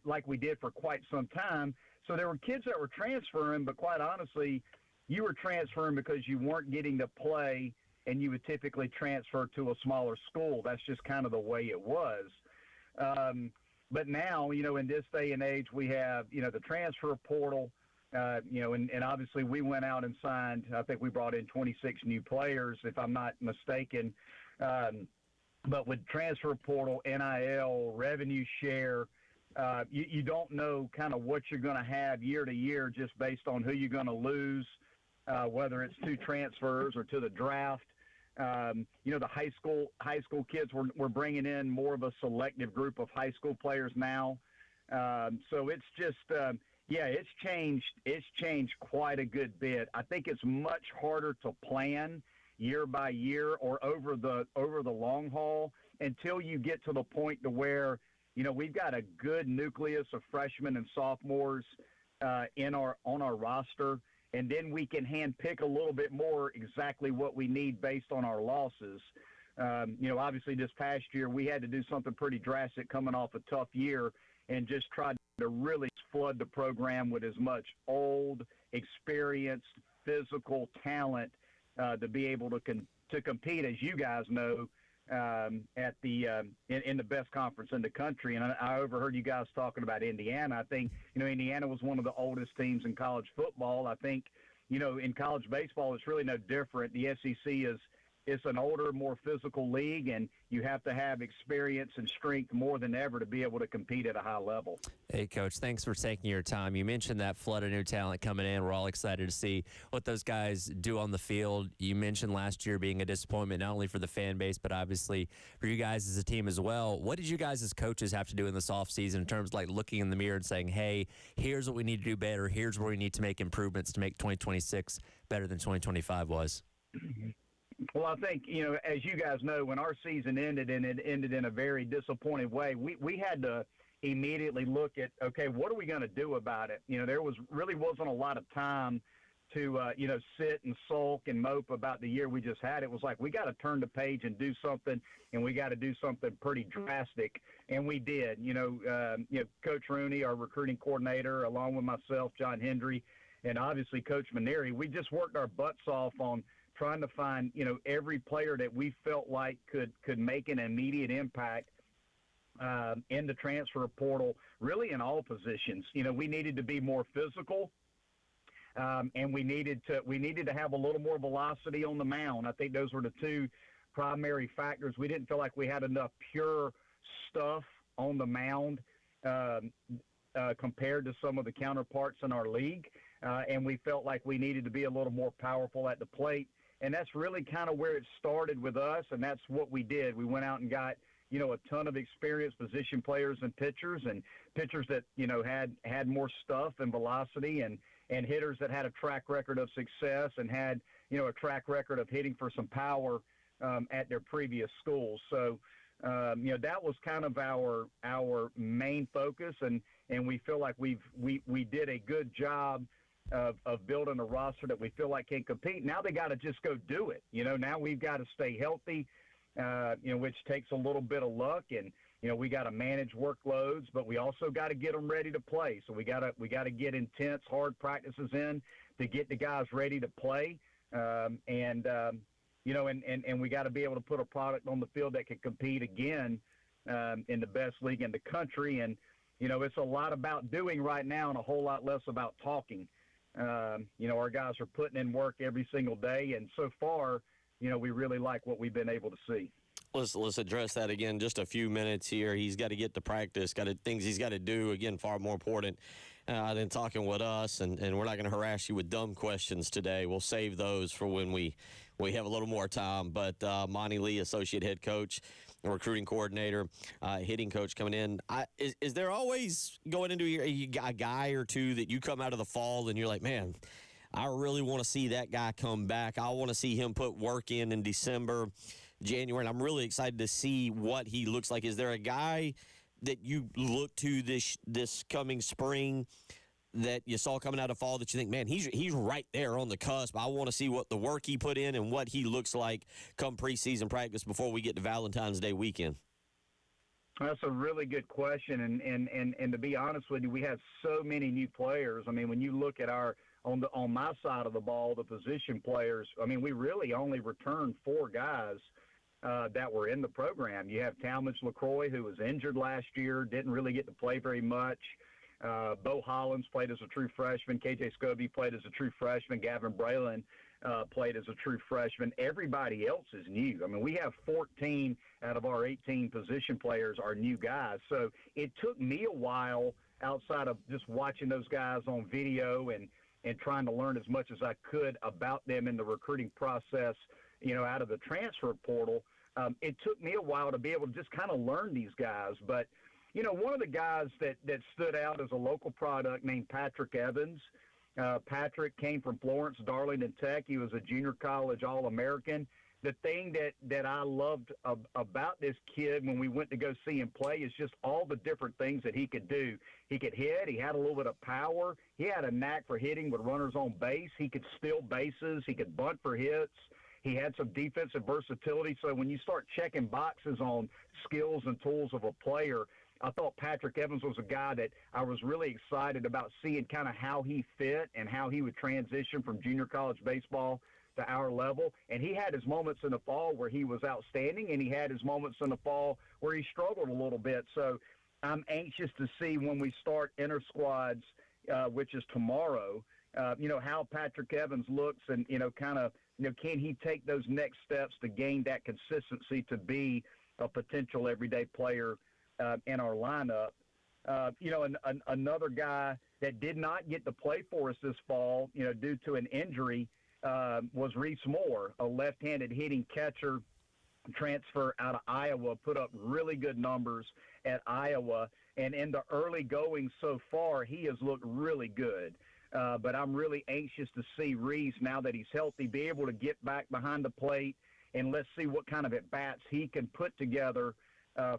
like we did for quite some time. So there were kids that were transferring, but quite honestly, you were transferring because you weren't getting to play, and you would typically transfer to a smaller school. That's just kind of the way it was. But now, in this day and age, we have, the transfer portal, and obviously we went out and signed, I think we brought in 26 new players, if I'm not mistaken. But with transfer portal, NIL, revenue share, you don't know kind of what you're going to have year to year just based on who you're going to lose, whether it's to transfers or to the draft. The high school kids, we're bringing in more of a selective group of high school players now. So it's just, it's changed. It's changed quite a good bit. I think it's much harder to plan year by year or over the long haul until you get to the point to where, we've got a good nucleus of freshmen and sophomores on our roster. And then we can handpick a little bit more exactly what we need based on our losses. Obviously this past year we had to do something pretty drastic coming off a tough year and just tried to really flood the program with as much old, experienced, physical talent to be able to compete, as you guys know, at in the best conference in the country. And I overheard you guys talking about Indiana. I think, Indiana was one of the oldest teams in college football. I think, in college baseball, it's really no different. The SEC it's an older, more physical league, and you have to have experience and strength more than ever to be able to compete at a high level. Hey, Coach, thanks for taking your time. You mentioned that flood of new talent coming in. We're all excited to see what those guys do on the field. You mentioned last year being a disappointment not only for the fan base, but obviously for you guys as a team as well. What did you guys as coaches have to do in this offseason in terms of like looking in the mirror and saying, hey, here's what we need to do better, here's where we need to make improvements to make 2026 better than 2025 was? Well, I think, as you guys know, when our season ended, and it ended in a very disappointing way, we had to immediately look at, okay, what are we going to do about it? There wasn't a lot of time to, sit and sulk and mope about the year we just had. It was like, we got to turn the page and do something, and we got to do something pretty drastic. And we did. Coach Rooney, our recruiting coordinator, along with myself, John Hendry, and obviously Coach Maneri, we just worked our butts off on trying to find, every player that we felt like could make an immediate impact in the transfer portal, really in all positions. We needed to be more physical, and we needed to have a little more velocity on the mound. I think those were the two primary factors. We didn't feel like we had enough pure stuff on the mound compared to some of the counterparts in our league, and we felt like we needed to be a little more powerful at the plate. And that's really kind of where it started with us, and that's what we did. We went out and got, a ton of experienced position players and pitchers that, had more stuff and velocity, and hitters that had a track record of success and had, a track record of hitting for some power at their previous schools. So, that was kind of our main focus, and we feel like we did a good job of building a roster that we feel like can compete. Now they got to just go do it. Now we've got to stay healthy, which takes a little bit of luck, and we got to manage workloads, but we also got to get them ready to play. So we got to get intense, hard practices in to get the guys ready to play, and we got to be able to put a product on the field that can compete again in the best league in the country. And it's a lot about doing right now and a whole lot less about talking. Our guys are putting in work every single day, and so far, we really like what we've been able to see. Let's address that again. Just a few minutes here. He's got to get to practice. Things he's got to do. Again, far more important than talking with us. And we're not going to harass you with dumb questions today. We'll save those for when we have a little more time. But Monte Lee, associate head coach, recruiting coordinator, hitting coach coming in. Is there always going into a guy or two that you come out of the fall and you're like, man, I really want to see that guy come back. I want to see him put work in December, January, and I'm really excited to see what he looks like. Is there a guy that you look to this coming spring that you saw coming out of fall that you think, man, he's right there on the cusp? I want to see what the work he put in and what he looks like come preseason practice before we get to Valentine's Day weekend. That's a really good question, and to be honest with you, we have so many new players. I mean, when you look at on my side of the ball, the position players, I mean, we really only returned 4 guys that were in the program. You have Talmadge LaCroix, who was injured last year, didn't really get to play very much. Bo Hollins played as a true freshman. KJ Scobie played as a true freshman. Gavin Braylon played as a true freshman. Everybody else is new. I mean, we have 14 out of our 18 position players are new guys. So it took me a while outside of just watching those guys on video and trying to learn as much as I could about them in the recruiting process, out of the transfer portal. It took me a while to be able to just kind of learn these guys. But, one of the guys that stood out as a local product named Patrick Evans. Patrick came from Florence Darlington Tech. He was a junior college All-American. The thing that I loved about this kid when we went to go see him play is just all the different things that he could do. He could hit. He had a little bit of power. He had a knack for hitting with runners on base. He could steal bases. He could bunt for hits. He had some defensive versatility. So when you start checking boxes on skills and tools of a player, I thought Patrick Evans was a guy that I was really excited about seeing kind of how he fit and how he would transition from junior college baseball to our level. And he had his moments in the fall where he was outstanding, and he had his moments in the fall where he struggled a little bit. So I'm anxious to see when we start inter-squads, which is tomorrow, how Patrick Evans looks and, can he take those next steps to gain that consistency to be a potential everyday player in our lineup. Another guy that did not get to play for us this fall, due to an injury, was Reese Moore, a left-handed hitting catcher, transfer out of Iowa, put up really good numbers at Iowa. And in the early going so far, he has looked really good. But I'm really anxious to see Reese, now that he's healthy, be able to get back behind the plate, and let's see what kind of at-bats he can put together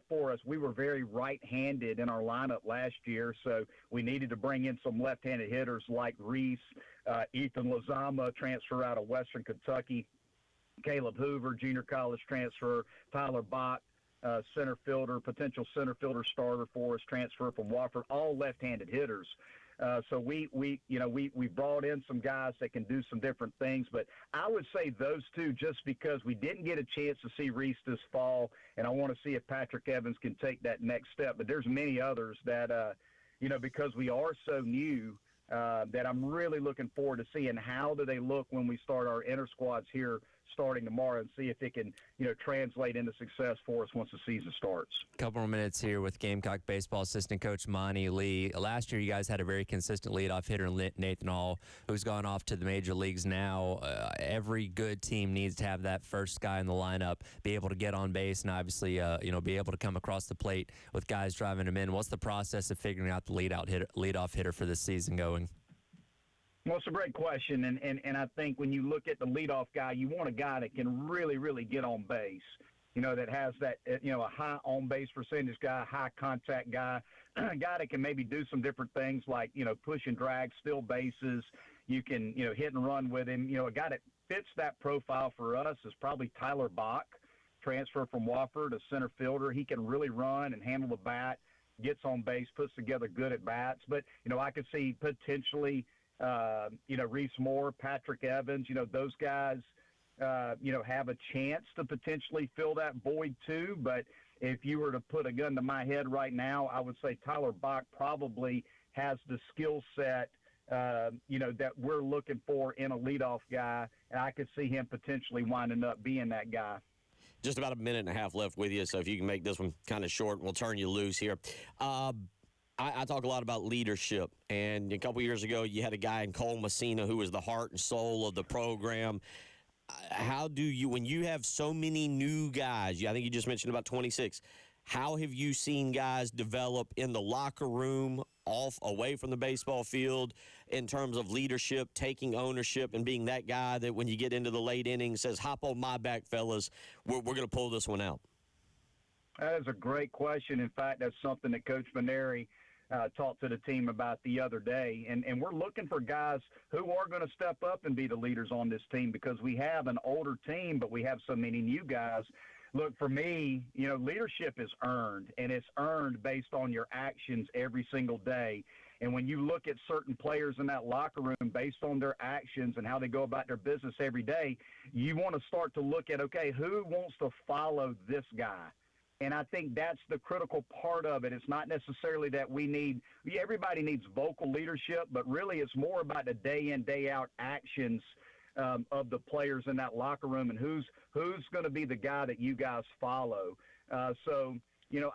for us. We were very right-handed in our lineup last year, so we needed to bring in some left-handed hitters like Reese, Ethan Lozama, transfer out of Western Kentucky, Caleb Hoover, junior college transfer, Tyler Bach, center fielder, potential center fielder starter for us, transfer from Wofford, all left-handed hitters. So we brought in some guys that can do some different things, but I would say those two just because we didn't get a chance to see Reese this fall, and I want to see if Patrick Evans can take that next step. But there's many others that, because we are so new, that I'm really looking forward to seeing how do they look when we start our inter squads here starting tomorrow, and see if it can, translate into success for us once the season starts. A couple more minutes here with Gamecock baseball assistant coach Monte Lee. Last year, you guys had a very consistent leadoff hitter, Nathan Hall, who's gone off to the major leagues now. Every good team needs to have that first guy in the lineup, be able to get on base, and obviously, be able to come across the plate with guys driving them in. What's the process of figuring out the leadoff hitter for this season going? Well, it's a great question, and I think when you look at the leadoff guy, you want a guy that can really, really get on base, that has that, a high on-base percentage guy, high contact guy, a guy that can maybe do some different things like, push and drag, steal bases. You can, hit and run with him. A guy that fits that profile for us is probably Tyler Bach, transfer from Wofford, a center fielder. He can really run and handle the bat, gets on base, puts together good at-bats. But, I could see potentially – Reese Moore, Patrick Evans, those guys, have a chance to potentially fill that void too. But if you were to put a gun to my head right now, I would say Tyler Bach probably has the skill set, that we're looking for in a leadoff guy. And I could see him potentially winding up being that guy. Just about a minute and a half left with you, so if you can make this one kind of short, we'll turn you loose here. I talk a lot about leadership, and a couple years ago you had a guy in Cole Messina who was the heart and soul of the program. How do you, when you have so many new guys, I think you just mentioned about 26, how have you seen guys develop in the locker room, away from the baseball field, in terms of leadership, taking ownership, and being that guy that when you get into the late innings says, hop on my back, fellas, we're going to pull this one out? That is a great question. In fact, that's something that Coach Maneri talked to the team about the other day. And we're looking for guys who are going to step up and be the leaders on this team because we have an older team, but we have so many new guys. Look, for me, leadership is earned, and it's earned based on your actions every single day. And when you look at certain players in that locker room based on their actions and how they go about their business every day, you want to start to look at, okay, who wants to follow this guy? And I think that's the critical part of it. It's not necessarily that everybody needs vocal leadership, but really it's more about the day in, day out actions of the players in that locker room and who's going to be the guy that you guys follow. So,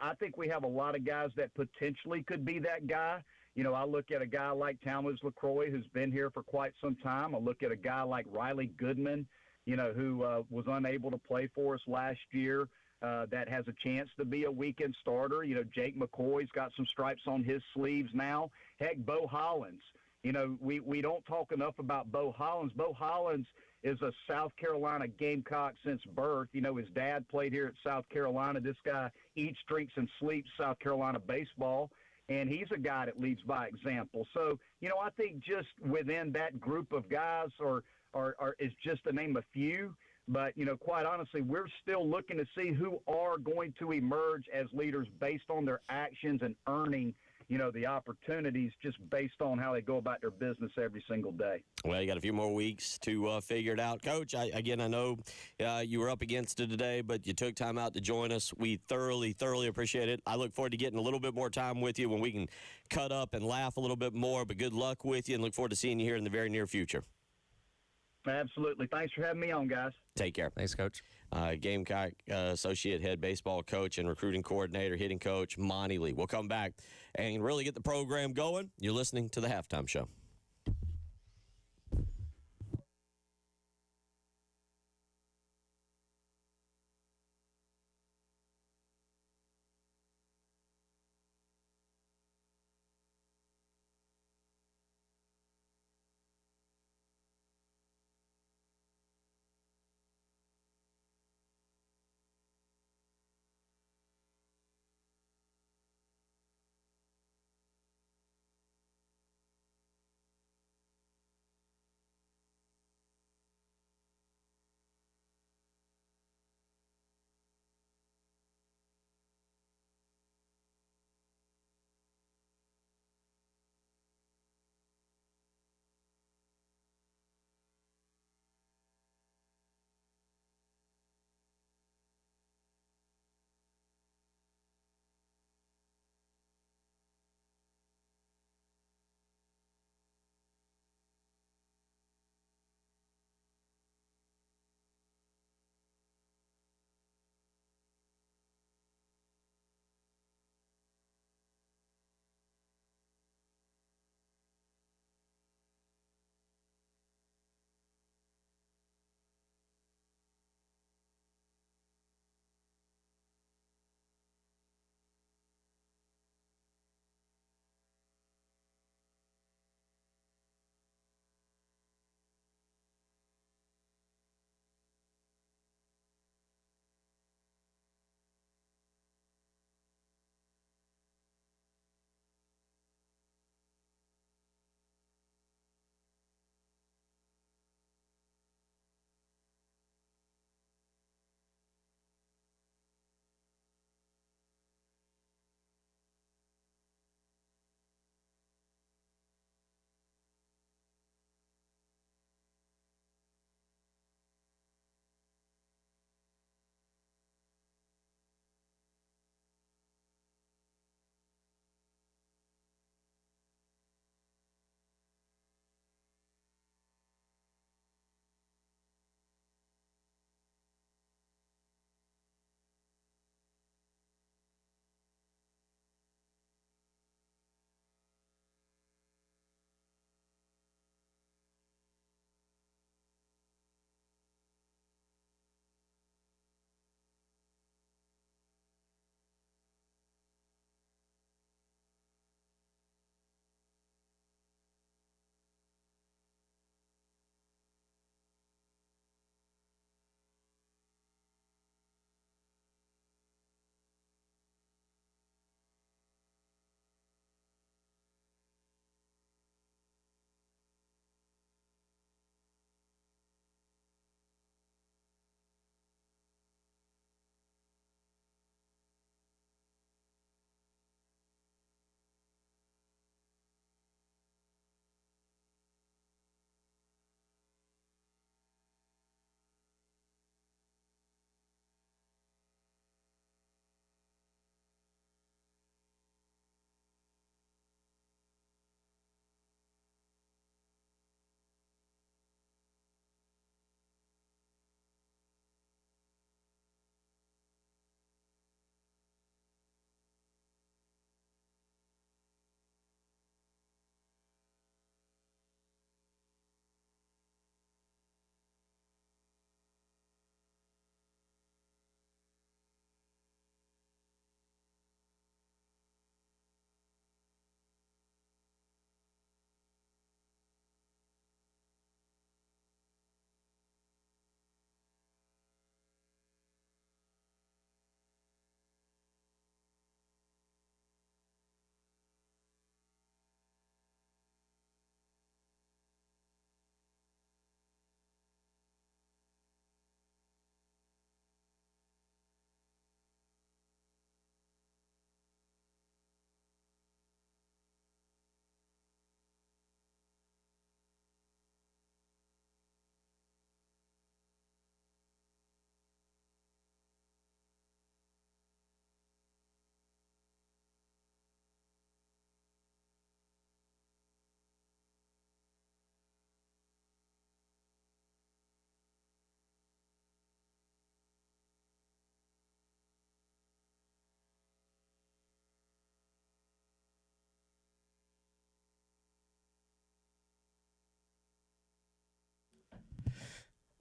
I think we have a lot of guys that potentially could be that guy. I look at a guy like Talmadge LaCroix, who's been here for quite some time. I look at a guy like Riley Goodman, who was unable to play for us last year, that has a chance to be a weekend starter. Jake McCoy's got some stripes on his sleeves now. Heck, Bo Hollins. We don't talk enough about Bo Hollins. Bo Hollins is a South Carolina Gamecock since birth. His dad played here at South Carolina. This guy eats, drinks, and sleeps South Carolina baseball. And he's a guy that leads by example. So, I think just within that group of guys is just to name a few. But, quite honestly, we're still looking to see who are going to emerge as leaders based on their actions and earning, the opportunities just based on how they go about their business every single day. Well, you got a few more weeks to figure it out. Coach, I know you were up against it today, but you took time out to join us. We thoroughly appreciate it. I look forward to getting a little bit more time with you when we can cut up and laugh a little bit more, but good luck with you and look forward to seeing you here in the very near future. Absolutely. Thanks for having me on, guys. Take care. Thanks, Coach. Gamecock Associate Head Baseball Coach and Recruiting Coordinator, Hitting Coach Monte Lee. We'll come back and really get the program going. You're listening to The Halftime Show.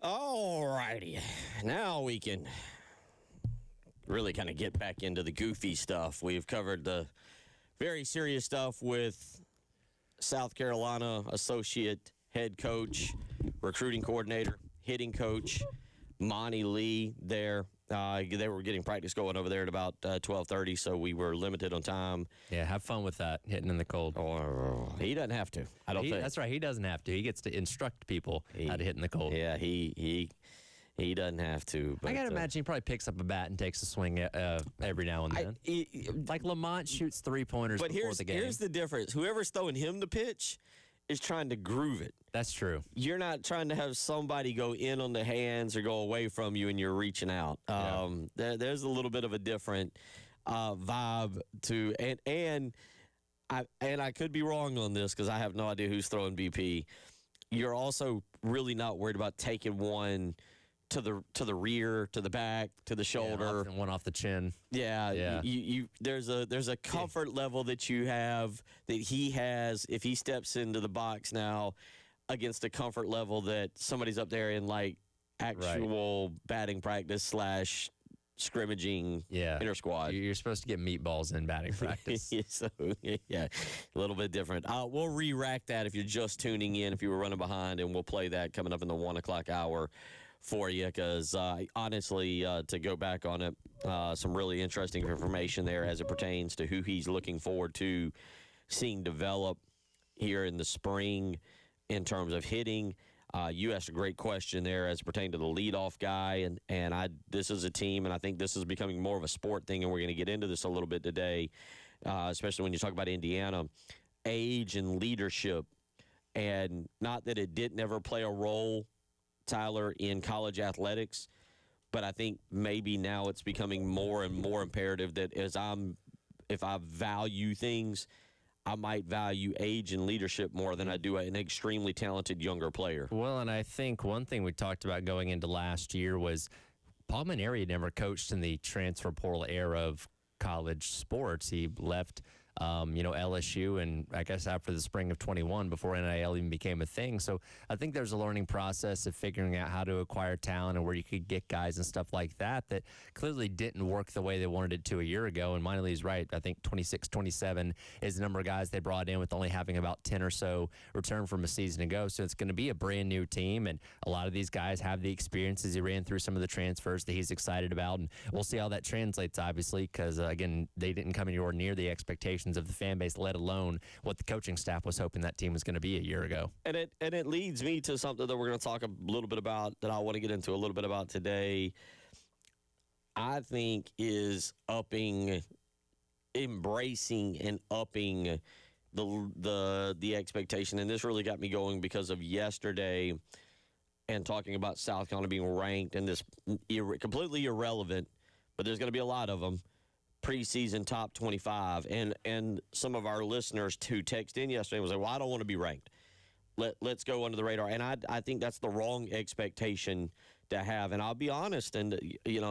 All righty. Now we can really kind of get back into the goofy stuff. We've covered the very serious stuff with South Carolina associate head coach, recruiting coordinator, hitting coach, Monte Lee there. They were getting practice going over there at about 12:30, so we were limited on time. Yeah, have fun with that, hitting in the cold. He doesn't have to. I don't think. That's right. He doesn't have to. He gets to instruct people how to hit in the cold. Yeah, he doesn't have to. But, I gotta imagine he probably picks up a bat and takes a swing every now and then. Like Lamont shoots 3-pointers before the game. Here's the difference. Whoever's throwing him the pitch is trying to groove it. That's true. You're not trying to have somebody go in on the hands or go away from you and you're reaching out. There's a little bit of a different vibe to and I could be wrong on this because I have no idea who's throwing BP. You're also really not worried about taking one to the rear, to the back, to the shoulder, and one off the chin. Yeah. There's a comfort level that you have that he has if he steps into the box now against a comfort level that somebody's up there in like actual batting practice / scrimmaging inter squad. You're supposed to get meatballs in batting practice. So, a little bit different. We'll re-rack that if you're just tuning in, if you were running behind, and we'll play that coming up in the 1 o'clock hour for you because, honestly, to go back on it, some really interesting information there as it pertains to who he's looking forward to seeing develop here in the spring in terms of hitting. You asked a great question there as it pertained to the leadoff guy, and this is a team, and I think this is becoming more of a sport thing, and we're going to get into this a little bit today, especially when you talk about Indiana, age and leadership, and not that it didn't ever play a role, Tyler, in college athletics, but I think maybe now it's becoming more and more imperative that if I value things, I might value age and leadership more than I do an extremely talented younger player. Well, and I think one thing we talked about going into last year was Paul Mainieri never coached in the transfer portal era of college sports. He left LSU, and I guess after the spring of 21, before NIL even became a thing. So I think there's a learning process of figuring out how to acquire talent and where you could get guys and stuff like that clearly didn't work the way they wanted it to a year ago. And Mineley's right. I think 26, 27 is the number of guys they brought in with only having about 10 or so return from a season ago. So it's going to be a brand new team, and a lot of these guys have the experiences. He ran through some of the transfers that he's excited about, and we'll see how that translates, obviously, because, again, they didn't come anywhere near the expectations of the fan base, let alone what the coaching staff was hoping that team was going to be a year ago. And it leads me to something that we're going to talk a little bit about, that I want to get into a little bit about today. I think is embracing and upping the expectation, and this really got me going because of yesterday and talking about South Carolina being ranked in this completely irrelevant, but there's going to be a lot of them, preseason top 25, and some of our listeners who texted in yesterday was like, well, I don't want to be ranked. Let's go under the radar. And I think that's the wrong expectation to have. And I'll be honest, and,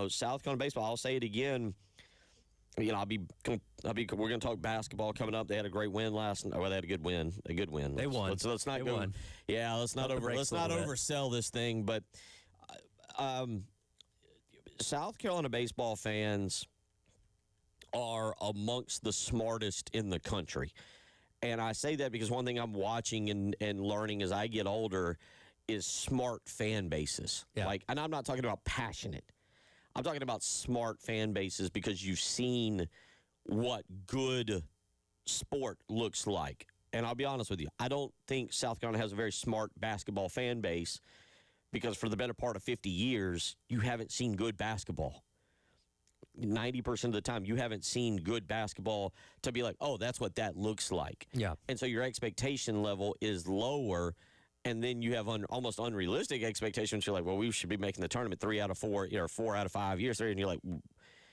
South Carolina baseball, I'll say it again, we're going to talk basketball coming up. They had a great win last night. Well, they had a good win. They won. Let's not go. Won. Yeah, let's not oversell this thing. But South Carolina baseball fans are amongst the smartest in the country. And I say that because one thing I'm watching and learning as I get older is smart fan bases. Yeah. And I'm not talking about passionate. I'm talking about smart fan bases because you've seen what good sport looks like. And I'll be honest with you, I don't think South Carolina has a very smart basketball fan base because for the better part of 50 years, you haven't seen good basketball. 90% of the time, you haven't seen good basketball to be like, oh, that's what that looks like. Yeah. And so your expectation level is lower, and then you have almost unrealistic expectations. You're like, well, we should be making the tournament 3 out of 4, or 4 out of 5 years. And you're like,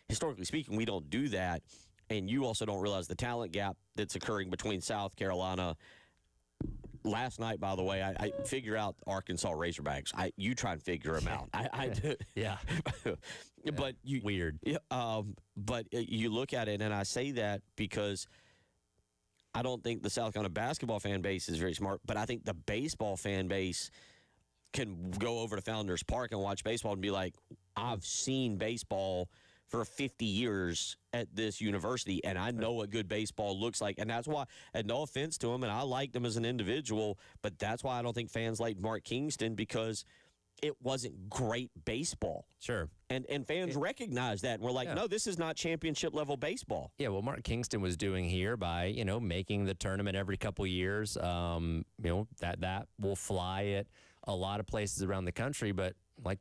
historically speaking, we don't do that. And you also don't realize the talent gap that's occurring between South Carolina. Last night, by the way, I figure out Arkansas Razorbacks. You try and figure them out. I do. Yeah. But weird. But you look at it, and I say that because I don't think the South Carolina basketball fan base is very smart, but I think the baseball fan base can go over to Founders Park and watch baseball and be like, I've seen baseball for 50 years at this university, and I know what good baseball looks like. And that's why, and no offense to him, and I liked him as an individual, but that's why I don't think fans like Mark Kingston, because it wasn't great baseball. Sure. And fans recognize that. And we're like, no, this is not championship-level baseball. Yeah, well, Mark Kingston was doing here by, making the tournament every couple years. That will fly at a lot of places around the country. But like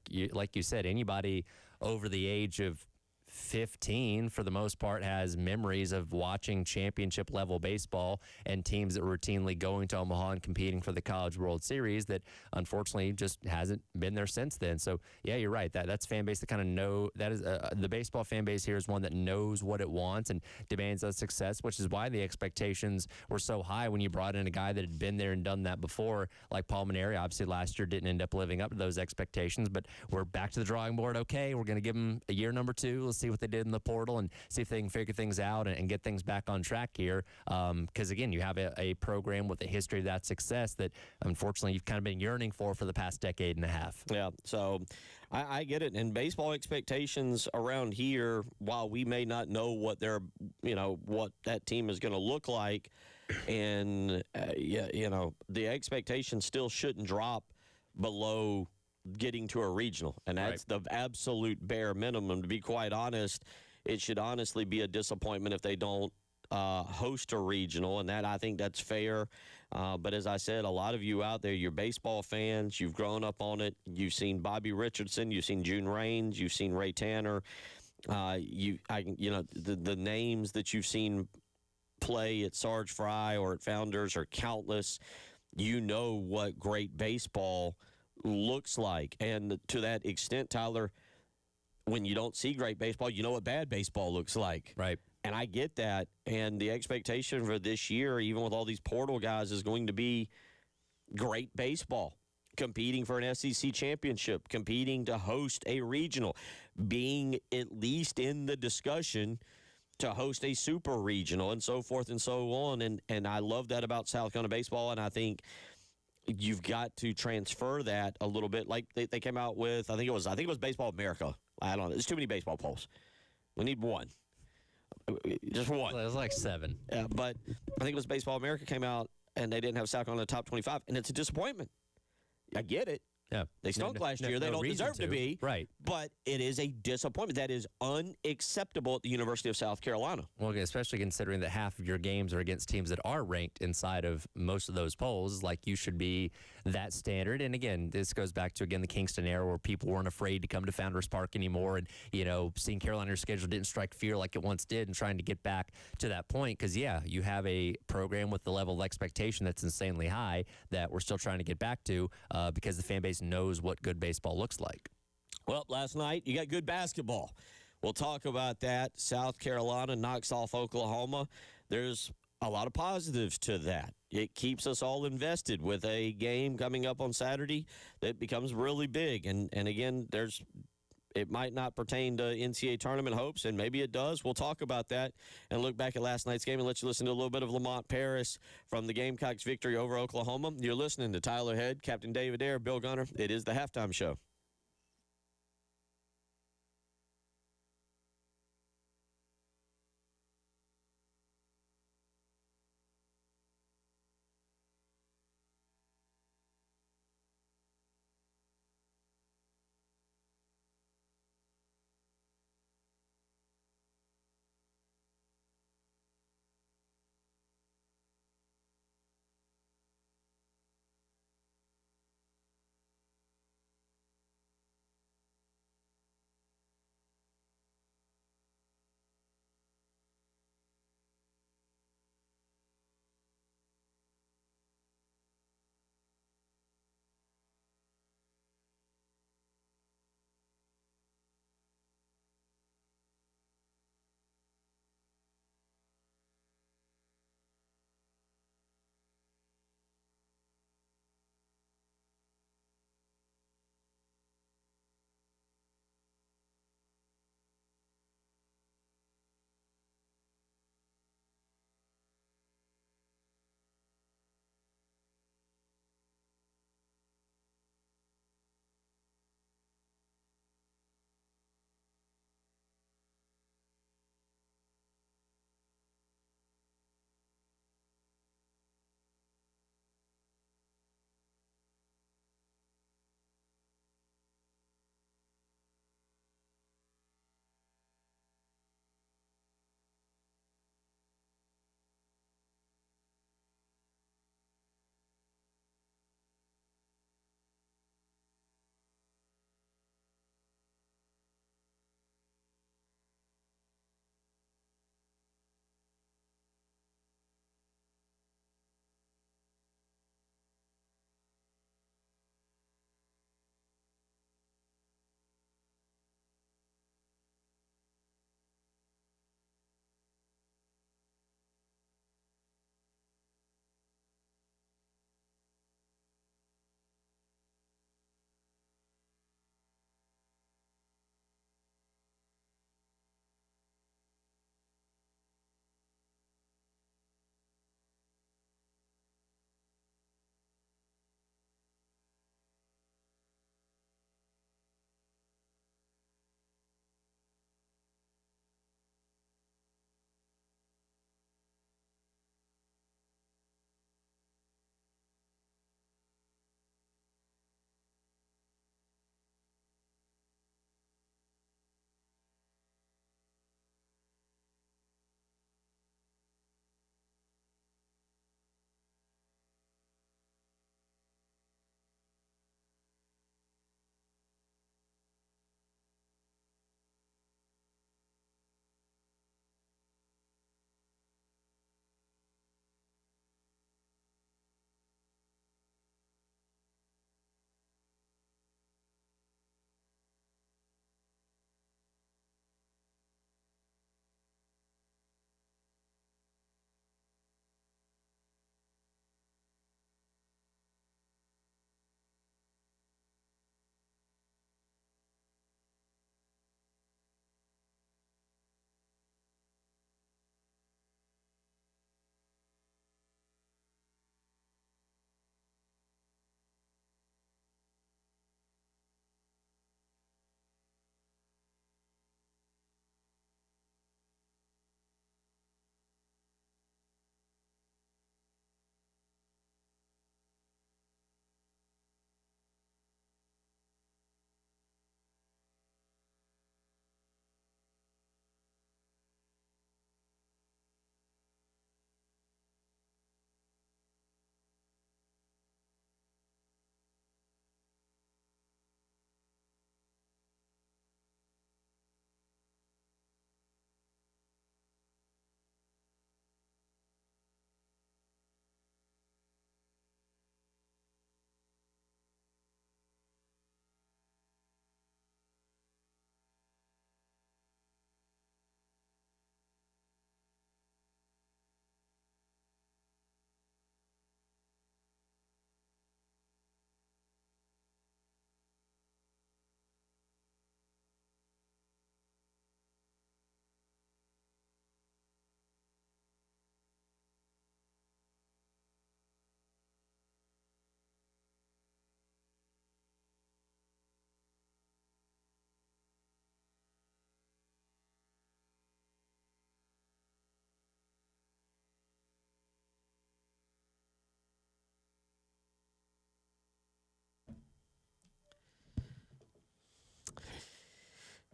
you said, anybody over the age of 15, for the most part, has memories of watching championship level baseball and teams that were routinely going to Omaha and competing for the College World Series that unfortunately just hasn't been there since then. So yeah, you're right. That's fan base that kind of know that is the baseball fan base here is one that knows what it wants and demands that success, which is why the expectations were so high when you brought in a guy that had been there and done that before, like Paul Maneri. Obviously last year didn't end up living up to those expectations, but we're back to the drawing board. Okay, we're going to give him a year number 2. Let's see what they did in the portal and see if they can figure things out and get things back on track here. Because, again, you have a program with a history of that success that, unfortunately, you've kind of been yearning for the past decade and a half. Yeah, so I get it. And baseball expectations around here, while we may not know what what that team is going to look like, and, the expectations still shouldn't drop below getting to a regional, and that's the absolute bare minimum. To be quite honest, it should honestly be a disappointment if they don't host a regional, and I think that's fair. But as I said, a lot of you out there, you're baseball fans, you've grown up on it, you've seen Bobby Richardson, you've seen June Raines, you've seen Ray Tanner, the names that you've seen play at Sarge Fry or at Founders are countless. You know what great baseball looks like. And to that extent, Tyler, when you don't see great baseball, you know what bad baseball looks like. Right. And I get that. And the expectation for this year, even with all these portal guys, is going to be great baseball, competing for an SEC championship, competing to host a regional, being at least in the discussion to host a super regional, and so forth and so on. And I love that about South Carolina baseball, and I think you've got to transfer that a little bit. Like they came out with, I think it was Baseball America. I don't know. There's too many baseball polls. We need one. Just one. It was like 7. Yeah, but I think it was Baseball America came out, and they didn't have South Carolina in the top 25, and it's a disappointment. I get it. Yeah. They stunk last year. They don't deserve to be. Right. But it is a disappointment. That is unacceptable at the University of South Carolina. Well, especially considering that half of your games are against teams that are ranked inside of most of those polls. Like, you should be that standard. And, again, this goes back to, the Kingston era where people weren't afraid to come to Founders Park anymore. And, seeing Carolina's schedule didn't strike fear like it once did, and trying to get back to that point. Because, you have a program with the level of expectation that's insanely high that we're still trying to get back to because the fan base knows what good baseball looks like. Well, last night you got good basketball. We'll talk about that. South Carolina knocks off Oklahoma. There's a lot of positives to that. It keeps us all invested with a game coming up on Saturday that becomes really big. And again, it might not pertain to NCAA tournament hopes, and maybe it does. We'll talk about that and look back at last night's game and let you listen to a little bit of Lamont Paris from the Gamecocks' victory over Oklahoma. You're listening to Tyler Head, Captain David Ayer, Bill Gunner. It is the Halftime Show.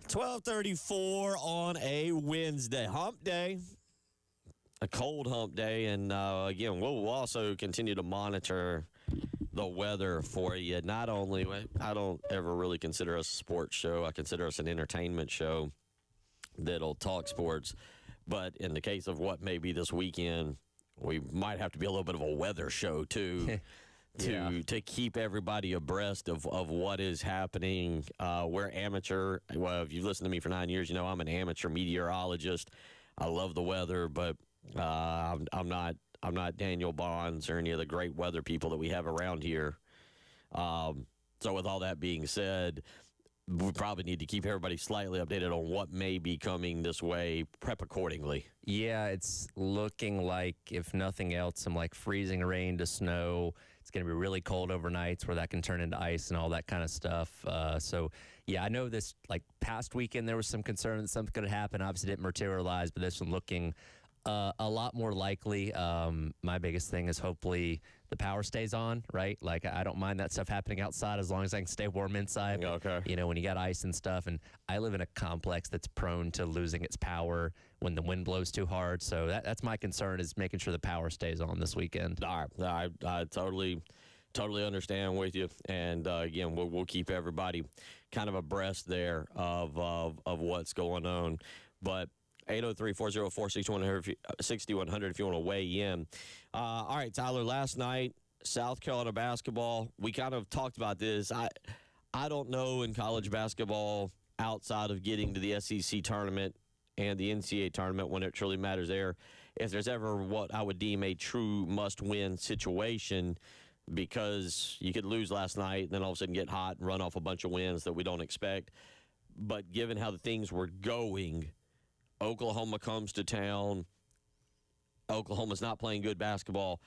12:34 on a Wednesday. Hump day. A cold hump day. And, again, we'll also continue to monitor the weather for you. Not only, I don't ever really consider us a sports show. I consider us an entertainment show that'll talk sports. But in the case of what may be this weekend, we might have to be a little bit of a weather show, too. To keep everybody abreast of what is happening. We're amateur. Well, if you've listened to me for 9 years, you know I'm an amateur meteorologist. I love the weather, but I'm not Daniel Bonds or any of the great weather people that we have around here. So with all that being said, we probably need to keep everybody slightly updated on what may be coming this way. Prep accordingly. Yeah, it's looking like, if nothing else, some like freezing rain to snow. It's going to be really cold overnights where that can turn into ice and all that kind of stuff. So, yeah, I know this, like, past weekend there was some concern that something could happen. Obviously didn't materialize, but this one looking a lot more likely. My biggest thing is hopefully the power stays on, right? Like, I don't mind that stuff happening outside as long as I can stay warm inside. Okay. You know, when you got ice and stuff. And I live in a complex that's prone to losing its power when the wind blows too hard. So that's my concern, is making sure the power stays on this weekend. All right. I totally understand with you. And, again, we'll keep everybody kind of abreast there of what's going on. But 803-404-6100 if you want to weigh in. All right, Tyler, last night, South Carolina basketball, we kind of talked about this. I don't know in college basketball, outside of getting to the SEC tournament and the NCAA tournament when it truly matters there, if there's ever what I would deem a true must-win situation, because you could lose last night and then all of a sudden get hot and run off a bunch of wins that we don't expect. But given how the things were going, Oklahoma comes to town. Oklahoma's not playing good basketball.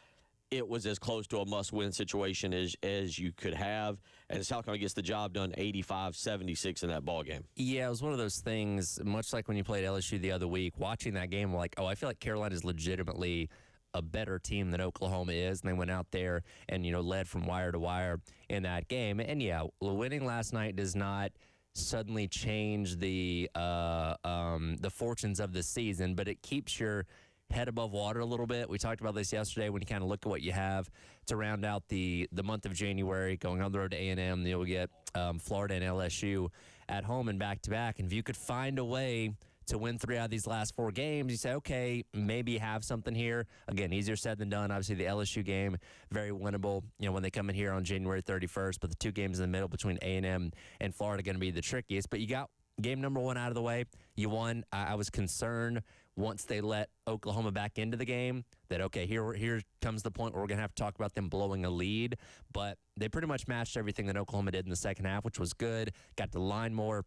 It was as close to a must-win situation as you could have. And South Carolina gets the job done 85-76 in that ball game. Yeah, it was one of those things, much like when you played LSU the other week, watching that game, like, I feel like Carolina is legitimately a better team than Oklahoma is. And they went out there and, led from wire to wire in that game. And, yeah, winning last night does not suddenly change the fortunes of the season, but it keeps your head above water a little bit. We talked about this yesterday when you kind of look at what you have to round out the month of January, going on the road to A&M. You'll get Florida and LSU at home and back-to-back. And if you could find a way to win 3 out of these last 4 games, you say, okay, maybe you have something here. Again, easier said than done. Obviously, the LSU game, very winnable, when they come in here on January 31st. But the 2 games in the middle between A&M and Florida are going to be the trickiest. But you got game number 1 out of the way. You won. I was concerned once they let Oklahoma back into the game that, okay, here comes the point where we're going to have to talk about them blowing a lead. But they pretty much matched everything that Oklahoma did in the second half, which was good. Got the line more.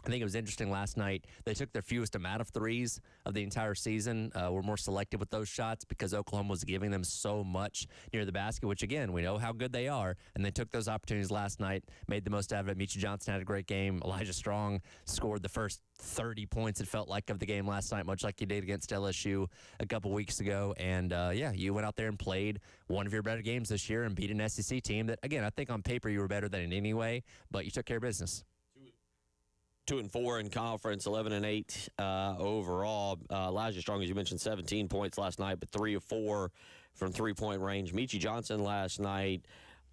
I think it was interesting last night. They took their fewest amount of threes of the entire season. Were more selective with those shots because Oklahoma was giving them so much near the basket, which, again, we know how good they are. And they took those opportunities last night, made the most out of it. Meechie Johnson had a great game. Elijah Strong scored the first 30 points, it felt like, of the game last night, much like you did against LSU a couple weeks ago. And, you went out there and played one of your better games this year and beat an SEC team that, again, I think on paper you were better than in any way, but you took care of business. 2-4 in conference, 11-8 overall. Elijah Strong, as you mentioned, 17 points last night, but 3 of 4 from three-point range. Meechie Johnson last night,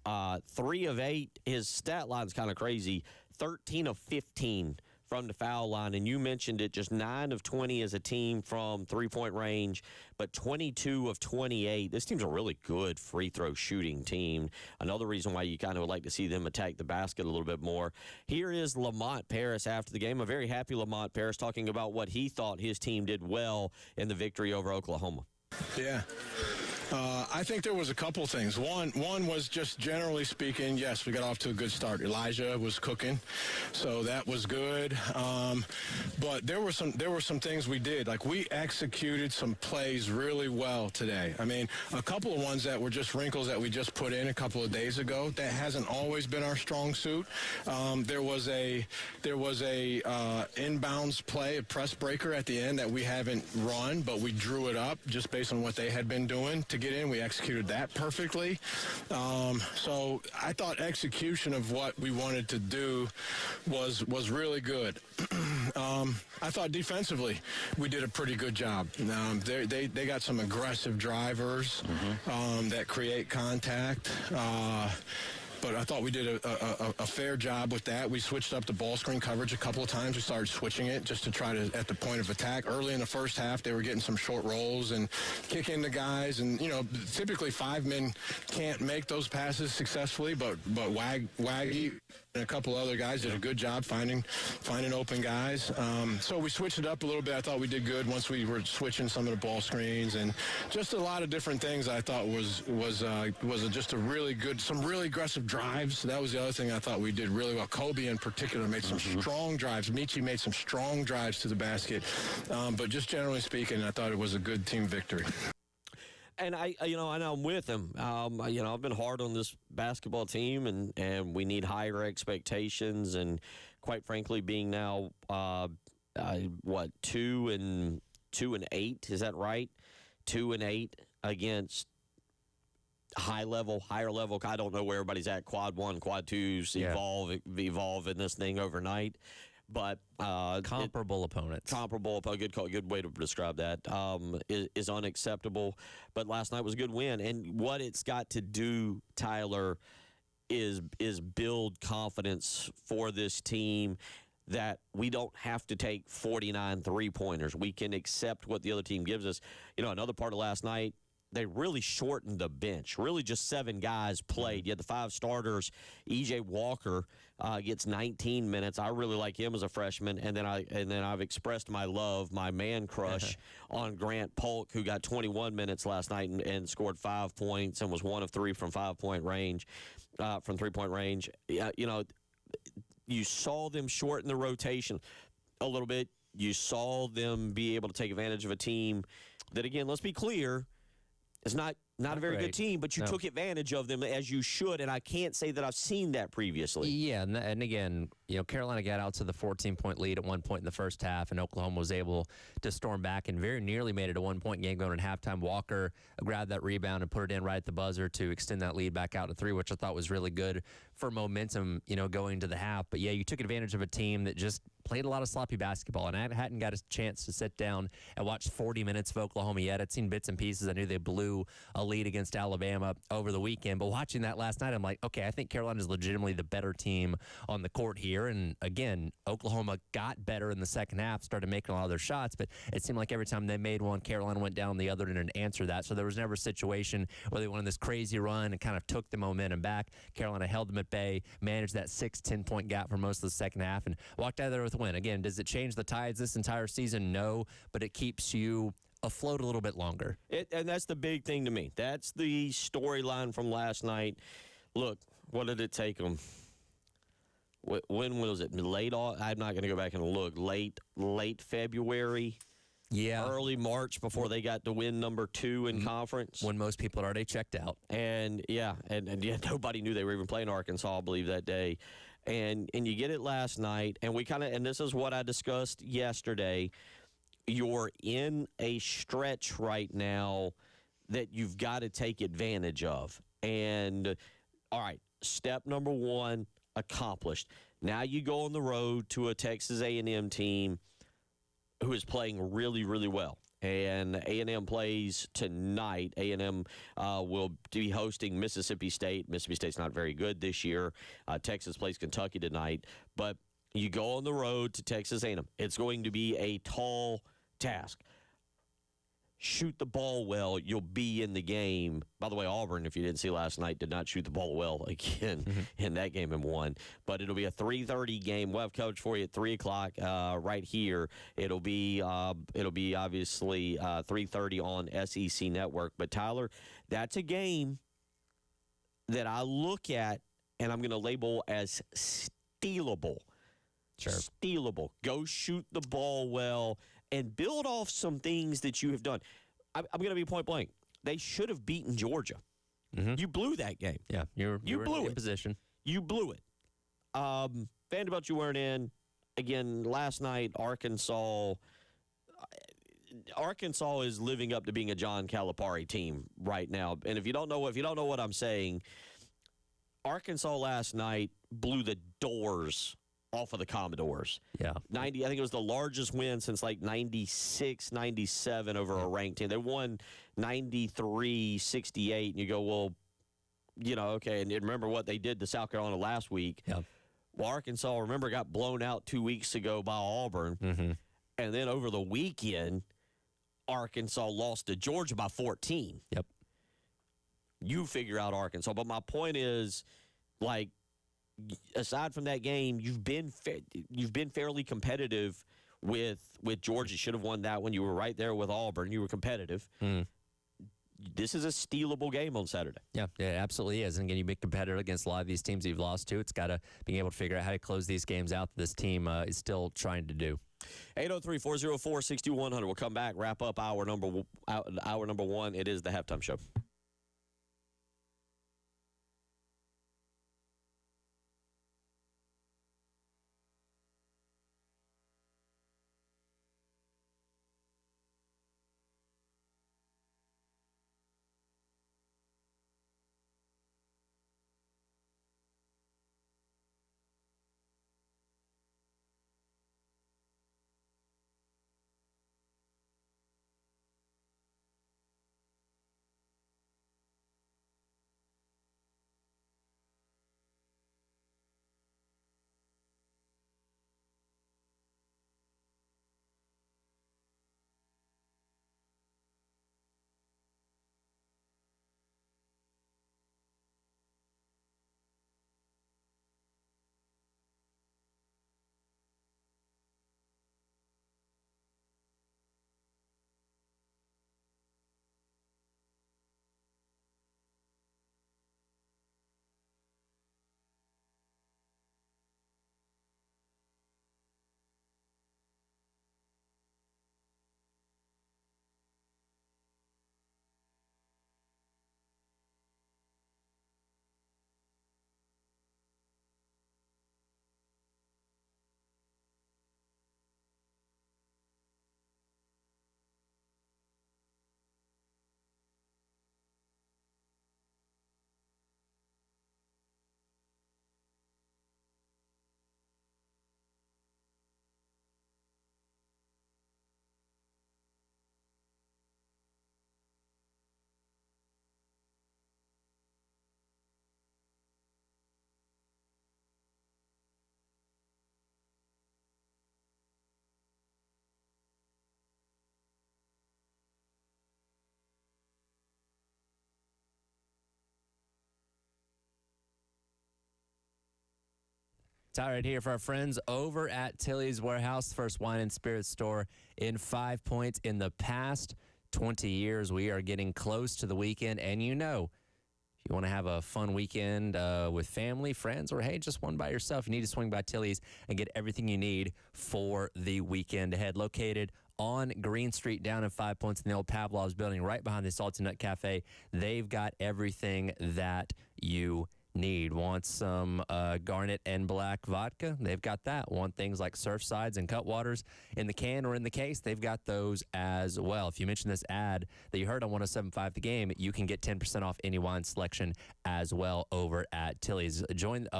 3 of 8. His stat line's kind of crazy. 13 of 15 from the foul line, and you mentioned it, just 9 of 20 as a team from three-point range, but 22 of 28. This team's a really good free throw shooting team. Another reason why you kind of would like to see them attack the basket a little bit more. Here is Lamont Paris after the game, a very happy Lamont Paris, talking about what he thought his team did well in the victory over Oklahoma. Yeah. I think there was a couple things. One was just generally speaking, yes, we got off to a good start. Elijah was cooking, so that was good. But there were some things we did. Like, we executed some plays really well today. I mean, a couple of ones that were just wrinkles that we just put in a couple of days ago. That hasn't always been our strong suit. There was a inbounds play, a press breaker at the end that we haven't run, but we drew it up just based on what they had been doing to get in. We executed that perfectly. So I thought execution of what we wanted to do was really good. I thought defensively we did a pretty good job. They got some aggressive drivers that create contact. But I thought we did a fair job with that. We switched up the ball screen coverage a couple of times. We started switching it just to try to, at the point of attack. Early in the first half, they were getting some short rolls and kicking the guys. And, typically 5 men can't make those passes successfully, but Waggy and a couple other guys did a good job finding open guys. So we switched it up a little bit. I thought we did good once we were switching some of the ball screens and just a lot of different things. I thought was just a really good, some really aggressive drives. That was the other thing I thought we did really well. Kobe in particular made some strong drives. Michi made some strong drives to the basket. But just generally speaking, I thought it was a good team victory. And I know I'm with him. I've been hard on this basketball team, and we need higher expectations. And quite frankly, being now 2-8, is that right? 2-8 against higher level. I don't know where everybody's at. Quad 1, Quad 2s evolve in this thing overnight. But comparable opponents. Comparable, good way to describe that, is unacceptable. But last night was a good win. And what it's got to do, Tyler, is build confidence for this team that we don't have to take 49 three-pointers. We can accept what the other team gives us. Another part of last night, they really shortened the bench. Really just 7 guys played. You had the 5 starters. E.J. Walker gets 19 minutes. I really like him as a freshman. And then I've expressed my love, my man crush on Grant Polk, who got 21 minutes last night and scored 5 points and was 1 of 3 from 5-point range, from 3-point range. You saw them shorten the rotation a little bit. You saw them be able to take advantage of a team that, again, let's be clear, it's not a very good team, but you took advantage of them as you should, and I can't say that I've seen that previously. Yeah, and again, Carolina got out to the 14-point lead at one point in the first half, and Oklahoma was able to storm back and very nearly made it a 1-point game going at halftime. Walker grabbed that rebound and put it in right at the buzzer to extend that lead back out to 3, which I thought was really good for momentum, going into the half. But, yeah, you took advantage of a team that just played a lot of sloppy basketball, and I hadn't got a chance to sit down and watch 40 minutes of Oklahoma yet. I'd seen bits and pieces. I knew they blew a lead against Alabama over the weekend, but watching that last night, I'm like, okay, I think Carolina's legitimately the better team on the court here. And again, Oklahoma got better in the second half, started making a lot of their shots, but it seemed like every time they made one, Carolina went down the other end and answered that. So there was never a situation where they went on this crazy run and kind of took the momentum back. Carolina held them at bay, managed that 6-10-point gap for most of the second half, and walked out of there with a win. Again, does it change the tides this entire season? No, but it keeps you afloat a little bit longer. And that's the big thing to me. That's the storyline from last night. Look, what did it take them? When was it? I'm not going to go back and look. Late February? Yeah. Early March before they got to win number 2 in conference. When most people had already checked out. And nobody knew they were even playing Arkansas, I believe, that day. And you get it last night, and and this is what I discussed yesterday. You're in a stretch right now that you've got to take advantage of. And, all right, step number 1 accomplished. Now you go on the road to a Texas A&M team who is playing really, really well. And A&M plays tonight. A&M will be hosting Mississippi State. Mississippi State's not very good this year. Texas plays Kentucky tonight. But you go on the road to Texas A&M. It's going to be a tall task. Shoot the ball well, you'll be in the game. By the way, Auburn, if you didn't see last night, did not shoot the ball well again in that game and won. But it'll be a 3:30 game. We'll have coverage for you at 3 o'clock right here. It'll be obviously 3:30 on SEC Network. But Tyler, that's a game that I look at and I'm going to label as stealable. Sure. Stealable. Go shoot the ball well and build off some things that you have done. I'm going to be point blank. They should have beaten Georgia. You blew that game. Yeah, you blew in position. You blew it. Vanderbilt, you weren't in. Again, last night, Arkansas, Arkansas is living up to being a John Calipari team right now. And if you don't know what I'm saying, Arkansas last night blew the doors off of the Commodores. Yeah. 90, I think it was the largest win since like 96, 97 over a ranked team. They won 93-68, and you go, well, okay, and remember what they did to South Carolina last week. Yeah. Well, Arkansas, remember, got blown out 2 weeks ago by Auburn. Mm-hmm. And then over the weekend, Arkansas lost to Georgia by 14. Yep. You figure out Arkansas. But my point is, like, aside from that game, you've been fairly competitive with Georgia. You should have won that one. You were right there with Auburn. You were competitive. Mm. This is a stealable game on Saturday. Yeah, it absolutely is. And again, you've been competitive against a lot of these teams you've lost to. It's got to being able to figure out how to close these games out that this team is still trying to do. 803-404-6100. We'll come back, wrap up hour number one. It is the halftime show. It's all right here for our friends over at Tilly's Warehouse, first wine and spirits store in 5 Points. In the past 20 years, we are getting close to the weekend, and if you want to have a fun weekend with family, friends, or, hey, just one by yourself, you need to swing by Tilly's and get everything you need for the weekend ahead. Located on Green Street down in 5 Points in the old Pavlov's building right behind the Salty Nut Cafe. They've got everything that you need. Want some garnet and black vodka? They've got that. Want things like Surfsides and Cutwaters in the can or in the case? They've got those as well. If you mention this ad that you heard on 107.5 The Game, you can get 10% off any wine selection as well over at Tilly's.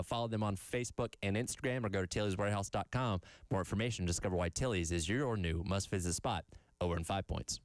Follow them on Facebook and Instagram, or go to tillyswarehouse.com. More information. Discover why Tilly's is your new must-visit spot over in 5 Points.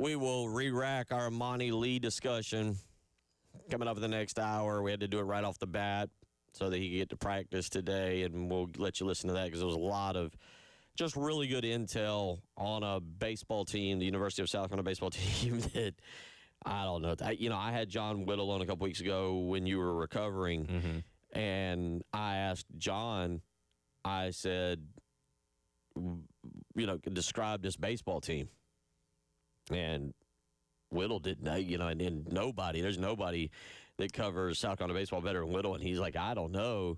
We will re-rack our Monte Lee discussion coming up in the next hour. We had to do it right off the bat so that he could get to practice today, and we'll let you listen to that because there was a lot of just really good intel on a baseball team, the University of South Carolina baseball team that I don't know. I had John Whittle on a couple weeks ago when you were recovering, and I asked John, I said, describe this baseball team. And Whittle didn't know, and there's nobody that covers South Carolina baseball better than Whittle. And he's like, I don't know.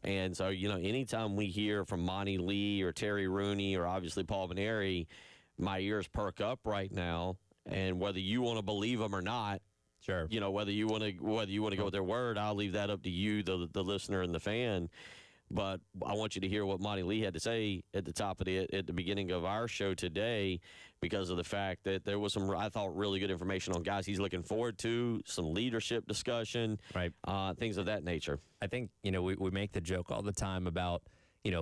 And so, anytime we hear from Monte Lee or Terry Rooney or obviously Paul Maneri, my ears perk up right now. And whether you want to believe them or not, sure, whether you want to go with their word, I'll leave that up to you, the listener and the fan. But I want you to hear what Monte Lee had to say at the beginning of our show today, because of the fact that there was some, I thought, really good information on guys he's looking forward to, some leadership discussion, right, things of that nature. I think we make the joke all the time about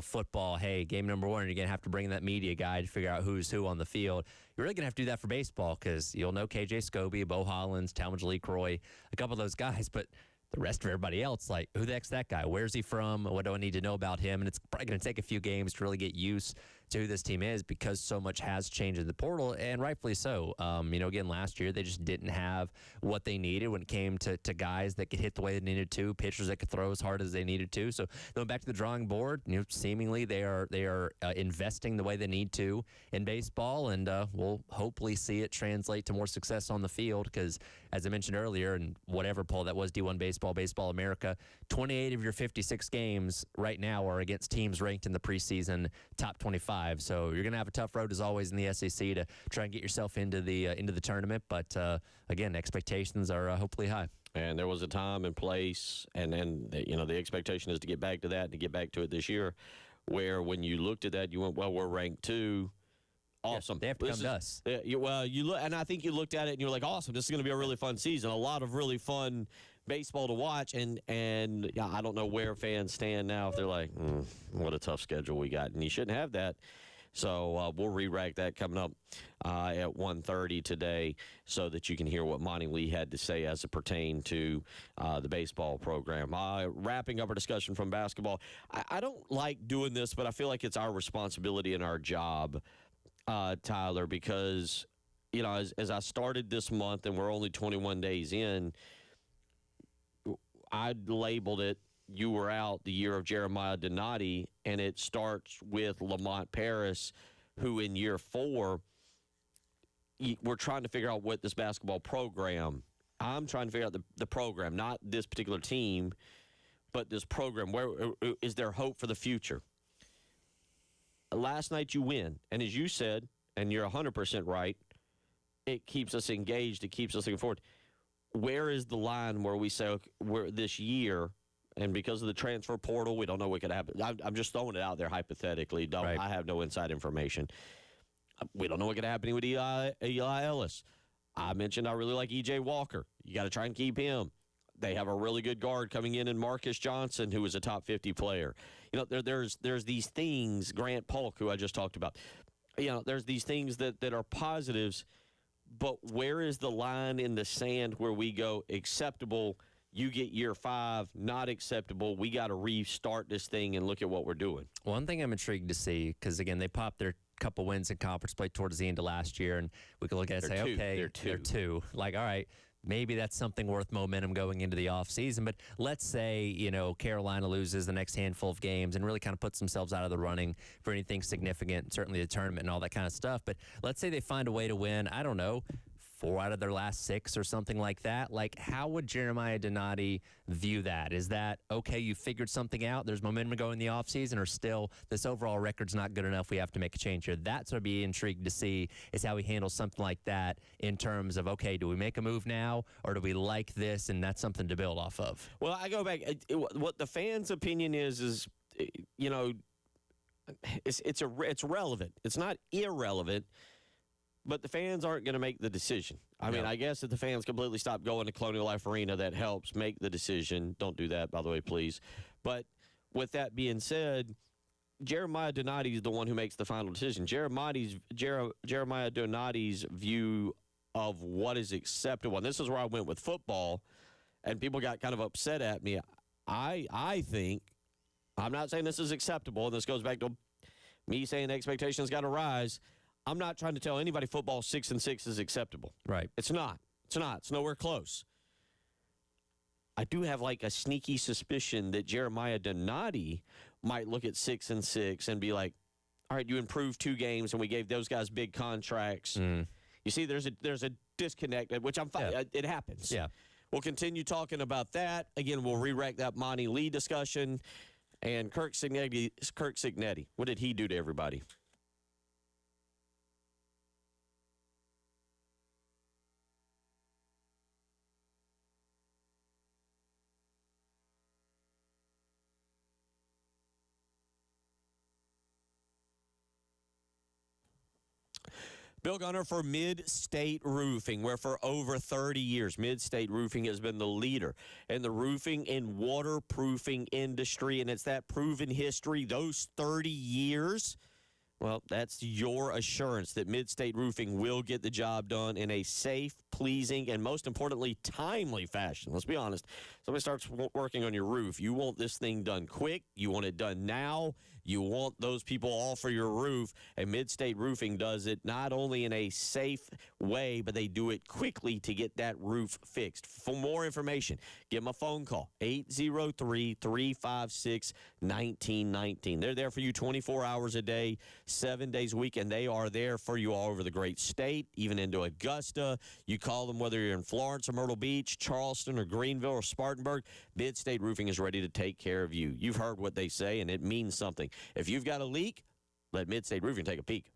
football. Hey, game number 1, you're gonna have to bring in that media guy to figure out who's who on the field. You're really gonna have to do that for baseball because you'll know KJ Scobie, Bo Hollins, Talmadge Lee-Croy, a couple of those guys, but the rest of everybody else, like, who the heck's that guy? Where's he from? What do I need to know about him? And it's probably going to take a few games to really get used to who this team is because so much has changed in the portal, and rightfully so. Again, last year they just didn't have what they needed when it came to guys that could hit the way they needed to, pitchers that could throw as hard as they needed to. So going back to the drawing board, seemingly they are investing the way they need to in baseball, and we'll hopefully see it translate to more success on the field because, as I mentioned earlier, in whatever poll that was, D1 Baseball, Baseball America, 28 of your 56 games right now are against teams ranked in the preseason top 25. So you're going to have a tough road, as always, in the SEC to try and get yourself into the tournament. But, again, expectations are hopefully high. And there was a time and place, and the expectation is to get back to that and to get back to it this year, where when you looked at that, you went, well, we're ranked 2. Awesome. Yeah, they have to come to us. You look, and I think you looked at it and you're like, awesome, this is going to be a really fun season. A lot of really fun baseball to watch. And I don't know where fans stand now if they're like, what a tough schedule we got. And you shouldn't have that. So we'll re-rack that coming up at 1:30 today so that you can hear what Monte Lee had to say as it pertained to the baseball program. Wrapping up our discussion from basketball, I don't like doing this, but I feel like it's our responsibility and our job, Tyler, because, as I started this month and we're only 21 days in, I labeled it, you were out, the year of Jeremiah Donati, and it starts with Lamont Paris, who in year 4, we're trying to figure out what this basketball program, I'm trying to figure out the program, not this particular team, but this program. Where is there hope for the future? Last night you win, and as you said, and you're 100% right, it keeps us engaged, it keeps us looking forward. Where is the line where we say, okay, we're this year, and because of the transfer portal, we don't know what could happen. I'm just throwing it out there hypothetically. Right. I have no inside information. We don't know what could happen with Eli Ellis. I mentioned I really like E.J. Walker. You got to try and keep him. They have a really good guard coming in Marcus Johnson, who is a top 50 player. There's these things, Grant Polk, who I just talked about. There's these things that are positives, but where is the line in the sand where we go acceptable, you get year 5, not acceptable, we got to restart this thing and look at what we're doing? One thing I'm intrigued to see, because, again, they popped their couple wins in conference play towards the end of last year, and we could look at it and say, okay, they're 2. Like, all right, maybe that's something worth momentum going into the offseason. But let's say, Carolina loses the next handful of games and really kind of puts themselves out of the running for anything significant, certainly the tournament and all that kind of stuff. But let's say they find a way to win, I don't know, 4 out of their last 6 or something like that. Like, how would Jeremiah Donati view that? Is that, okay, you figured something out, there's momentum going in the offseason, or still this overall record's not good enough, we have to make a change here? That's what I'd be intrigued to see, is how he handles something like that in terms of, okay, do we make a move now, or do we like this, and that's something to build off of? Well, I go back. What the fans' opinion is it's relevant. It's not irrelevant. But the fans aren't going to make the decision. I mean, I guess if the fans completely stop going to Colonial Life Arena, that helps make the decision. Don't do that, by the way, please. But with that being said, Jeremiah Donati is the one who makes the final decision. Jeremiah Donati's view of what is acceptable. And this is where I went with football, and people got kind of upset at me. I think, I'm not saying this is acceptable, and this goes back to me saying expectations got to rise. I'm not trying to tell anybody football 6-6 is acceptable. Right. It's not. It's not. It's nowhere close. I do have like a sneaky suspicion that Jeremiah Donati might look at 6-6 and be like, all right, you improved 2 games and we gave those guys big contracts. You see, there's a disconnect, which I'm fine. Yeah. It happens. Yeah. We'll continue talking about that. Again, we'll re-rack that Monte Lee discussion. And Kirk Cignetti, what did he do to everybody? Bill Gunner for Mid-State Roofing, where for over 30 years, Mid-State Roofing has been the leader in the roofing and waterproofing industry, and it's that proven history, those 30 years. Well, that's your assurance that Mid-State Roofing will get the job done in a safe, pleasing, and most importantly, timely fashion. Let's be honest. Somebody starts working on your roof. You want this thing done quick. You want it done now. You want those people all for your roof. And Mid-State Roofing does it not only in a safe way, but they do it quickly to get that roof fixed. For more information, give them a phone call, 803-356-1919. They're there for you 24 hours a day, 7 days a week, and they are there for you all over the great state, even into Augusta. You call them whether you're in Florence or Myrtle Beach, Charleston or Greenville or Spartanburg. Mid-State Roofing is ready to take care of you. You've heard what they say, and it means something. If you've got a leak, let Mid-State Roofing take a peek.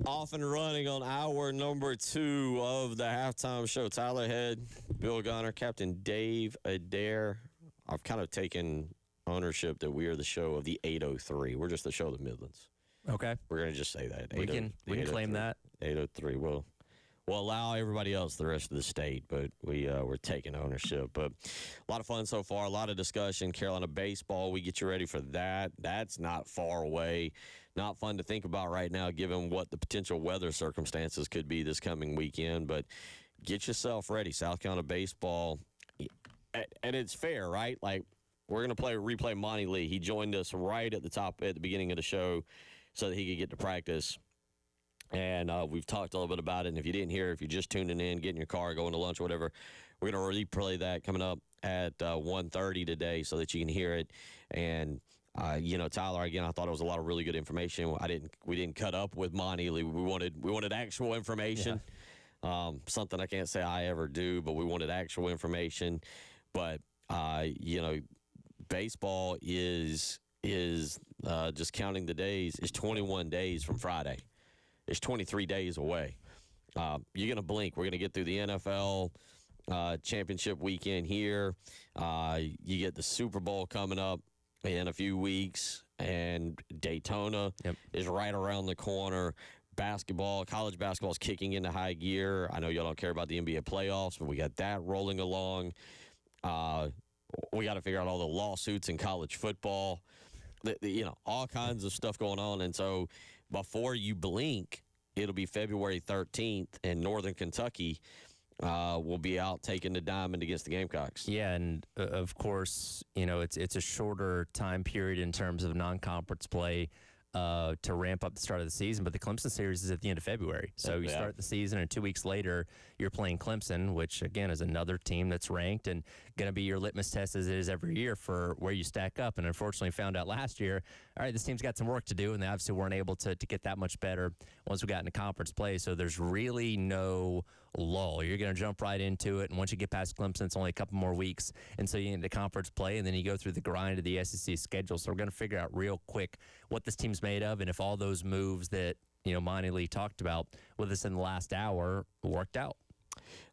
Off and running on hour number 2 of the halftime show. Tyler Head, Bill Gunner, Captain Dave Adair. I've kind of taken ownership that we are the show of the 803. We're just the show of the Midlands. Okay. We're going to just say that. We can claim that. 803. We'll allow everybody else the rest of the state, but we're taking ownership. But a lot of fun so far, a lot of discussion. Carolina baseball, we get you ready for that. That's not far away. Not fun to think about right now, given what the potential weather circumstances could be this coming weekend. But get yourself ready. South Carolina baseball, and it's fair, right? Like, we're going to replay Monte Lee. He joined us right at the beginning of the show so that he could get to practice. And we've talked a little bit about it. And if you didn't hear, if you're just tuning in, get in your car, going to lunch or whatever, we're going to replay that coming up at 1:30 today so that you can hear it. And Tyler, again, I thought it was a lot of really good information. We didn't cut up with Monte Lee. We wanted actual information. Yeah. Something I can't say I ever do, but we wanted actual information. But baseball is just counting the days. Is 21 days from Friday. It's 23 days away. You're going to blink. We're going to get through the NFL championship weekend here. You get the Super Bowl coming up in a few weeks, and Daytona is right around the corner. College basketball is kicking into high gear. I know y'all don't care about the NBA playoffs, but we got that rolling along. We got to figure out all the lawsuits in college football. All kinds of stuff going on. And so before you blink, it'll be February 13th, and Northern Kentucky will be out taking the diamond against the Gamecocks. Yeah, and of course, it's a shorter time period in terms of non-conference play to ramp up the start of the season, but the Clemson series is at the end of February. So you start the season, and 2 weeks later, you're playing Clemson, which, again, is another team that's ranked and going to be your litmus test as it is every year for where you stack up. And unfortunately found out last year, all right, this team's got some work to do, and they obviously weren't able to get that much better once we got into conference play. So there's really no lull. You're going to jump right into it, and once you get past Clemson, it's only a couple more weeks, and so you get into conference play, and then you go through the grind of the SEC schedule. So we're going to figure out real quick what this team's made of, and if all those moves that Monte Lee talked about with us in the last hour worked out.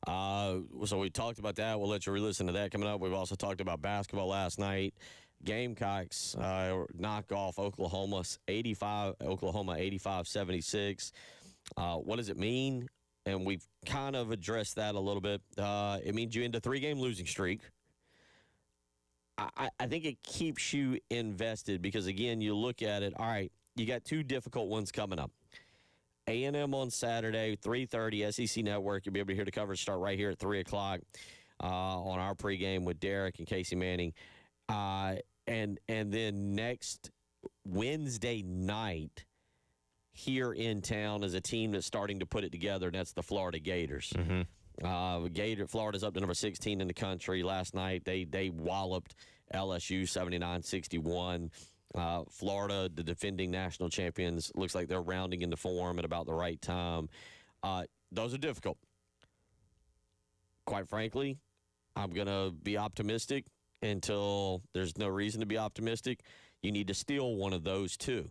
So we talked about that. We'll let you re-listen to that coming up. We've also talked about basketball last night. Gamecocks knock off Oklahoma 85-76. What does it mean? And we've kind of addressed that a little bit. It means you end a 3-game losing streak. I think it keeps you invested because, again, you look at it, all right, you got 2 difficult ones coming up. A&M on Saturday, 3:30, SEC Network. You'll be able to hear the coverage start right here at 3 o'clock on our pregame with Derek and Casey Manning. And then next Wednesday night here in town is a team that's starting to put it together, and that's the Florida Gators. Mm-hmm. Florida's up to number 16 in the country. Last night they walloped LSU 79-61. Florida, the defending national champions, looks like they're rounding into form at about the right time. Those are difficult. Quite frankly, I'm going to be optimistic until there's no reason to be optimistic. You need to steal one of those 2.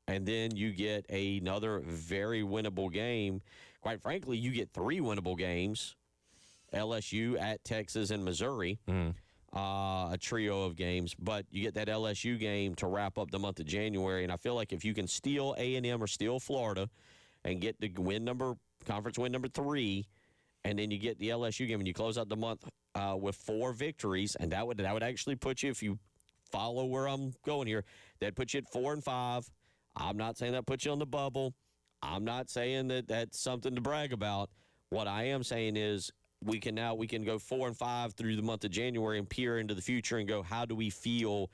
And then you get another very winnable game. Quite frankly, you get 3 winnable games. LSU at Texas and Missouri. A trio of games, but you get that LSU game to wrap up the month of January, and I feel like if you can steal A&M or steal Florida and get the conference win number 3, and then you get the LSU game and you close out the month with 4 victories, and that would actually put you, if you follow where I'm going here, that puts you at 4-5. I'm not saying that puts you on the bubble. I'm not saying that that's something to brag about. What I am saying is we can go 4-5 through the month of January and peer into the future and go, how do we feel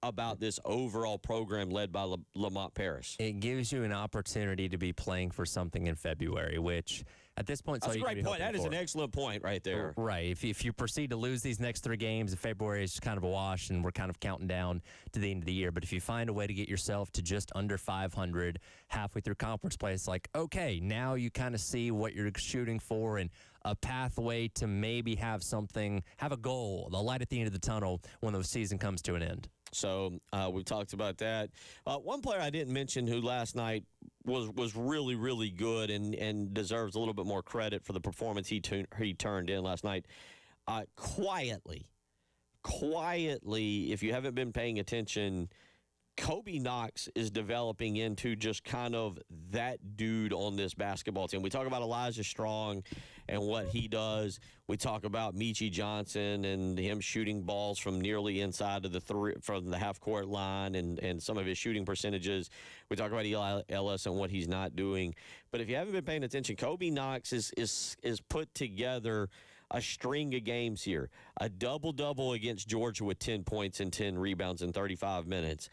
about this overall program led by Lamont Paris? It gives you an opportunity to be playing for something in February, which at this point, that's a great point. That is an excellent point right there. Right. If you proceed to lose these next 3 games, February is kind of a wash, and we're kind of counting down to the end of the year. But if you find a way to get yourself to just under 500 halfway through conference play, it's like, okay, now you kind of see what you're shooting for and a pathway to maybe have a goal, the light at the end of the tunnel when the season comes to an end. So we talked about that. One player I didn't mention who last night was really, really good and deserves a little bit more credit for the performance he turned in last night. Quietly, if you haven't been paying attention, Kobe Knox is developing into just kind of that dude on this basketball team. We talk about Elijah Strong and what he does. We talk about Meechie Johnson and him shooting balls from nearly inside of from the half-court line and some of his shooting percentages. We talk about Eli Ellis and what he's not doing. But if you haven't been paying attention, Kobe Knox is put together a string of games here. A double-double against Georgia with 10 points and 10 rebounds in 35 minutes.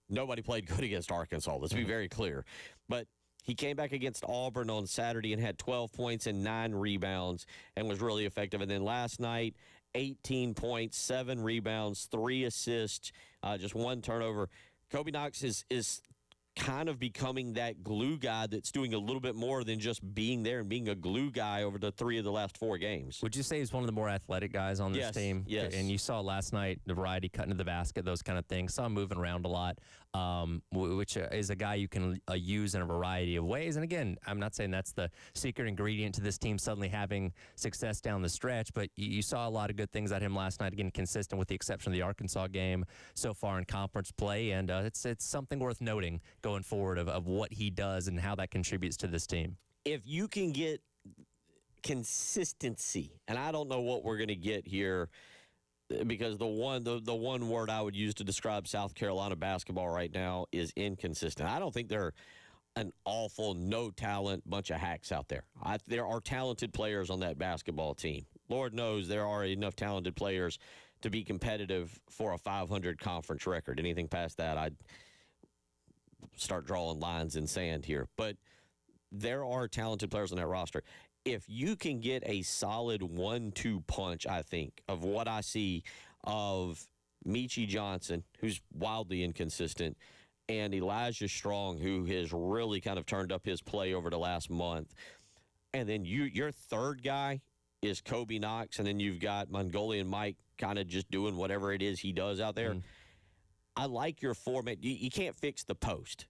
Nobody played good against Arkansas. Let's be very clear. But he came back against Auburn on Saturday and had 12 points and 9 rebounds and was really effective. And then last night, 18 points, 7 rebounds, 3 assists, just 1 turnover. Kobe Knox is kind of becoming that glue guy that's doing a little bit more than just being there and being a glue guy over the 3 of the last 4 games. Would you say he's one of the more athletic guys on this team? Yes. And you saw last night the variety, cutting to the basket, those kind of things. Saw him moving around a lot, which is a guy you can use in a variety of ways. And again, I'm not saying that's the secret ingredient to this team suddenly having success down the stretch, but you saw a lot of good things at him last night. Again, consistent with the exception of the Arkansas game so far in conference play. And it's something worth noting going forward of what he does and how that contributes to this team. If you can get consistency, and I don't know what we're going to get here, because the one word I would use to describe South Carolina basketball right now is inconsistent. I don't think they're an awful, no-talent bunch of hacks out there. There are talented players on that basketball team. Lord knows there are enough talented players to be competitive for a 500 conference record. Anything past that, I'd start drawing lines in sand here. But there are talented players on that roster. If you can get a solid 1-2 punch, I think, of what I see of Meechie Johnson, who's wildly inconsistent, and Elijah Strong, who has really kind of turned up his play over the last month, and then your third guy is Kobe Knox, and then you've got Mongolian Mike kind of just doing whatever it is he does out there. I like your format. You can't fix the post.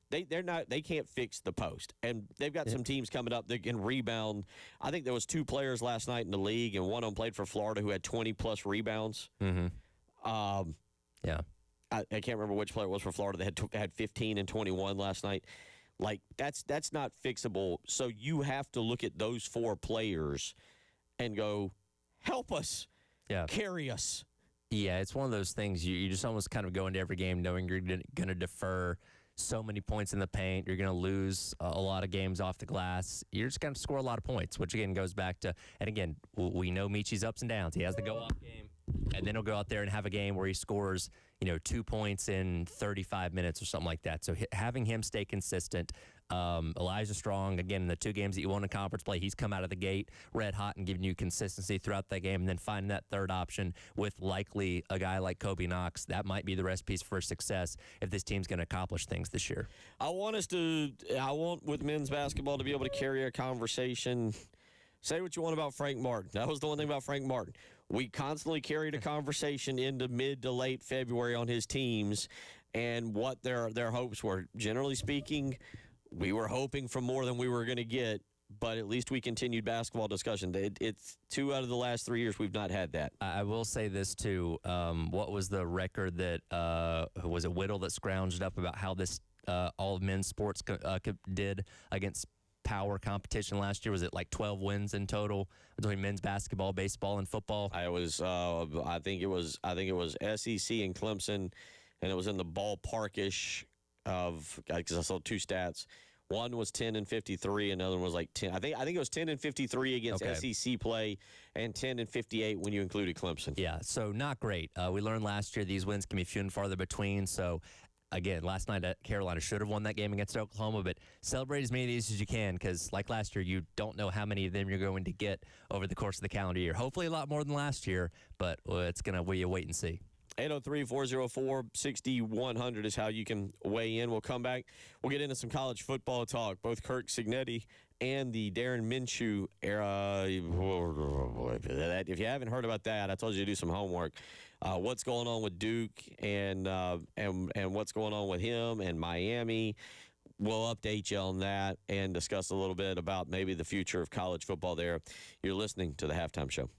They can't fix the post. And they've got some teams coming up that can rebound. I think there was 2 players last night in the league, and one of them played for Florida who had 20-plus rebounds. I can't remember which player it was for Florida that had 15 and 21 last night. Like, that's not fixable. So you have to look at those 4 players and go, help us, carry us. Yeah, it's one of those things you just almost kind of go into every game knowing you're going to defer so many points in the paint. You're going to lose a lot of games off the glass. You're just going to score a lot of points, which, again, goes back to, and again, we know Meechie's ups and downs. He has the go-off game, and then he'll go out there and have a game where he scores, 2 points in 35 minutes or something like that. So having him stay consistent. Elijah Strong, again, in the 2 games that you won in conference play, he's come out of the gate red hot and giving you consistency throughout that game, and then finding that third option with likely a guy like Kobe Knox. That might be the recipe for success if this team's going to accomplish things this year. I want with men's basketball to be able to carry a conversation. Say what you want about Frank Martin. That was the one thing about Frank Martin. We constantly carried a conversation into mid to late February on his teams and what their hopes were. Generally speaking, we were hoping for more than we were going to get, but at least we continued basketball discussion. It's 2 out of the last 3 years we've not had that. I will say this, too. What was the record that was it Whittle that scrounged up about how this all of men's sports did against power competition last year? Was it like 12 wins in total between men's basketball, baseball, and football? I think it was SEC and Clemson, and it was in the ballparkish of, because I saw 2 stats. One was 10 and 53, another one was like 10. I think it was 10 and 53 against SEC play, and 10 and 58 when you included Clemson. Yeah, so not great. We learned last year these wins can be few and farther between. So again, last night Carolina should have won that game against Oklahoma, but celebrate as many of these as you can, because like last year, you don't know how many of them you're going to get over the course of the calendar year. Hopefully a lot more than last year, but it's going to be a wait and see. 803-404-6100 is how you can weigh in. We'll come back. We'll get into some college football talk. Both Kirk Cignetti and the Darren Minshew era. If you haven't heard about that, I told you to do some homework. What's going on with Duke and what's going on with him and Miami. we'll update you on that and discuss a little bit about maybe the future of college football there. You're listening to the Halftime Show.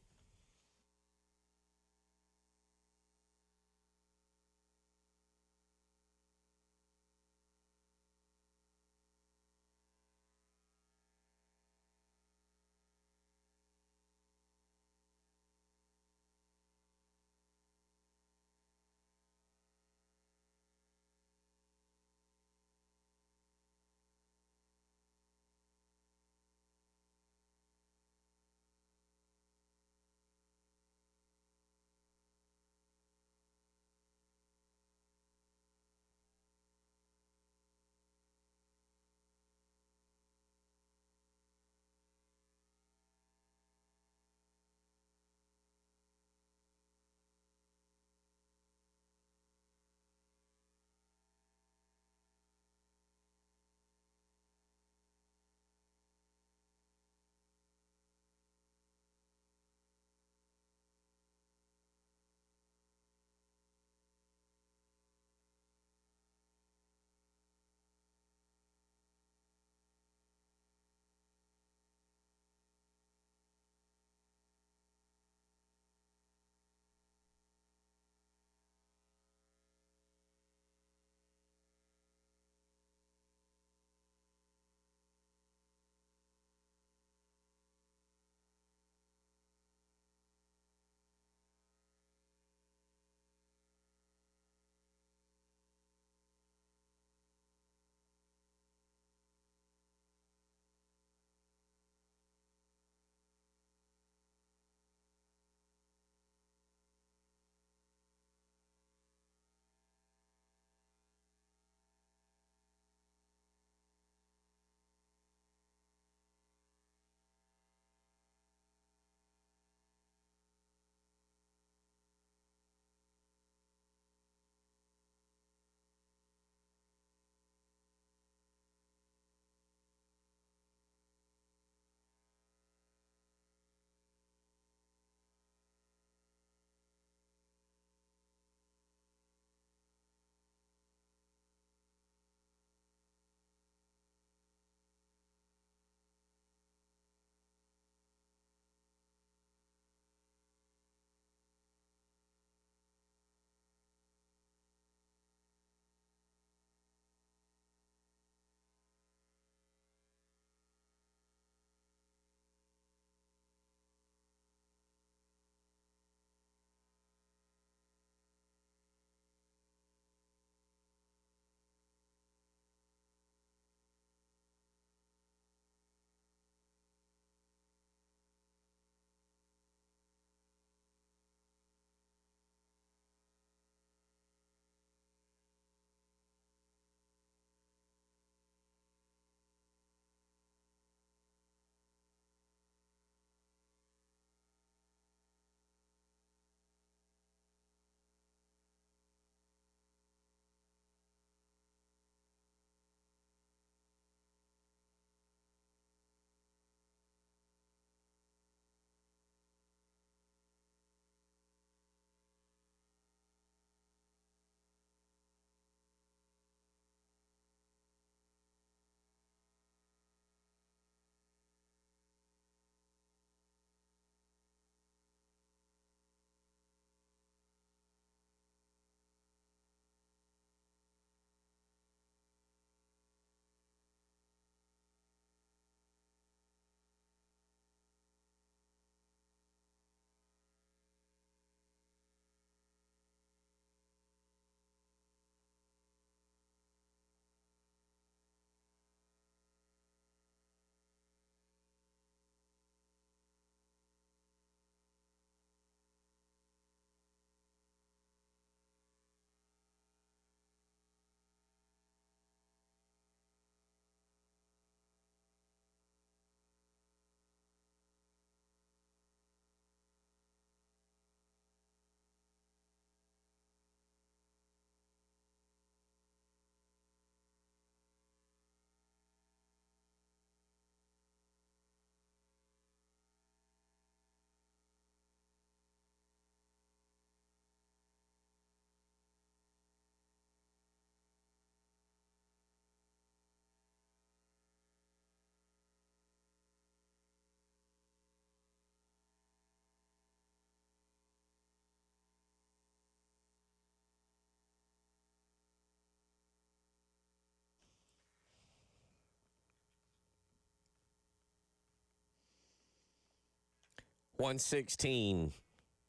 116.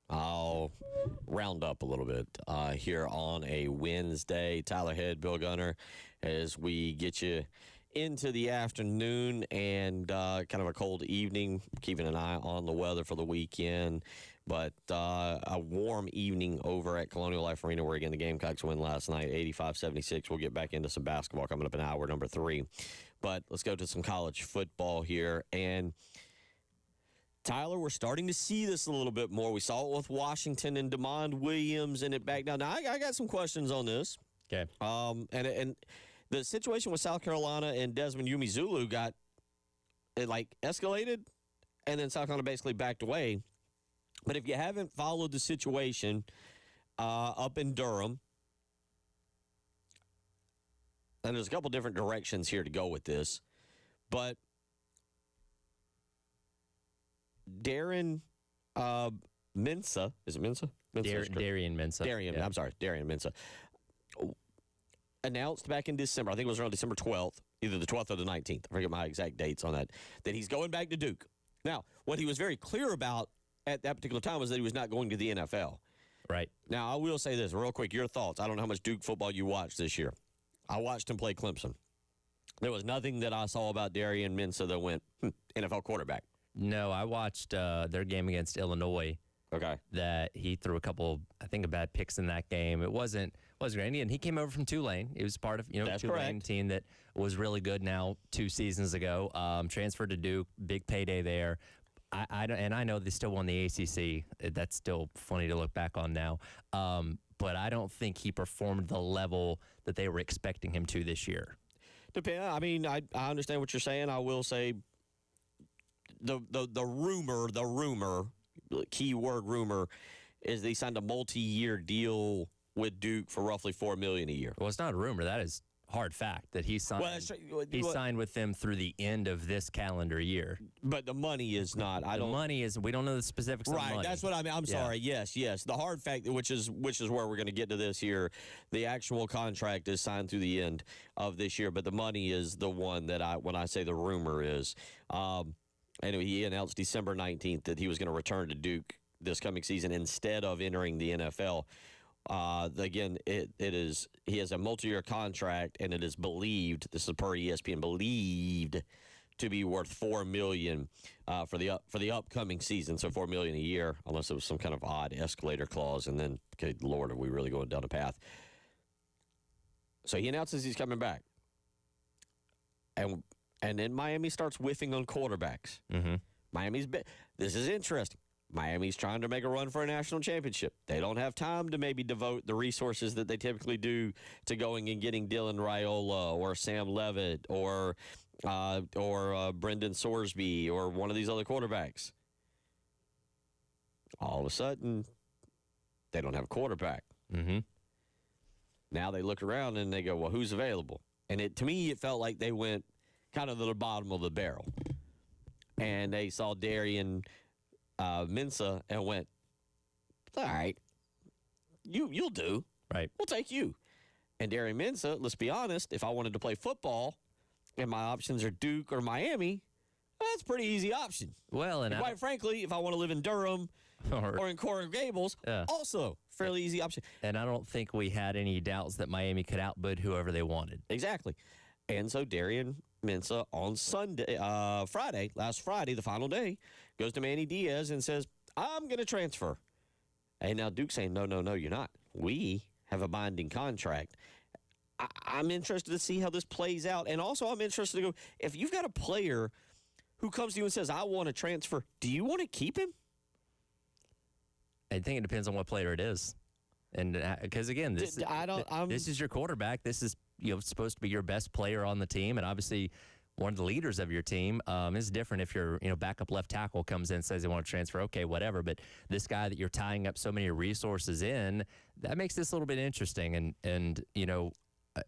I'll round up a little bit here on a Wednesday. Tyler Head, Bill Gunner, as we get you into the afternoon and kind of a cold evening, keeping an eye on the weather for the weekend. But a warm evening over at Colonial Life Arena, where, again, the Gamecocks win last night, 85-76. We'll get back into some basketball coming up in hour number 3. But let's go to some college football here. And Tyler, we're starting to see this a little bit more. We saw it with Washington and DeMond Williams and it back down. Now, I got some questions on this. Okay. And the situation with South Carolina and Desmond Umizulu got, escalated, and then South Carolina basically backed away. But if you haven't followed the situation up in Durham, and there's a couple different directions here to go with this, but Darren Mensah, is it Mensah? Darian Mensah. I'm sorry, Darian Mensah. Announced back in December, I think it was around December 12th, either the 12th or the 19th, I forget my exact dates on that he's going back to Duke. Now, what he was very clear about at that particular time was that he was not going to the NFL. Right. Now, I will say this real quick, your thoughts. I don't know how much Duke football you watched this year. I watched him play Clemson. There was nothing that I saw about Darian Mensah that went, NFL quarterback. No, I watched their game against Illinois. Okay. That he threw a couple, I think, of bad picks in that game. It wasn't great. And he came over from Tulane. It was part of, That's Tulane correct. team that was really good now 2 seasons ago. Transferred to Duke, big payday there. I know they still won the ACC. That's still funny to look back on now. But I don't think he performed the level that they were expecting him to this year. I mean, I understand what you're saying. I will say the rumor, keyword rumor, is they signed a multi-year deal with Duke for roughly $4 million a year. Well, it's not a rumor. That is hard fact that he signed. Well, he signed with them through the end of this calendar year. But the money is not. Money is. We don't know the specifics. Right. On money. That's what I mean. I'm sorry. Yes. The hard fact, which is where we're going to get to this here. The actual contract is signed through the end of this year, but the money is the one that when I say the rumor is. Anyway, he announced December 19th that he was going to return to Duke this coming season instead of entering the NFL. Again, he has a multi-year contract, and it is believed, this is per ESPN, believed to be worth $4 million for the upcoming season. So $4 million a year, unless it was some kind of odd escalator clause. And then, okay, Lord, are we really going down a path? So he announces he's coming back, and then Miami starts whiffing on quarterbacks. Mm-hmm. This is interesting. Miami's trying to make a run for a national championship. They don't have time to maybe devote the resources that they typically do to going and getting Dylan Raiola or Sam Levitt or Brendan Sorsby or one of these other quarterbacks. All of a sudden, they don't have a quarterback. Mm-hmm. Now they look around and they go, well, who's available? And to me, it felt like they went kind of to the bottom of the barrel. And they saw Darian Mensah and went, all right, you'll do. Right. We'll take you. And Darian Mensah, let's be honest, if I wanted to play football and my options are Duke or Miami, that's a pretty easy option. Well, and quite frankly, if I want to live in Durham or in Coral Gables, also fairly easy option. And I don't think we had any doubts that Miami could outbid whoever they wanted. Exactly. And so Darian Mensah on last Friday, the final day, goes to Manny Diaz and says, I'm going to transfer. And now Duke's saying, no, you're not. We have a binding contract. I'm interested to see how this plays out. And also I'm interested to go, if you've got a player who comes to you and says, I want to transfer, do you want to keep him? I think it depends on what player it is. And because, again, this is your quarterback. This is supposed to be your best player on the team, and obviously one of the leaders of your team. It's different if your backup left tackle comes in and says they want to transfer. Okay, whatever. But this guy that you're tying up so many resources in, that makes this a little bit interesting. And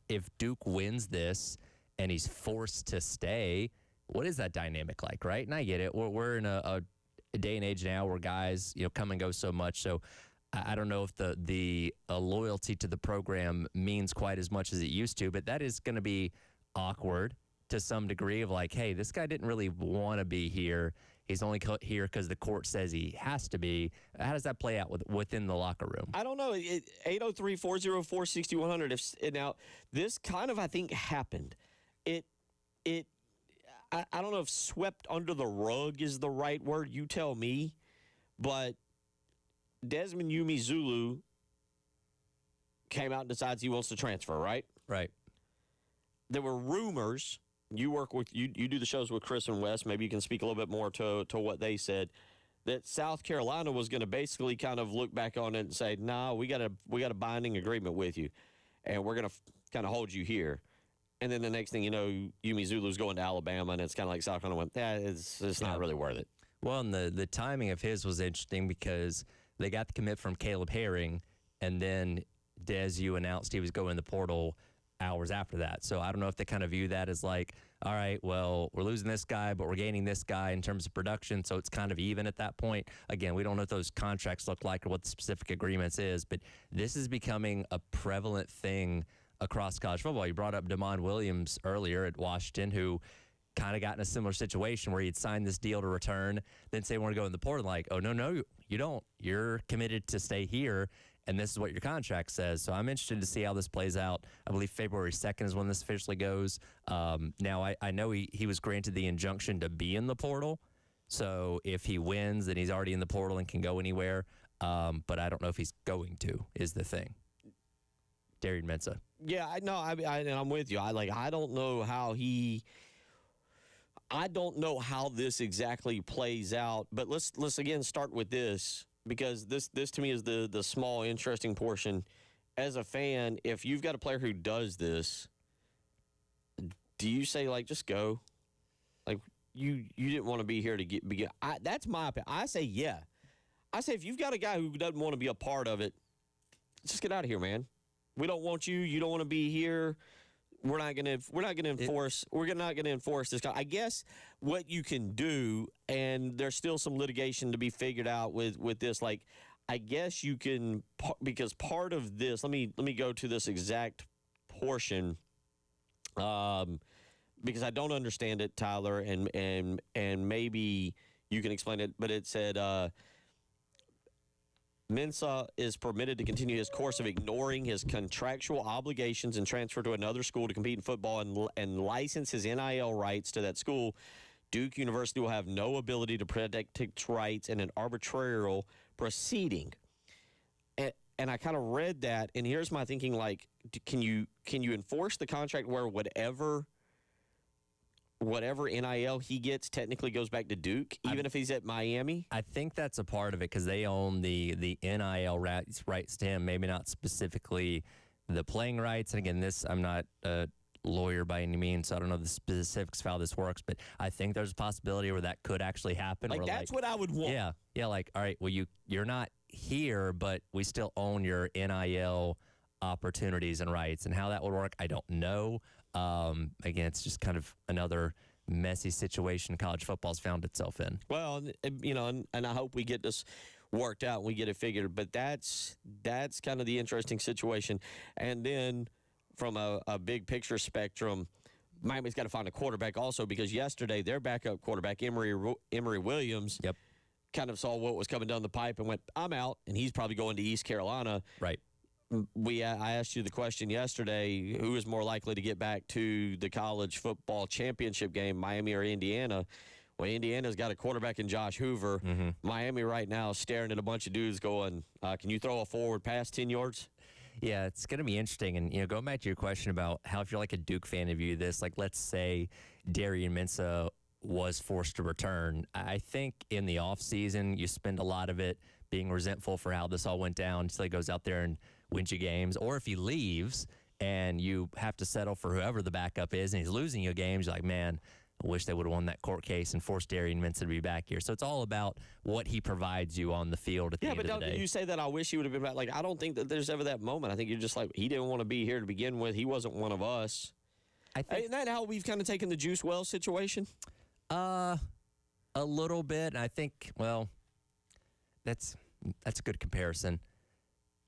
if Duke wins this and he's forced to stay, what is that dynamic like, right? And I get it. We're in a day and age now where guys come and go so much. So I don't know if the loyalty to the program means quite as much as it used to, but that is going to be awkward to some degree of like, hey, this guy didn't really want to be here. he's only here because the court says he has to be. How does that play out within the locker room? I don't know. 803-404-6100. Now, this kind of, I think, happened. I don't know if swept under the rug is the right word. You tell me. But Desmond Yumi Zulu came out and decides he wants to transfer, right? Right. There were rumors. You do the shows with Chris and Wes. Maybe you can speak a little bit more to what they said, that South Carolina was going to basically kind of look back on it and say, "Nah, we got a binding agreement with you, and we're going to kind of hold you here." And then the next thing you know, Yumi Zulu's going to Alabama, and it's kind of like South Carolina went, it's not really worth it. Well, and the timing of his was interesting because they got the commit from Caleb Herring, and then Des announced he was going in the portal hours after that. So I don't know if they kind of view that as like, all right, well, we're losing this guy, but we're gaining this guy in terms of production, so it's kind of even at that point. Again, we don't know what those contracts look like or what the specific agreements is, but this is becoming a prevalent thing across college football. You brought up Damon Williams earlier at Washington, who kind of got in a similar situation where he'd signed this deal to return, then say, want to go in the portal, like, oh, no, you don't. You're committed to stay here, and this is what your contract says. So I'm interested to see how this plays out. I believe February 2nd is when this officially goes. Now, I know he was granted the injunction to be in the portal, so if he wins, then he's already in the portal and can go anywhere, but I don't know if he's going to, is the thing. Darian Mensah. Yeah, I'm with you. I don't know how this exactly plays out, but let's again start with this, because this to me is the small interesting portion. As a fan, if you've got a player who does this, do you say, like, just go? Like, you didn't want to be here to begin. That's my opinion. I say yeah. I say if you've got a guy who doesn't want to be a part of it, just get out of here, man. We don't want you. You don't want to be here. We're not gonna enforce. We're not gonna enforce this. I guess what you can do, and there's still some litigation to be figured out with this. Like, I guess you can, because part of this. Let me go to this exact portion, because I don't understand it, Tyler, and maybe you can explain it. But it said. Mensah is permitted to continue his course of ignoring his contractual obligations and transfer to another school to compete in football and license his NIL rights to that school. Duke University will have no ability to protect its rights in an arbitral proceeding. And I kind of read that, and here's my thinking, like, can you enforce the contract where whatever NIL he gets technically goes back to Duke, even if he's at Miami? I think that's a part of it because they own the NIL rights to him, maybe not specifically the playing rights. And again, I'm not a lawyer by any means, so I don't know the specifics of how this works, but I think there's a possibility where that could actually happen. Like, that's what I would want. Yeah, like, all right, well, you're not here, but we still own your NIL opportunities and rights. And how that would work, I don't know. Again, it's just kind of another messy situation college football's found itself in. Well, and I hope we get this worked out and we get it figured. But that's kind of the interesting situation. And then from a big picture spectrum, Miami's got to find a quarterback also, because yesterday their backup quarterback, Emory Williams, kind of saw what was coming down the pipe and went, I'm out, and he's probably going to East Carolina. Right. I asked you the question yesterday, who is more likely to get back to the college football championship game, Miami or Indiana? Well, Indiana's got a quarterback in Josh Hoover. Mm-hmm. Miami right now is staring at a bunch of dudes going, can you throw a forward pass 10 yards? Yeah, it's going to be interesting. And, going back to your question about how, if you're like a Duke fan, view this, like, let's say Darian Mensah was forced to return. I think in the offseason, you spend a lot of it being resentful for how this all went down until he goes out there and wins you games. Or if he leaves and you have to settle for whoever the backup is and he's losing you games, you're like, man, I wish they would have won that court case and forced Darian Mensah to be back here. So it's all about what he provides you on the field at the end of the day. Yeah, but don't you say that, I wish he would have been back? Like, I don't think that there's ever that moment. I think you're just like, he didn't want to be here to begin with. He wasn't one of us. Isn't that how we've kind of taken the Juice Wells situation? A little bit. And I think, well, that's a good comparison.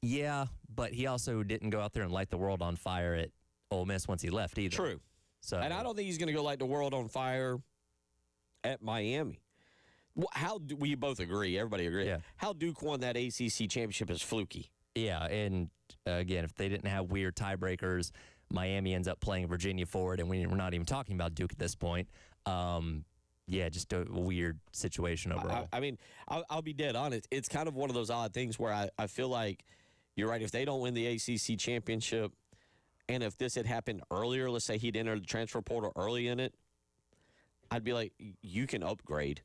Yeah, but he also didn't go out there and light the world on fire at Ole Miss once he left either. True. So, and I don't think he's going to go light the world on fire at Miami. How do we both agree? Everybody agree. Yeah. How Duke won that ACC championship is fluky. Yeah, and again, if they didn't have weird tiebreakers, Miami ends up playing Virginia for it, and we're not even talking about Duke at this point. Yeah, just a weird situation overall. I mean, I'll be dead honest. It's kind of one of those odd things where I feel like you're right. If they don't win the ACC championship, and if this had happened earlier, let's say he'd entered the transfer portal early in it, I'd be like, you can upgrade.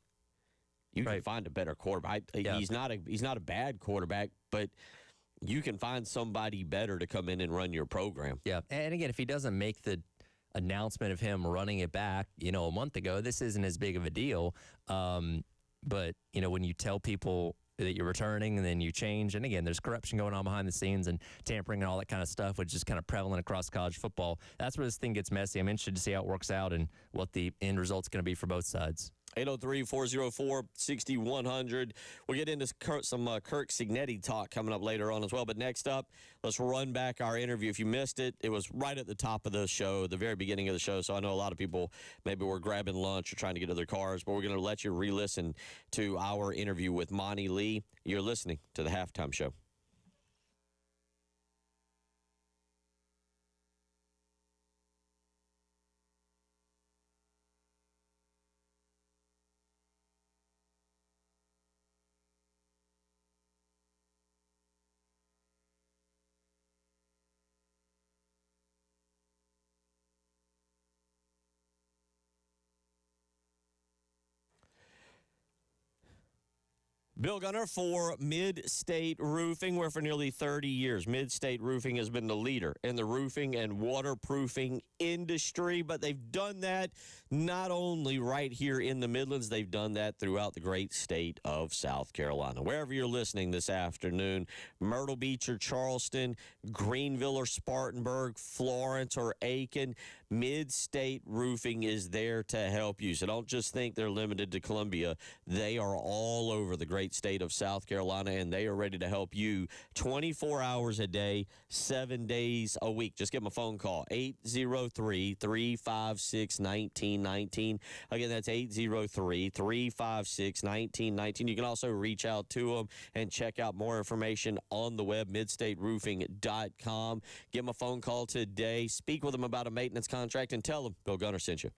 You can find a better quarterback. He's not a bad quarterback, but you can find somebody better to come in and run your program. Yeah, and again, if he doesn't make the announcement of him running it back, a month ago, this isn't as big of a deal. But, when you tell people that you're returning and then you change, and again, there's corruption going on behind the scenes and tampering and all that kind of stuff, which is kind of prevalent across college football. That's where this thing gets messy. I'm interested to see how it works out and what the end result's going to be for both sides. 803-404-6100. We'll get into some Kirk Cignetti talk coming up later on as well. But next up, let's run back our interview. If you missed it, it was right at the top of the show, the very beginning of the show. So I know a lot of people maybe were grabbing lunch or trying to get to their cars, but we're going to let you re-listen to our interview with Monte Lee. You're listening to the Halftime Show. Bill Gunner for Mid-State Roofing, where for nearly 30 years, Mid-State Roofing has been the leader in the roofing and waterproofing industry. But they've done that not only right here in the Midlands, they've done that throughout the great state of South Carolina. Wherever you're listening this afternoon, Myrtle Beach or Charleston, Greenville or Spartanburg, Florence or Aiken, Mid-State Roofing is there to help you. So don't just think they're limited to Columbia. They are all over the great state of South Carolina, and they are ready to help you 24 hours a day, 7 days a week. Just give them a phone call, 803-356-1919. Again, that's 803-356-1919. You can also reach out to them and check out more information on the web, midstateroofing.com. Give them a phone call today. Speak with them about a maintenance contract and tell them Bill Gunner sent you.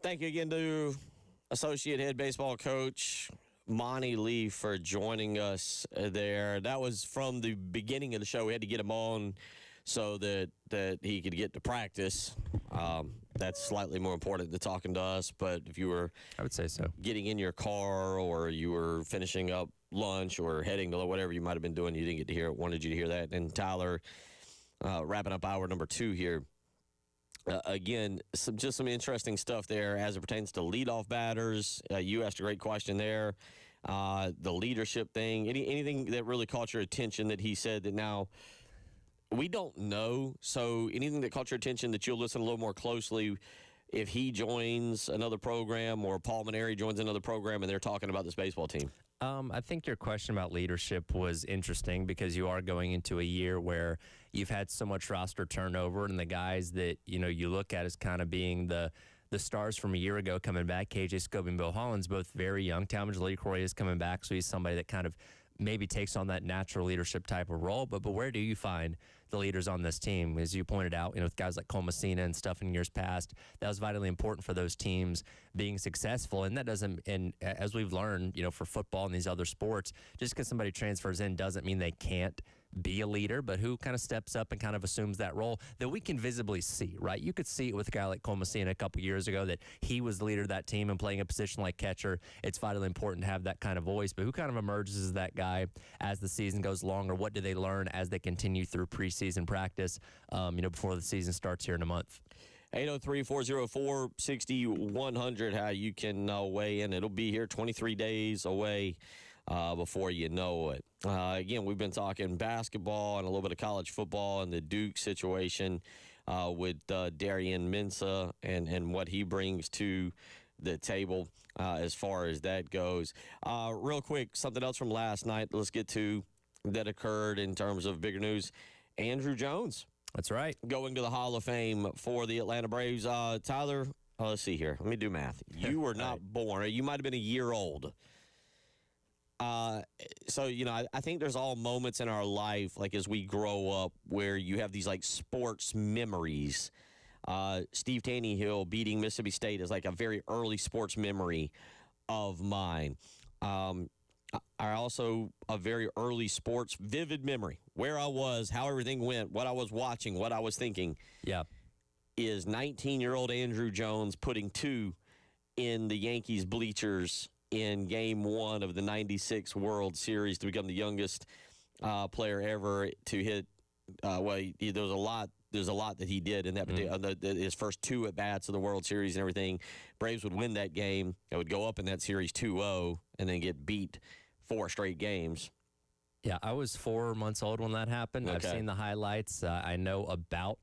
Thank you again to Associate Head Baseball Coach Monte Lee for joining us there. That was from the beginning of the show. We had to get him on so that he could get to practice. That's slightly more important than talking to us, but if you were, I would say so, getting in your car or you were finishing up lunch or heading to whatever you might have been doing, you didn't get to hear it, wanted you to hear that. And Tyler, wrapping up hour number 2 here. Again, just some interesting stuff there as it pertains to leadoff batters. You asked a great question there. The leadership thing, anything that really caught your attention that he said that now we don't know. So anything that caught your attention that you'll listen a little more closely if he joins another program or Paul Maneri joins another program and they're talking about this baseball team? I think your question about leadership was interesting because you are going into a year where you've had so much roster turnover, and the guys that you look at as kind of being the stars from a year ago coming back, KJ Scobie and Bill Hollins, both very young. Talmadge LeCroy is coming back, so he's somebody that kind of maybe takes on that natural leadership type of role. But where do you find the leaders on this team? As you pointed out, with guys like Cole Messina and stuff in years past, that was vitally important for those teams being successful. And that doesn't, and as we've learned, for football and these other sports, just because somebody transfers in doesn't mean they can't be a leader, but who kind of steps up and kind of assumes that role that we can visibly see, right? You could see it with a guy like Cole Messina a couple years ago that he was the leader of that team and playing a position like catcher. It's vitally important to have that kind of voice, but who kind of emerges as that guy as the season goes along, or what do they learn as they continue through preseason practice, before the season starts here in a month? 803-404-6100, how you can weigh in. It'll be here 23 days away before you know it. Again, we've been talking basketball and a little bit of college football and the Duke situation with Darian Mensah and what he brings to the table as far as that goes. Real quick, something else from last night let's get to that occurred in terms of bigger news. Andrew Jones. That's right. Going to the Hall of Fame for the Atlanta Braves. Tyler, let's see here. Let me do math. You were not born. You might have been a year old. So, I think there's all moments in our life, like as we grow up, where you have these like sports memories. Steve Taneyhill beating Mississippi State is like a very early sports memory of mine. I also a very early sports vivid memory, where I was, how everything went, what I was watching, what I was thinking. Yeah. Is 19-year-old Andrew Jones putting 2 in the Yankees bleachers in Game 1 of the 96 World Series to become the youngest player ever to hit. There's a lot that he did in that particular, his first 2 at-bats of the World Series and everything. Braves would win that game. They would go up in that series 2-0 and then get beat 4 straight games. Yeah, I was 4 months old when that happened. Okay. I've seen the highlights. I know about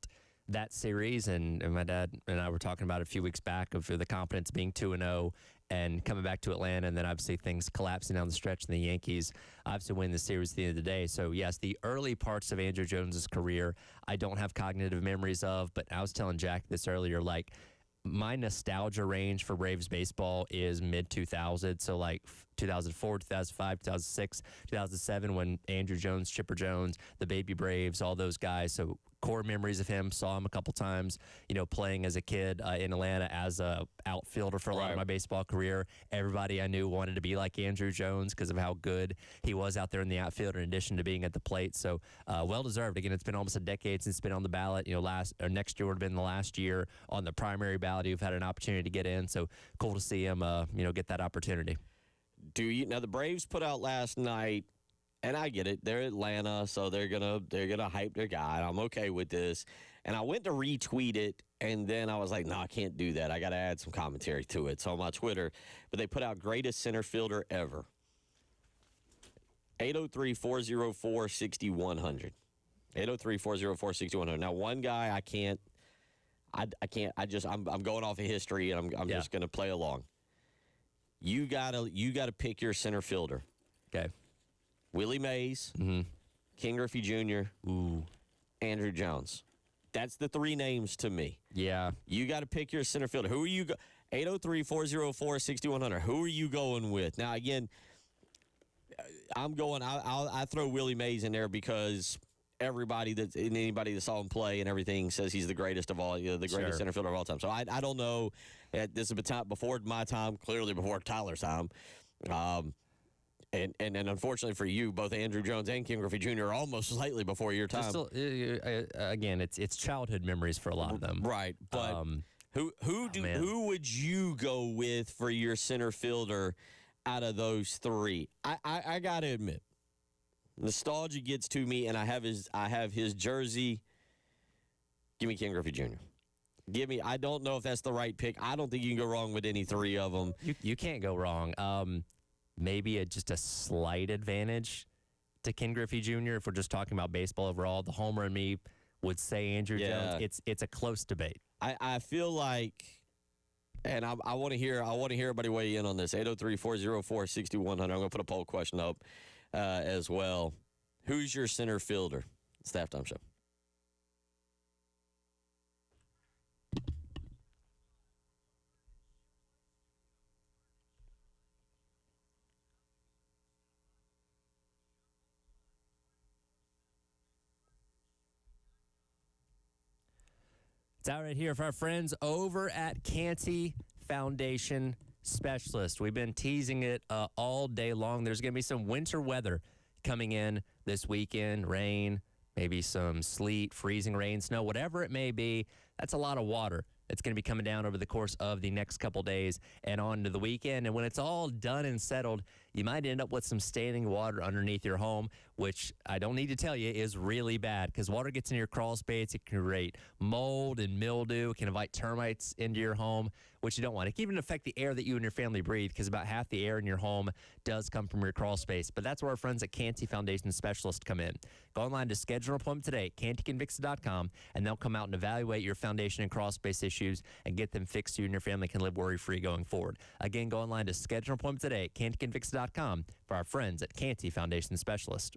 that series, and my dad and I were talking about it a few weeks back of the confidence being 2-0 and coming back to Atlanta, and then obviously things collapsing down the stretch, and the Yankees obviously win the series at the end of the day. So, yes, the early parts of Andrew Jones's career, I don't have cognitive memories of, but I was telling Jack this earlier, like, my nostalgia range for Braves baseball is mid-2000s, so like 2004, 2005, 2006, 2007 when Andrew Jones, Chipper Jones, the Baby Braves, all those guys. So core memories of him, saw him a couple times, playing as a kid in Atlanta as a outfielder for a lot of my baseball career. Everybody I knew wanted to be like Andrew Jones because of how good he was out there in the outfield in addition to being at the plate. So well-deserved. Again, it's been almost a decade since it's been on the ballot. Next year would have been the last year on the primary ballot. You've had an opportunity to get in. So cool to see him, get that opportunity. Now the Braves put out last night, and I get it, they're Atlanta, so they're gonna hype their guy. I'm okay with this. And I went to retweet it, and then I was like, no, I can't do that. I got to add some commentary to it. So on my Twitter, but they put out greatest center fielder ever. 803-404-6100. 803-404-6100. Now, one guy I'm going off of history, and I'm just going to play along. You gotta pick your center fielder. Okay. Willie Mays, King Griffey Jr., Andrew Jones. That's the 3 names to me. Yeah. You got to pick your center fielder. Who are you? 803-404-6100. Who are you going with? Now, again, I'm going. I throw Willie Mays in there because everybody anybody that saw him play and everything says he's the greatest of all, the greatest center fielder of all time. So I don't know. This is before my time, clearly before Tyler's time. And unfortunately for you, both Andrew Jones and Ken Griffey Jr. are almost slightly before your time. Again, it's childhood memories for a lot of them. Right. But who would you go with for your center fielder out of those three? I got to admit, nostalgia gets to me, and I have his jersey. Give me Ken Griffey Jr. I don't know if that's the right pick. I don't think you can go wrong with any three of them. You can't go wrong. Maybe just a slight advantage to Ken Griffey Jr. if we're just talking about baseball overall. The homer in me would say Andrew Jones. It's a close debate. I feel like, and I want to hear everybody weigh in on this. 803-404-6100. I'm going to put a poll question up as well. Who's your center fielder? It's the halftime show. It's out right here for our friends over at Canty Foundation Specialist. We've been teasing it all day long. There's going to be some winter weather coming in this weekend, rain, maybe some sleet, freezing rain, snow, whatever it may be. That's a lot of water. It's going to be coming down over the course of the next couple days and on to the weekend. And when it's all done and settled, you might end up with some standing water underneath your home, which I don't need to tell you is really bad because water gets in your crawl space. It can create mold and mildew. It can invite termites into your home, which you don't want. It can even affect the air that you and your family breathe because about half the air in your home does come from your crawl space. But that's where our friends at Canty Foundation Specialist come in. Go online to schedule an appointment today at cantyconvicts.com, and they'll come out and evaluate your foundation and crawl space issues and get them fixed so you and your family can live worry-free going forward. Again, go online to schedule an appointment today at cantyconvicts.com for our friends at Canty Foundation Specialist.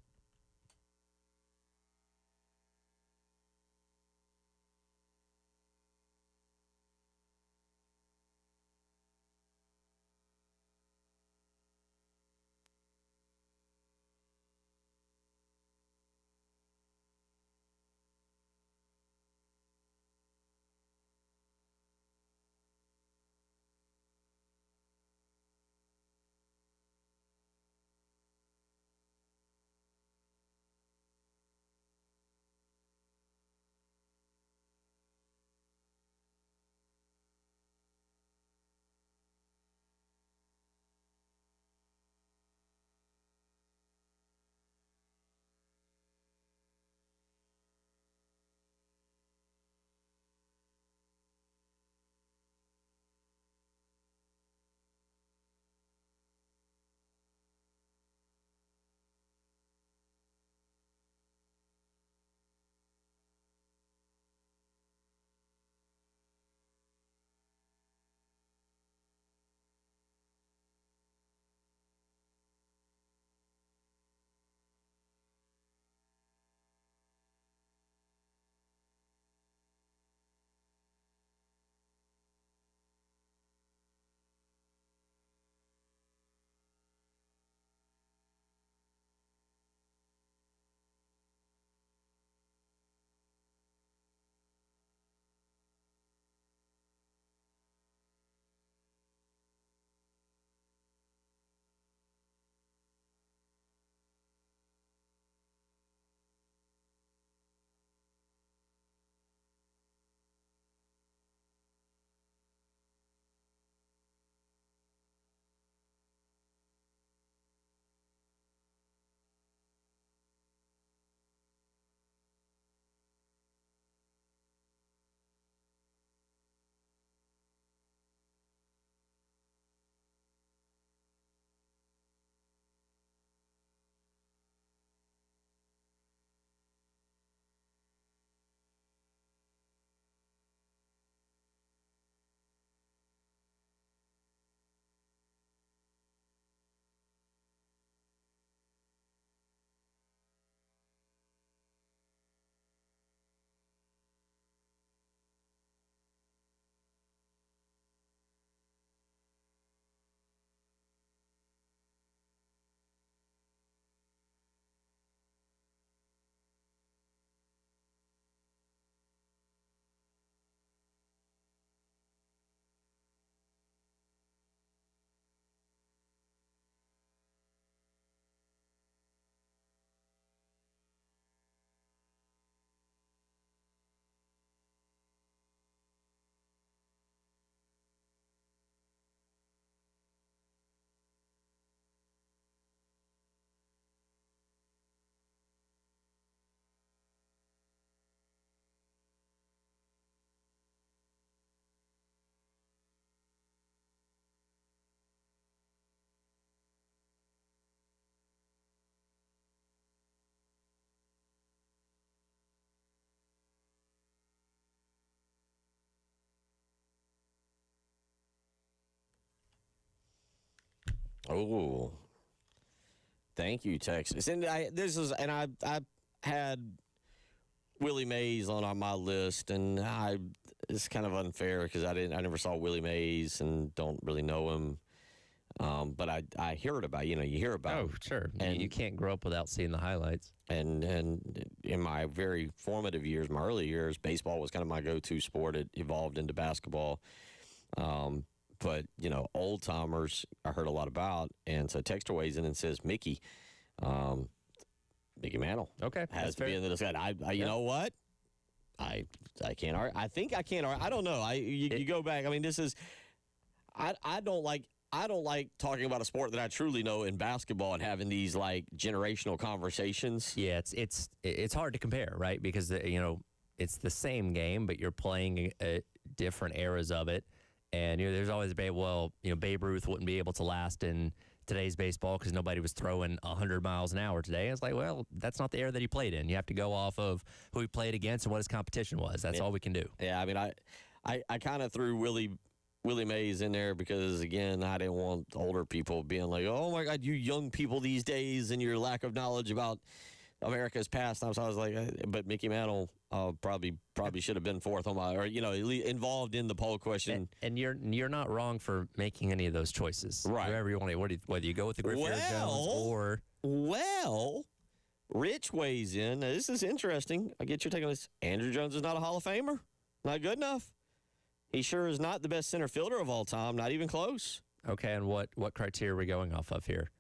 Oh, thank you, Texas. And I had Willie Mays on my list, and it's kind of unfair because I never saw Willie Mays and don't really know him. But I heard about, you hear about. Oh, sure. And you can't grow up without seeing the highlights. And in my very formative years, my early years, baseball was kind of my go-to sport. It evolved into basketball. But, old timers I heard a lot about. And so Texter weighs in and says, Mickey Mantle. Okay. Has to be in the discussion. You know what? I can't argue. I think I can't argue. I don't know. You go back. I mean, this is I don't like talking about a sport that I truly know in basketball and having these like generational conversations. Yeah, it's hard to compare, right? Because it's the same game, but you're playing different eras of it. And there's always a debate. Well, Babe Ruth wouldn't be able to last in today's baseball because nobody was throwing 100 miles an hour today. It's like, well, that's not the era that he played in. You have to go off of who he played against and what his competition was. That's all we can do. Yeah, I mean, I kind of threw Willie Mays in there because, again, I didn't want older people being like, oh, my God, you young people these days and your lack of knowledge about America's pastime. So I was like, but Mickey Mantle probably should have been fourth on my, or, involved in the poll question. And you're not wrong for making any of those choices. Right. Wherever you want to, whether you go with the Griffith Jones or. Well, Rich weighs in. Now, this is interesting. I get your take on this. Andrew Jones is not a Hall of Famer. Not good enough. He sure is not the best center fielder of all time. Not even close. Okay, and what criteria are we going off of here?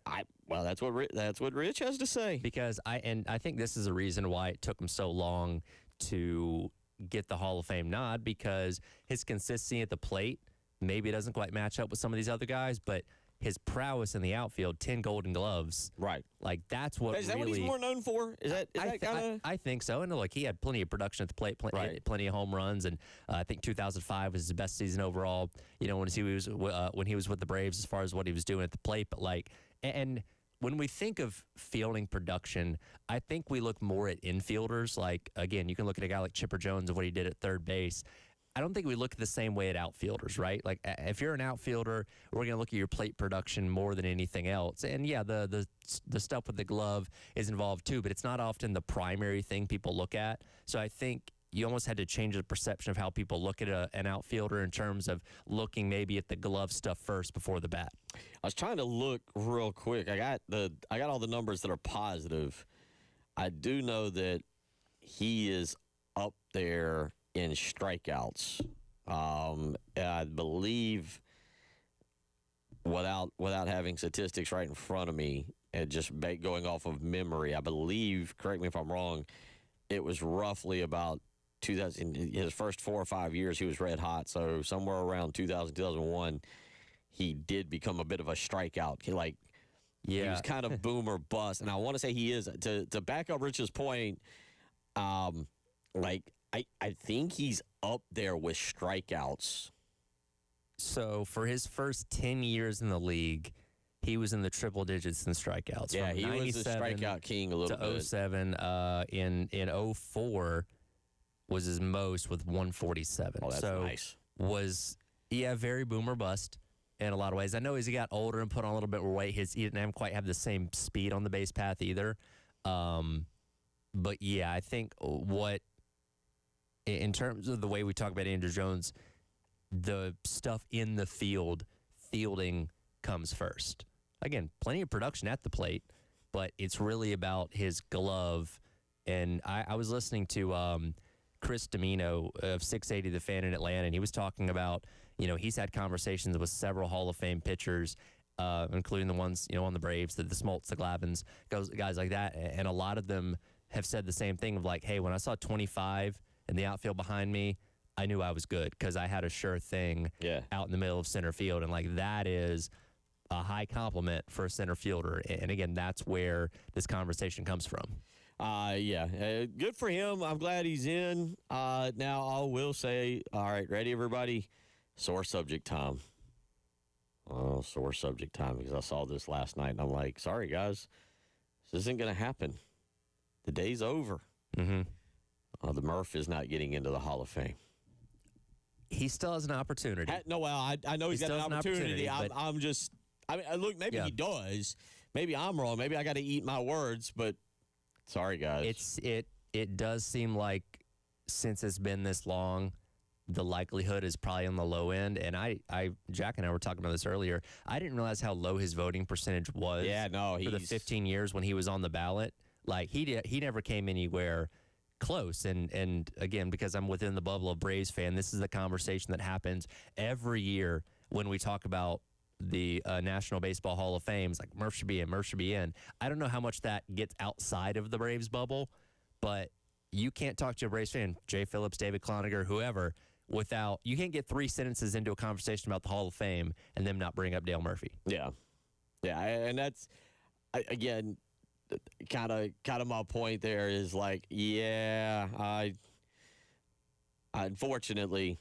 Well, that's what Rich has to say. Because I think this is a reason why it took him so long to get the Hall of Fame nod, because his consistency at the plate maybe doesn't quite match up with some of these other guys, but his prowess in the outfield, 10 Golden Gloves. Right. Like, that's what Is that what he's more known for? Is that kind of? I think so. And, he had plenty of production at the plate, plenty of home runs, and I think 2005 was his best season overall, when he was with the Braves as far as what he was doing at the plate. But, and when we think of fielding production, I think we look more at infielders. Like, again, you can look at a guy like Chipper Jones and what he did at third base. I don't think we look the same way at outfielders, right? Like, if you're an outfielder, we're going to look at your plate production more than anything else. And, yeah, the stuff with the glove is involved too, but it's not often the primary thing people look at. So I think you almost had to change the perception of how people look at an outfielder in terms of looking maybe at the glove stuff first before the bat. I was trying to look real quick. I got all the numbers that are positive. I do know that he is up there in strikeouts. I believe, without having statistics right in front of me and just going off of memory, I believe, correct me if I'm wrong, it was roughly about 2000. In his first 4 or 5 years, he was red hot. So somewhere around 2000, 2001, he did become a bit of a strikeout. He was kind of boom or bust. And I want to say he is, to back up Rich's point, I think he's up there with strikeouts. So for his first 10 years in the league, he was in the triple digits in strikeouts. Yeah, he was the strikeout king a little bit. To 07, in 04 was his most with 147. Oh, that's nice. Was, very boom or bust in a lot of ways. I know as he got older and put on a little bit more weight, he didn't quite have the same speed on the base path either. But, yeah, I think in terms of the way we talk about Andrew Jones, the stuff in the fielding comes first. Again, plenty of production at the plate, but it's really about his glove. And I was listening to Chris Domino of 680 The Fan in Atlanta, and he was talking about, he's had conversations with several Hall of Fame pitchers, including the ones, on the Braves, the Smoltz, the Glavins, guys like that. And a lot of them have said the same thing of like, hey, when I saw 25 in the outfield behind me, I knew I was good because I had a sure thing out in the middle of center field. And that is a high compliment for a center fielder. And again, that's where this conversation comes from. Good for him. I'm glad he's in. Now I will say, all right, ready everybody? Sore subject time. Oh, sore subject time, because I saw this last night and I'm like, sorry guys, this isn't going to happen. The day's over. Mm-hmm. The Murph is not getting into the Hall of Fame. He still has an opportunity. I know he's got an opportunity. I'm just I mean, look, maybe he does. Maybe I'm wrong. Maybe I got to eat my words, but sorry, guys. It does seem like since it's been this long, the likelihood is probably on the low end. And Jack and I were talking about this earlier. I didn't realize how low his voting percentage was. Yeah, no, for the 15 years when he was on the ballot. Like he never came anywhere close. And again, because I'm within the bubble of Braves fan, this is the conversation that happens every year when we talk about the National Baseball Hall of Fame. It's like Murph should be in, Murph should be in. I don't know how much that gets outside of the Braves bubble, but you can't talk to a Braves fan, Jay Phillips, David Cloninger, whoever, you can't get 3 sentences into a conversation about the Hall of Fame and them not bring up Dale Murphy. Yeah, and that's again kind of my point. There is like, I unfortunately.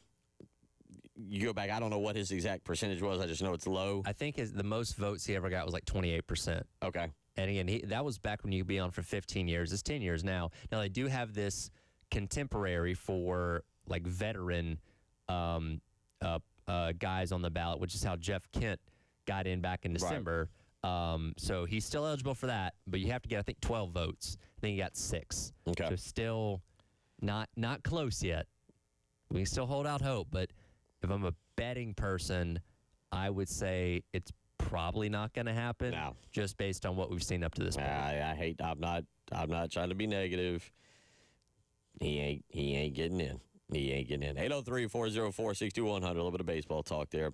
You go back, I don't know what his exact percentage was. I just know it's low. I think the most votes he ever got was like 28%. Okay. And again, that was back when you could be on for 15 years. It's 10 years now. Now, they do have this contemporary for like veteran guys on the ballot, which is how Jeff Kent got in back in December. Right. So he's still eligible for that, but you have to get, I think, 12 votes. I think he got 6. Okay. So still not close yet. We can still hold out hope, but if I'm a betting person, I would say it's probably not going to happen. No. Just based on what we've seen up to this point. I'm not trying to be negative. He ain't getting in. He ain't getting in. 803-404-6200. A little bit of baseball talk there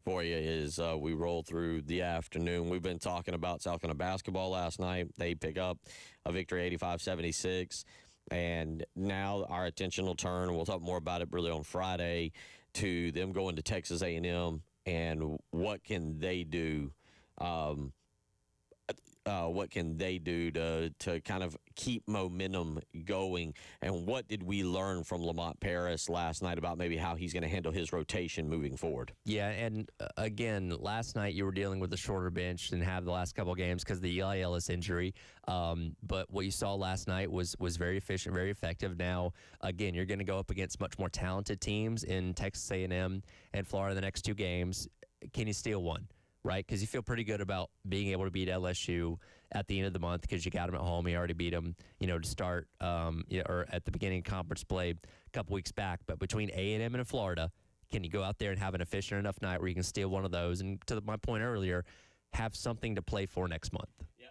for you as we roll through the afternoon. We've been talking about South Carolina basketball last night. They pick up a victory 85-76. And now our attention will turn, and we'll talk more about it really on Friday, to them going to Texas A&M and what can they do to kind of keep momentum going, and what did we learn from Lamont Paris last night about maybe how he's going to handle his rotation moving forward? Yeah, and again, last night you were dealing with a shorter bench and have the last couple of games because of the Eli Ellis injury, but what you saw last night was very efficient, very effective. Now, again, you're going to go up against much more talented teams in Texas A&M and Florida the next 2 games. Can you steal one? Right, because you feel pretty good about being able to beat LSU at the end of the month because you got them at home. You already beat them, to start, or at the beginning of conference play a couple weeks back. But between A&M and Florida, can you go out there and have an efficient enough night where you can steal one of those? And to my point earlier, have something to play for next month. Yeah.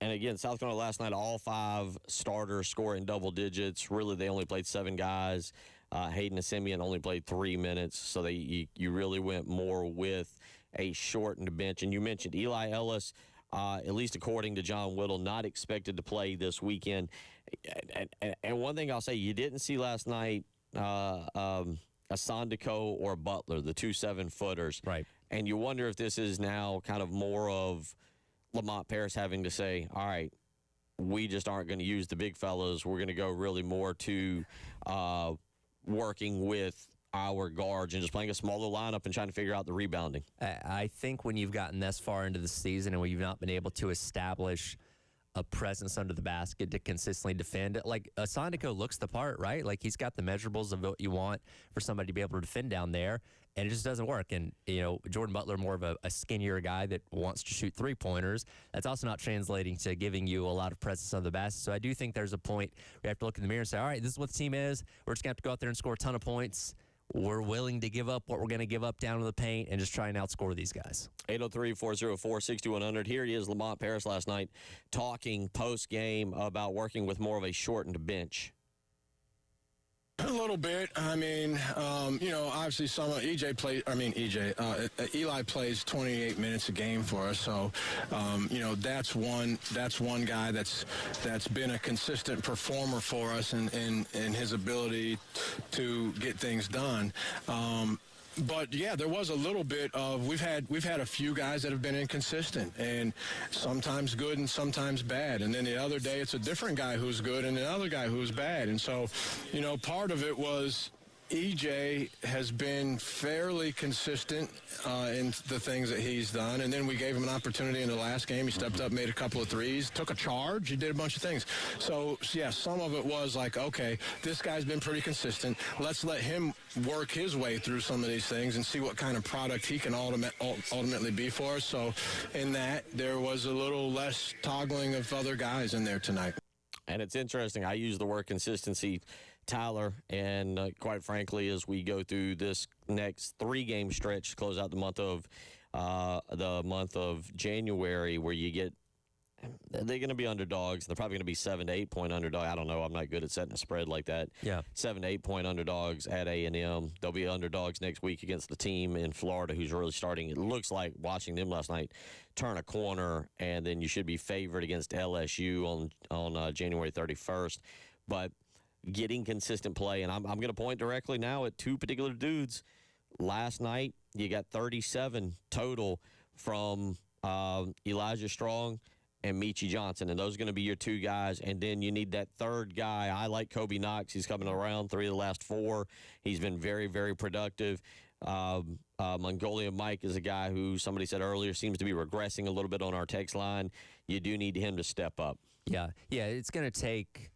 And again, South Carolina last night, all 5 starters score in double digits. Really, they only played 7 guys. Hayden and Simeon only played 3 minutes, so you really went more with a shortened bench. And you mentioned Eli Ellis, at least according to John Whittle, not expected to play this weekend. And one thing I'll say, you didn't see last night a Sandico or Butler, the 2 7-footers. Right. And you wonder if this is now kind of more of Lamont Paris having to say, all right, we just aren't going to use the big fellas. We're going to go really more to working with our guards and just playing a smaller lineup and trying to figure out the rebounding. I think when you've gotten this far into the season and when you've not been able to establish a presence under the basket to consistently defend it, like Sandico looks the part, right? Like he's got the measurables of what you want for somebody to be able to defend down there, and it just doesn't work. And, Jordan Butler, more of a skinnier guy that wants to shoot 3-pointers. That's also not translating to giving you a lot of presence on the basket. So I do think there's a point where you have to look in the mirror and say, all right, this is what the team is. We're just going to have to go out there and score a ton of points. We're willing to give up what we're going to give up down to the paint and just try and outscore these guys. 803-404-6100. Here he is, Lamont Paris, last night, talking post-game about working with more of a shortened bench. A little bit. I mean, obviously Eli plays 28 minutes a game for us. So, that's one guy that's been a consistent performer for us in his ability to get things done. But yeah, there was a little bit of we've had a few guys that have been inconsistent and sometimes good and sometimes bad. And then the other day it's a different guy who's good and another guy who's bad. And so, part of it was EJ has been fairly consistent in the things that he's done, and then we gave him an opportunity in the last game. He stepped up, made a couple of threes, took a charge, he did a bunch of things. So, yeah, some of it was like, okay, this guy's been pretty consistent. Let's let him work his way through some of these things and see what kind of product he can ultimately be for us. So, in that, there was a little less toggling of other guys in there tonight. And it's interesting. I use the word consistency, Tyler, and quite frankly, as we go through this next 3-game stretch to close out the month of January, where you get they're going to be underdogs. They're probably going to be 7 to 8 point underdog. I don't know. I'm not good at setting a spread like that. Yeah, 7 to 8 point underdogs at A&M. They'll be underdogs next week against the team in Florida who's really starting. It looks like watching them last night turn a corner, and then you should be favored against LSU on January 31st. But getting consistent play, and I'm going to point directly now at 2 particular dudes. Last night, you got 37 total from Elijah Strong and Michi Johnson, and those are going to be your 2 guys. And then you need that third guy. I like Kobe Knox. He's coming around 3 of the last 4. He's been very, very productive. Mongolian Mike is a guy who somebody said earlier seems to be regressing a little bit on our text line. You do need him to step up. Yeah, it's going to take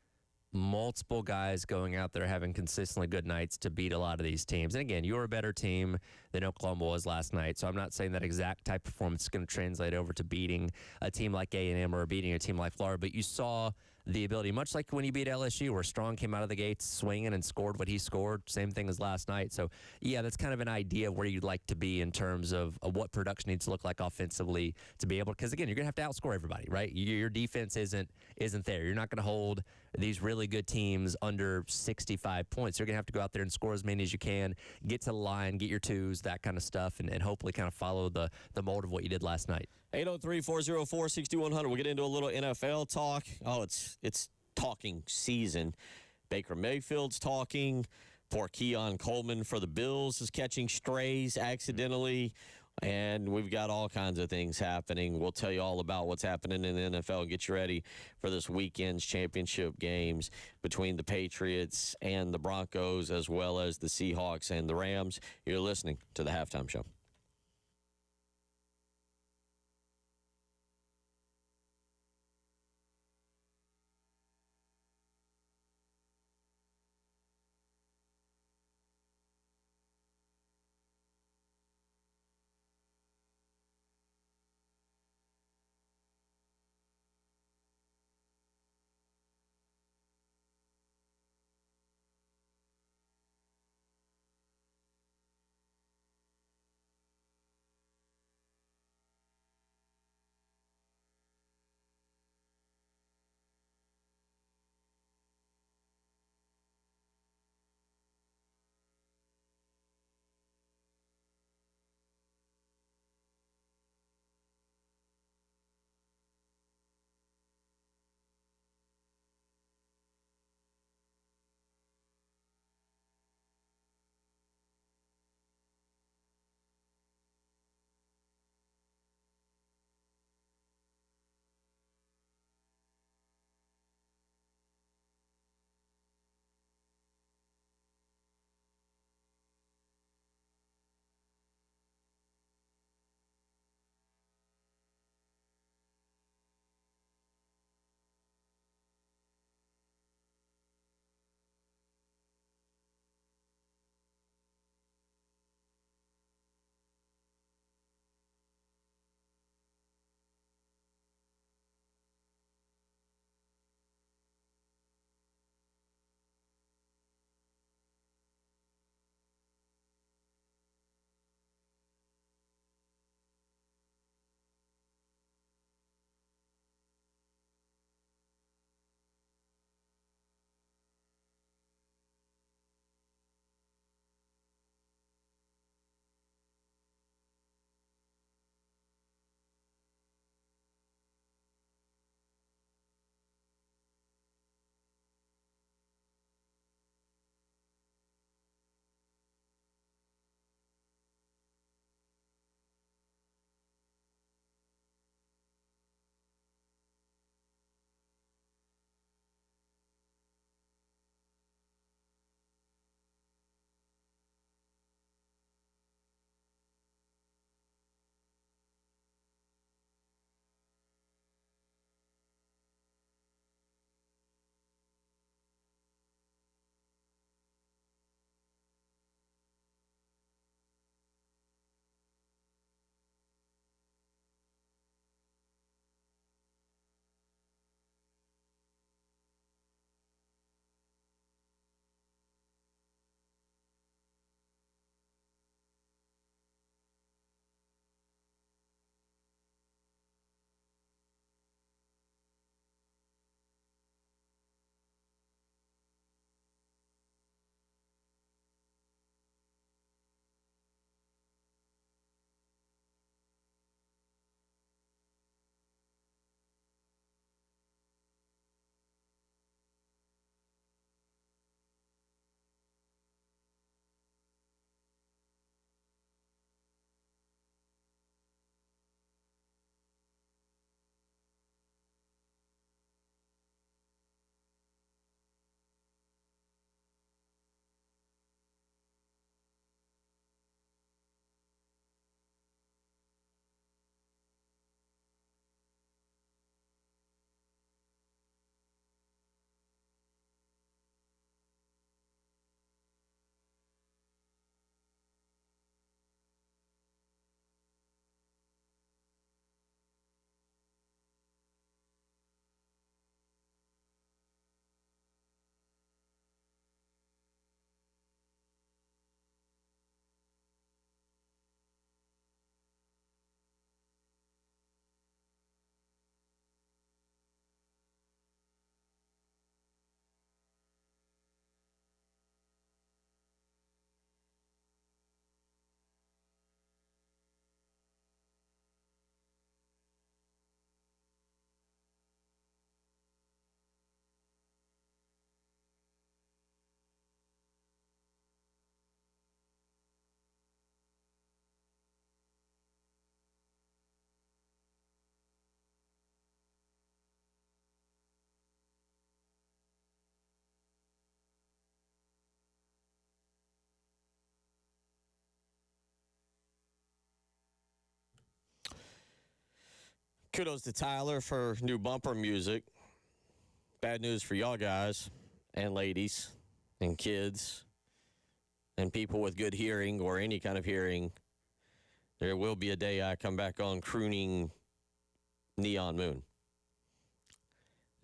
multiple guys going out there having consistently good nights to beat a lot of these teams. And again, you're a better team than Oklahoma was last night, so I'm not saying that exact type of performance is going to translate over to beating a team like A&M or beating a team like Florida, but you saw the ability, much like when you beat LSU, where Strong came out of the gates swinging and scored what he scored, same thing as last night. So, yeah, that's kind of an idea of where you'd like to be in terms of what production needs to look like offensively to be able, because, again, you're going to have to outscore everybody, right? Your defense isn't there. You're not going to hold these really good teams under 65 points. You're going to have to go out there and score as many as you can, get to the line, get your 2s, that kind of stuff, and hopefully kind of follow the mold of what you did last night. 803-404-6100. We'll get into a little NFL talk. Oh, it's talking season. Baker Mayfield's talking. Poor Keon Coleman for the Bills is catching strays accidentally. And we've got all kinds of things happening. We'll tell you all about what's happening in the NFL and get you ready for this weekend's championship games between the Patriots and the Broncos, as well as the Seahawks and the Rams. You're listening to The Halftime Show. Kudos to Tyler for new bumper music. Bad news for y'all guys and ladies and kids and people with good hearing or any kind of hearing. There will be a day I come back on crooning Neon Moon.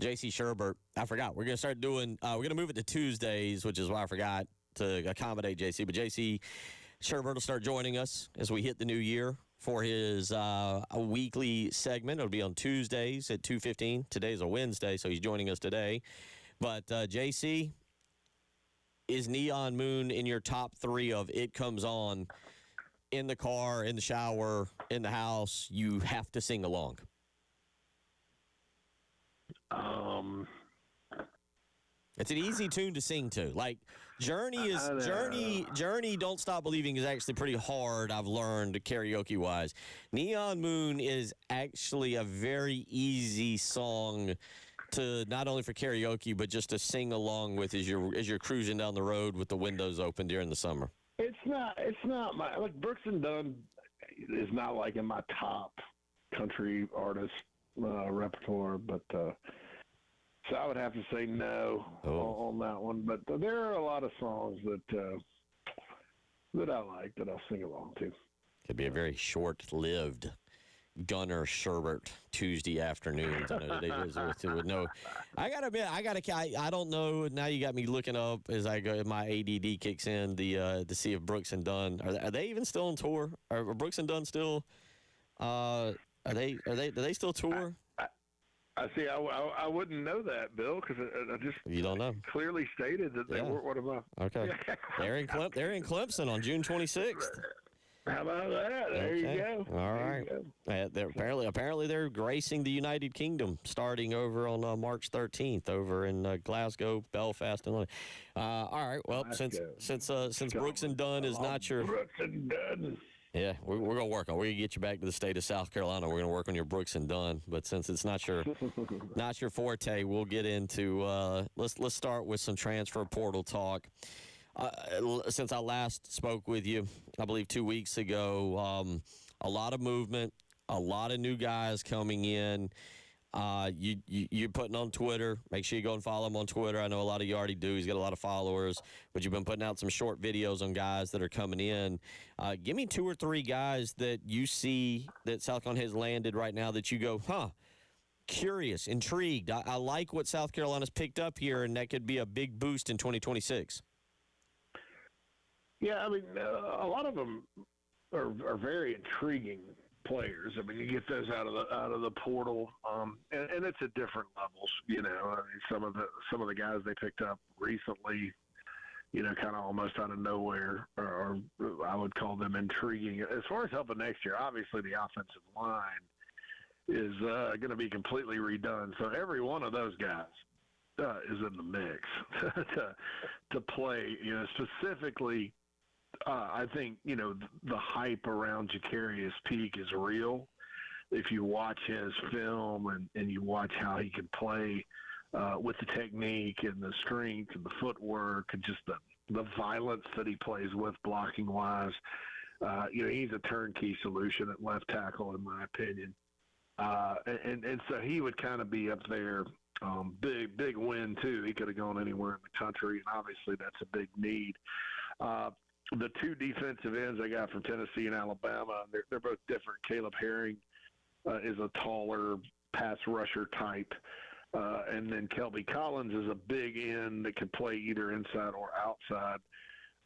J.C. Sherbert, I forgot. We're going to start doing, we're going to move it to Tuesdays, which is why I forgot to accommodate J.C. But J.C. Sherbert will start joining us as we hit the new year for his a weekly segment. It'll be on Tuesdays at 2:15. Today's a Wednesday, so he's joining us today. But, J.C., is Neon Moon in your top 3 of it comes on in the car, in the shower, in the house, you have to sing along? It's an easy tune to sing to. Like Journey Don't Stop Believing is actually pretty hard, I've learned, karaoke wise. Neon Moon is actually a very easy song to not only for karaoke but just to sing along with as you're cruising down the road with the windows open during the summer. It's not my, like, Brooks and Dunn is not like in my top country artist repertoire, but so I would have to say no on that one. But there are a lot of songs that I like that I'll sing along to. Could be a very short-lived Gunner Sherbert Tuesday afternoons. I know they would know. I gotta admit, I don't know. Now you got me looking up as I go. My ADD kicks in to see if Brooks and Dunn are they even still on tour? Are Brooks and Dunn still? Do they still tour? I see. I wouldn't know that, Bill, because I just you don't know. Clearly stated that they weren't one of my. Okay, they're in Clemson on June 26th. How about that? There you go. All right. They're apparently they're gracing the United Kingdom starting over on March 13th over in Glasgow, Belfast, and London. All right. Well, since Brooks and Dunn is not your Brooks and Dunn. Yeah, we're gonna work on. We're gonna get you back to the state of South Carolina. We're gonna work on your Brooks and Dunn. But since it's not your forte, we'll get into. Let's start with some transfer portal talk. Since I last spoke with you, I believe 2 weeks ago, a lot of movement, a lot of new guys coming in. You're putting on Twitter. Make sure you go and follow him on Twitter. I know a lot of you already do. He's got a lot of followers. But you've been putting out some short videos on guys that are coming in. Give me 2 or 3 guys that you see that South Carolina has landed right now that you go, curious, intrigued. I like what South Carolina's picked up here, and that could be a big boost in 2026. Yeah, I mean, a lot of them are very intriguing players. I mean, you get those out of the portal, and it's at different levels. You know, I mean, some of the guys they picked up recently, you know, kind of almost out of nowhere, or I would call them intriguing. As far as helping next year, obviously the offensive line is going to be completely redone. So every one of those guys is in the mix to play. You know, specifically. I think, you know, the hype around Jacarius Peak is real. If you watch his film and you watch how he can play with the technique and the strength and the footwork and just the violence that he plays with blocking-wise, you know, he's a turnkey solution at left tackle, in my opinion. And so he would kind of be up there. Big win, too. He could have gone anywhere in the country, and obviously that's a big need. The 2 defensive ends I got from Tennessee and Alabama, they're both different. Caleb Herring is a taller pass rusher type, and then Kelby Collins is a big end that can play either inside or outside.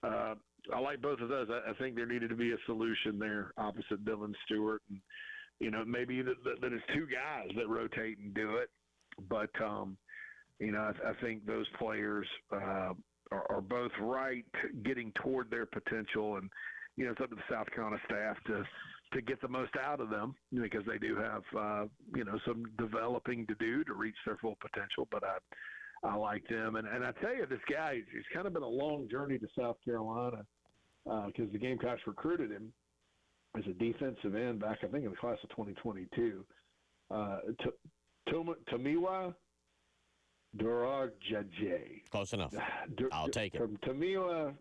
I like both of those. I think there needed to be a solution there opposite Dylan Stewart, and you know, maybe that it's 2 guys that rotate and do it. But you know, I think those players. Are both right, getting toward their potential, and you know, it's up to the South Carolina staff to get the most out of them, because they do have you know, some developing to do to reach their full potential. But I like them, and I tell you, this guy, he's kind of been a long journey to South Carolina because the Gamecocks recruited him as a defensive end back, I think, in the class of 2022. Tomiwa Durajaye. Close enough. I'll take it. From Tomiwa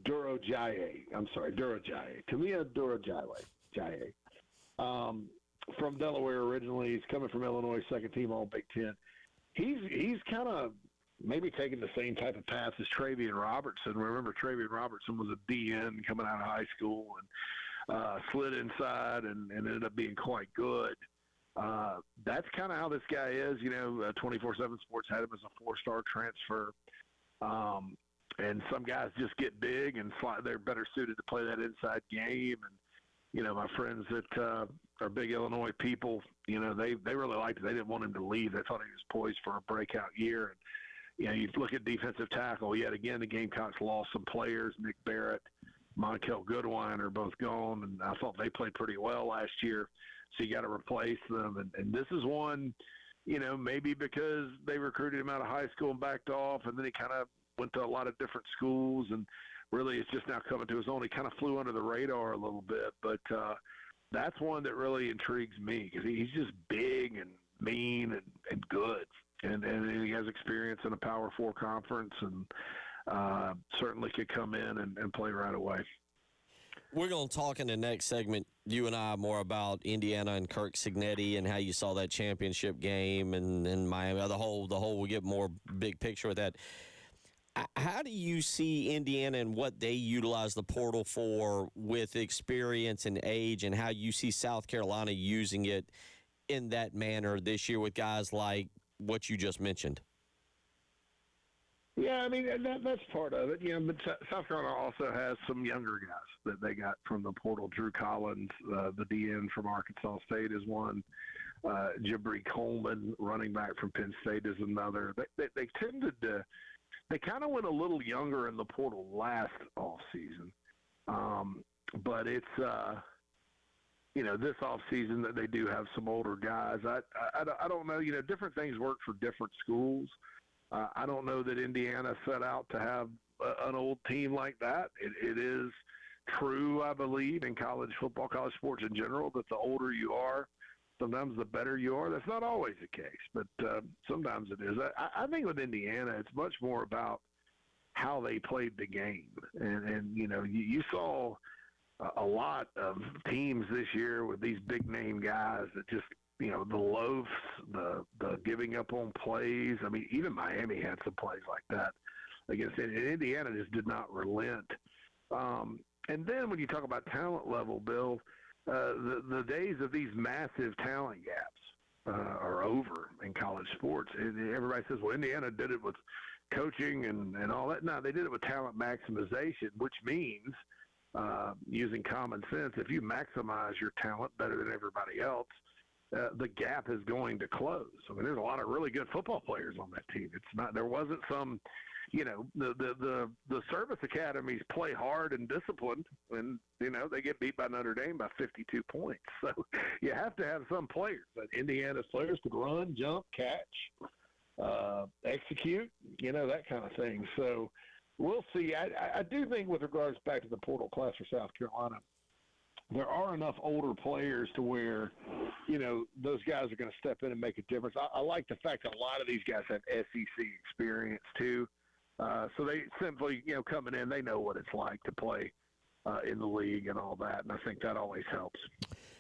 Durajaye. I'm sorry, Durajaye. Tomiwa Durajaye. from Delaware originally. He's coming from Illinois, second team All Big Ten. He's kind of maybe taking the same type of path as Travian Robertson. Remember, Travian Robertson was a DN coming out of high school and slid inside and ended up being quite good. That's kind of how this guy is. 24/7 Sports had him as a four-star transfer. And some guys just get big and they're better suited to play that inside game. And, my friends that are big Illinois people, they really liked it. They didn't want him to leave. They thought he was poised for a breakout year. And, you look at defensive tackle. Yet again, the Gamecocks lost some players. Nick Barrett, Montel Goodwine are both gone. And I thought they played pretty well last year. So you got to replace them. And this is one, maybe because they recruited him out of high school and backed off, and then he kind of went to a lot of different schools, and really it's just now coming to his own. He kind of flew under the radar a little bit, but that's one that really intrigues me because he's just big and mean and good, and he has experience in a Power 4 conference, and certainly could come in and play right away. We're going to talk in the next segment, you and I, more about Indiana and Kirk Cignetti and how you saw that championship game and Miami. The whole. We'll get more big picture with that. How do you see Indiana and what they utilize the portal for with experience and age, and how you see South Carolina using it in that manner this year with guys like what you just mentioned? Yeah, I mean, that's part of it, but South Carolina also has some younger guys that they got from the portal. Drew Collins, the DN from Arkansas State, is one. Jabri Coleman, running back from Penn State, is another. They tended to – they kind of went a little younger in the portal last offseason. But it's this offseason that they do have some older guys. I don't know. Different things work for different schools. I don't know that Indiana set out to have an old team like that. It is true, I believe, in college football, college sports in general, that the older you are, sometimes the better you are. That's not always the case, but sometimes it is. I think with Indiana, it's much more about how they played the game. And you saw a lot of teams this year with these big-name guys that just – the loafs, the giving up on plays. I mean, even Miami had some plays like that against it. And Indiana just did not relent. And then when you talk about talent level, Bill, the days of these massive talent gaps are over in college sports. And everybody says, well, Indiana did it with coaching and all that. No, they did it with talent maximization, which means using common sense, if you maximize your talent better than everybody else, the gap is going to close. I mean, there's a lot of really good football players on that team. It's not, there wasn't some, the service academies play hard and disciplined, and they get beat by Notre Dame by 52 points. So you have to have some players. But Indiana's players could run, jump, catch, execute, that kind of thing. So we'll see. I do think with regards back to the portal class for South Carolina, there are enough older players to where, those guys are going to step in and make a difference. I like the fact that a lot of these guys have SEC experience too. So they simply, coming in, they know what it's like to play in the league and all that. And I think that always helps.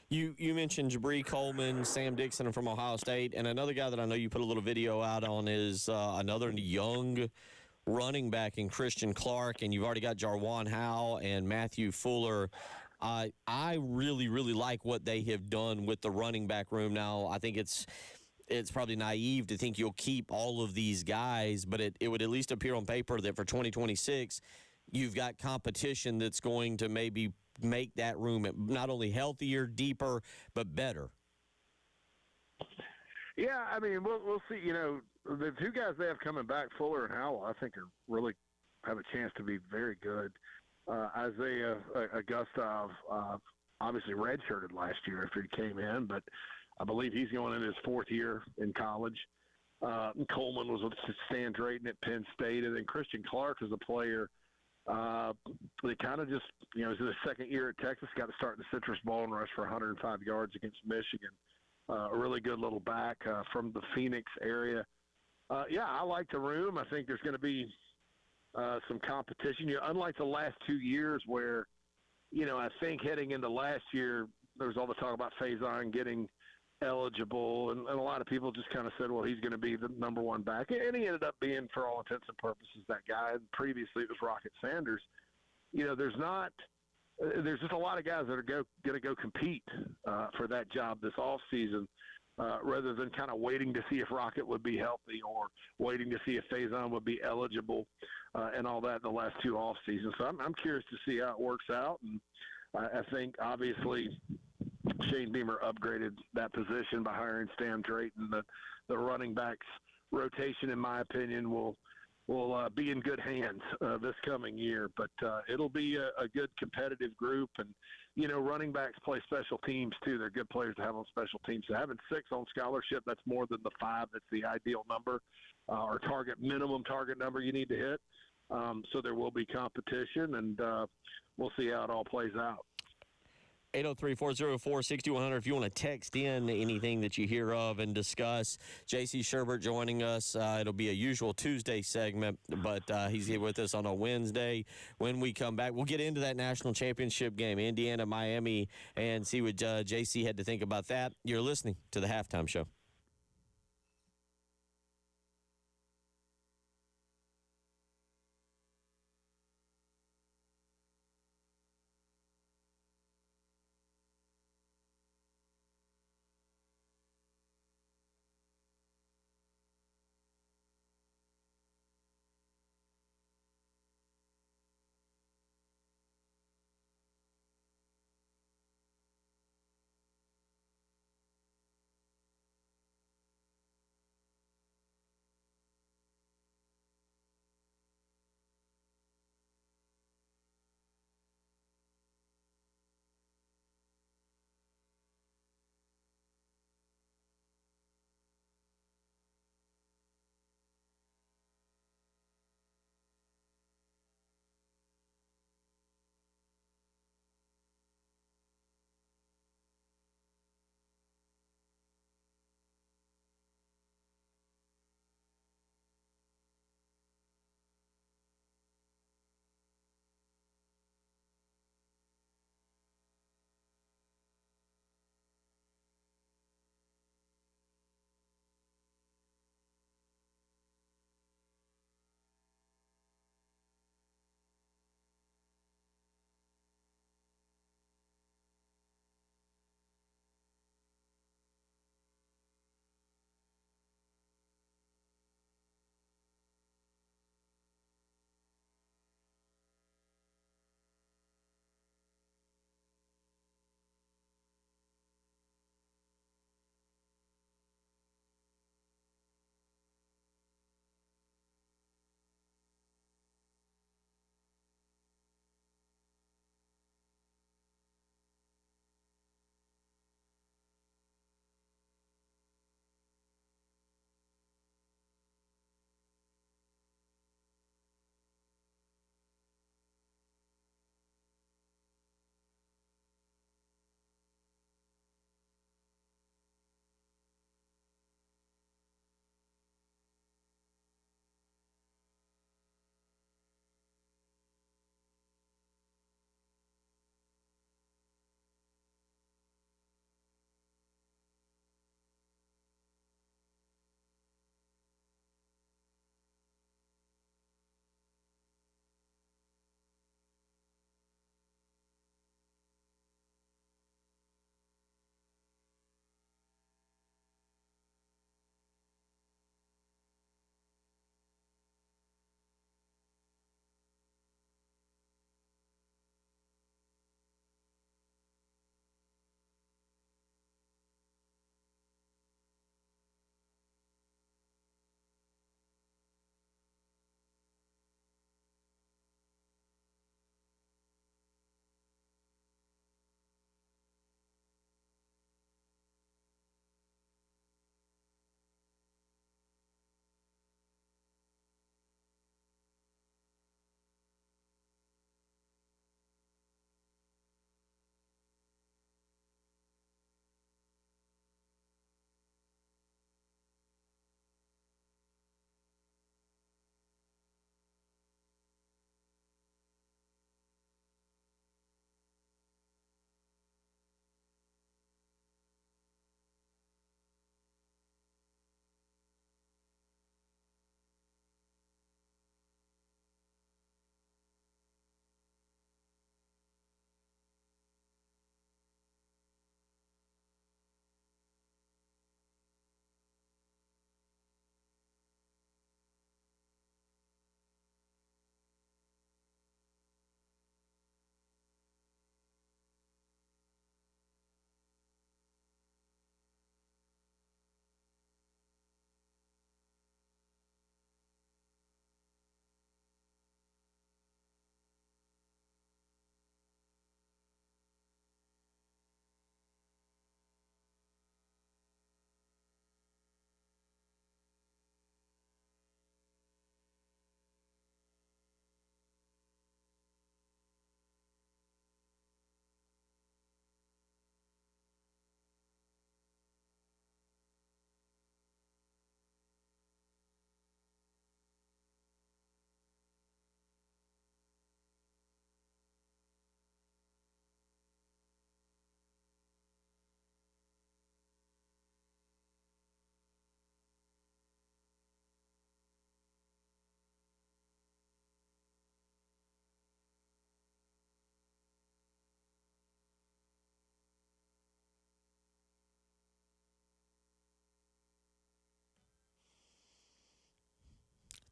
You mentioned Jabri Coleman, Sam Dixon from Ohio State, and another guy that I know you put a little video out on is another young running back in Christian Clark, and you've already got Jarwan Howe and Matthew Fuller. I really, really like what they have done with the running back room now. I think it's probably naive to think you'll keep all of these guys, but it would at least appear on paper that for 2026, you've got competition that's going to maybe make that room not only healthier, deeper, but better. Yeah, I mean, we'll see. The two guys they have coming back, Fuller and Howell, I think are really have a chance to be very good. Isaiah Gustav obviously redshirted last year after he came in, but I believe he's going in his fourth year in college. Coleman was with Stan Drayton at Penn State, and then Christian Clark is a player that kind of just, is in his second year at Texas, got to start in the Citrus Bowl and rush for 105 yards against Michigan. A really good little back from the Phoenix area. I like the room. I think there's going to be some competition. Unlike the last 2 years where, I think heading into last year, there was all the talk about Faison getting eligible, and a lot of people just kind of said, well, he's going to be the number one back. And he ended up being, for all intents and purposes, that guy. Previously, it was Rocket Sanders. There's just a lot of guys that are going to go compete for that job this offseason, rather than kind of waiting to see if Rocket would be healthy or waiting to see if Faison would be eligible and all that in the last two off seasons. So I'm curious to see how it works out. And I think, obviously, Shane Beamer upgraded that position by hiring Stan Drayton. The running backs rotation, in my opinion, will be in good hands this coming year. But it'll be a good competitive group. And, running backs play special teams, too. They're good players to have on special teams. So having 6 on scholarship, that's more than the 5. That's the ideal number or minimum target number you need to hit. So there will be competition, and we'll see how it all plays out. 803-404-6100 if you want to text in anything that you hear of and discuss. J.C. Sherbert joining us. It'll be a usual Tuesday segment, but he's here with us on a Wednesday. When we come back, we'll get into that national championship game, Indiana, Miami, and see what J.C. had to think about that. You're listening to The Halftime Show.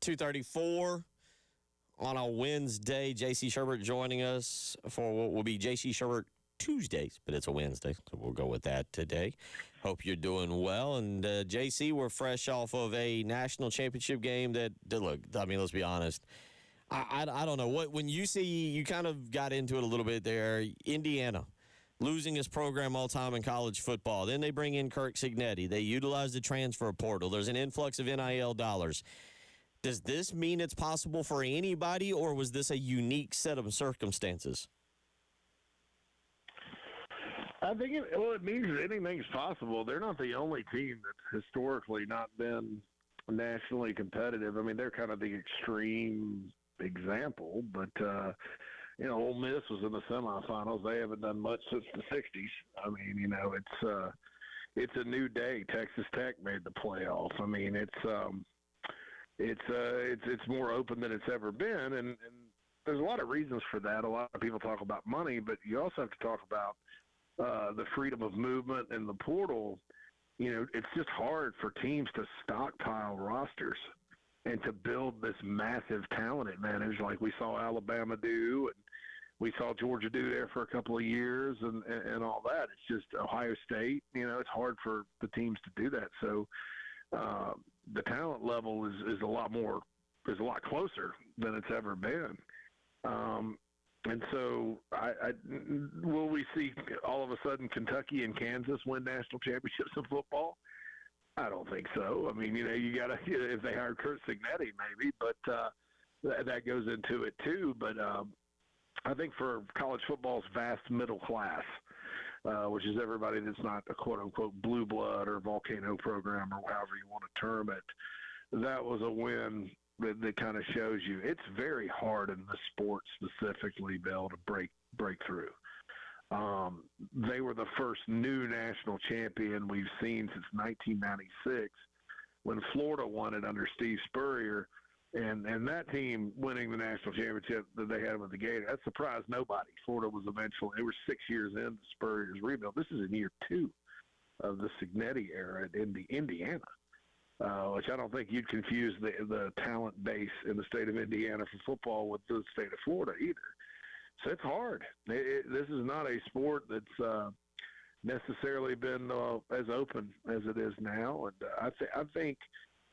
2:34 on a Wednesday. J.C. Sherbert joining us for what will be J.C. Sherbert Tuesdays, but it's a Wednesday, so we'll go with that today. Hope you're doing well. And, J.C., we're fresh off of a national championship game that look, I mean, let's be honest. I don't know. When you see, you kind of got into it a little bit there, Indiana losing his program all time in college football. Then they bring in Kirk Cignetti. They utilize the transfer portal. There's an influx of NIL dollars. Does this mean it's possible for anybody, or was this a unique set of circumstances? I think it means that anything's possible. They're not the only team that's historically not been nationally competitive. I mean, they're kind of the extreme example, but Ole Miss was in the semifinals. They haven't done much since the '60s. I mean, it's a new day. Texas Tech made the playoff. I mean, it's more open than it's ever been, and there's a lot of reasons for that. A lot of people talk about money, but you also have to talk about the freedom of movement and the portal. It's just hard for teams to stockpile rosters and to build this massive talent advantage like we saw Alabama do, and we saw Georgia do there for a couple of years, and all that. It's just Ohio State. It's hard for the teams to do that. So the talent level is a lot closer than it's ever been. And so will we see all of a sudden Kentucky and Kansas win national championships in football? I don't think so. I mean, you got to, if they hire Kurt Cignetti, maybe, but that goes into it too. But I think for college football's vast middle class, which is everybody that's not a quote-unquote blue blood or volcano program or however you want to term it, that was a win that kind of shows you it's very hard in the sport specifically, Bill, to break through. They were the first new national champion we've seen since 1996 when Florida won it under Steve Spurrier. And that team winning the national championship that they had with the Gators, that surprised nobody. Florida was eventually, they were 6 years into Spurrier's rebuild. This is in year 2 of the Cignetti era in Indiana, which I don't think you'd confuse the talent base in the state of Indiana for football with the state of Florida either. So it's hard. This is not a sport that's necessarily been as open as it is now. And I think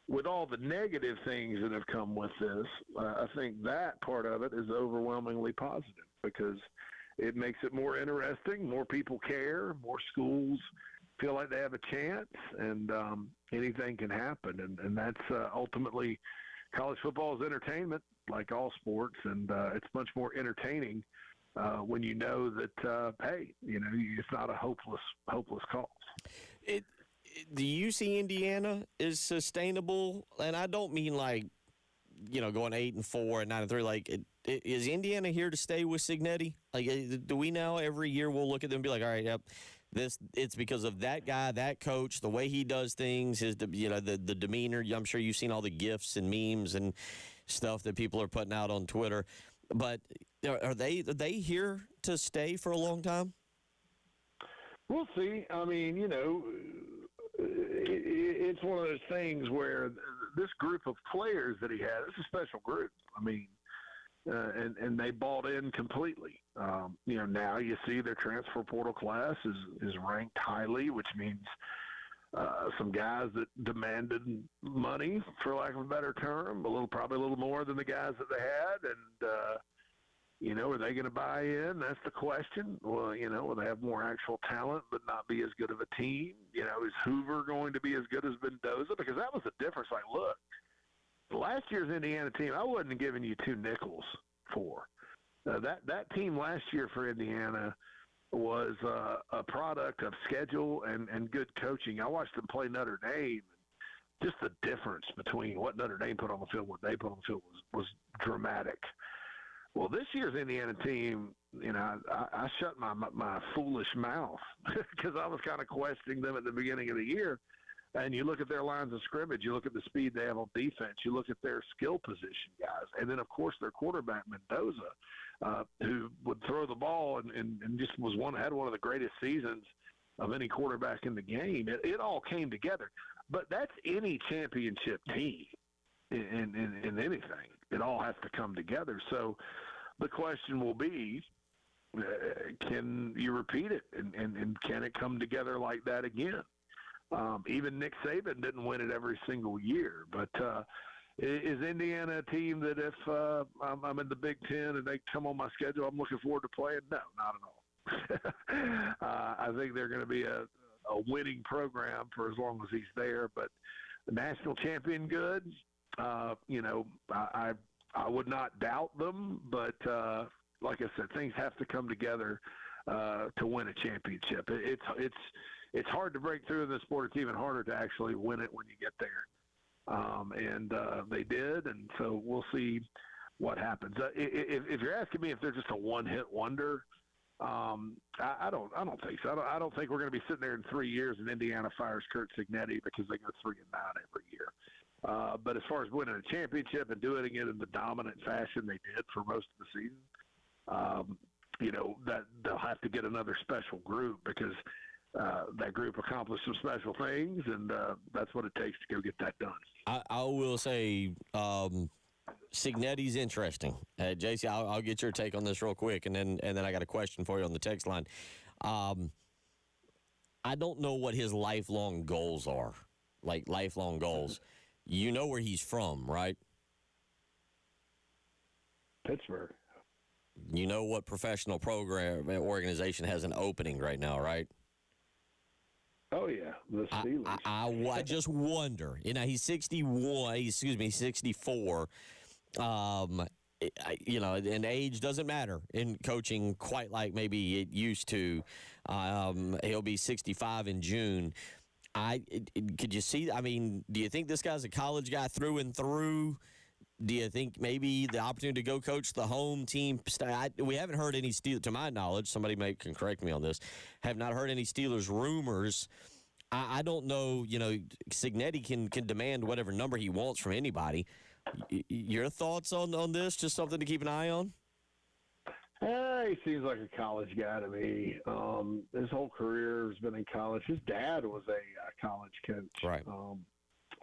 with all the negative things that have come with this, I think that part of it is overwhelmingly positive because it makes it more interesting. More people care. More schools feel like they have a chance, and anything can happen. And that's ultimately college football is entertainment, like all sports, and it's much more entertaining when you know that, hey, it's not a hopeless cause. Do you see Indiana is sustainable? And I don't mean like, going 8-4 and 9-3. Like, is Indiana here to stay with Cignetti? Like, do we now every year we'll look at them and be like, all right, yep, it's because of that guy, that coach, the way he does things, the demeanor. I'm sure you've seen all the GIFs and memes and stuff that people are putting out on Twitter. But are they here to stay for a long time? We'll see. I mean, it's one of those things where this group of players that he had, it's a special group. I mean, and they bought in completely. Now you see their transfer portal class is ranked highly, which means some guys that demanded money, for lack of a better term, probably a little more than the guys that they had. And, are they going to buy in? That's the question. Well, will they have more actual talent but not be as good of a team? Is Hoover going to be as good as Mendoza? Because that was the difference. Like, look, last year's Indiana team, I wasn't giving you two nickels for. That team last year for Indiana was a product of schedule and good coaching. I watched them play Notre Dame. Just the difference between what Notre Dame put on the field and what they put on the field was dramatic. Well, this year's Indiana team, I shut my foolish mouth because I was kind of questioning them at the beginning of the year. And you look at their lines of scrimmage, you look at the speed they have on defense, you look at their skill position guys, and then, of course, their quarterback, Mendoza, who would throw the ball and just had one of the greatest seasons of any quarterback in the game. It all came together. But that's any championship team. in anything. It all has to come together. So the question will be, can you repeat it, and can it come together like that again? Even Nick Saban didn't win it every single year, but is Indiana a team that if I'm in the Big Ten and they come on my schedule, I'm looking forward to playing? No, not at all. I think they're going to be a winning program for as long as he's there, but the national champion good, I would not doubt them, but like I said, things have to come together to win a championship. It's hard to break through in this sport. It's even harder to actually win it when you get there. And they did, and so we'll see what happens. If you're asking me if they're just a one-hit wonder, I don't think so. I don't think we're going to be sitting there in 3 years and Indiana fires Curt Cignetti because they go 3-9 every year. But as far as winning a championship and doing it in the dominant fashion they did for most of the season, that they'll have to get another special group because that group accomplished some special things, and that's what it takes to go get that done. I will say Cignetti's interesting. JC, I'll get your take on this real quick, and then I got a question for you on the text line. I don't know what his lifelong goals are, like lifelong goals. You know where he's from, right? Pittsburgh. You know what professional program organization has an opening right now, right? Oh, yeah, the Steelers. I just wonder. He's 64. And age doesn't matter in coaching quite like maybe it used to. He'll be 65 in June. Could you see? I mean, do you think this guy's a college guy through and through? Do you think maybe the opportunity to go coach the home team? We haven't heard any Steelers, to my knowledge. Somebody can correct me on this. Have not heard any Steelers rumors. I don't know. Cignetti can demand whatever number he wants from anybody. Your thoughts on this? Just something to keep an eye on. He seems like a college guy to me. His whole career has been in college. His dad was a college coach. Right.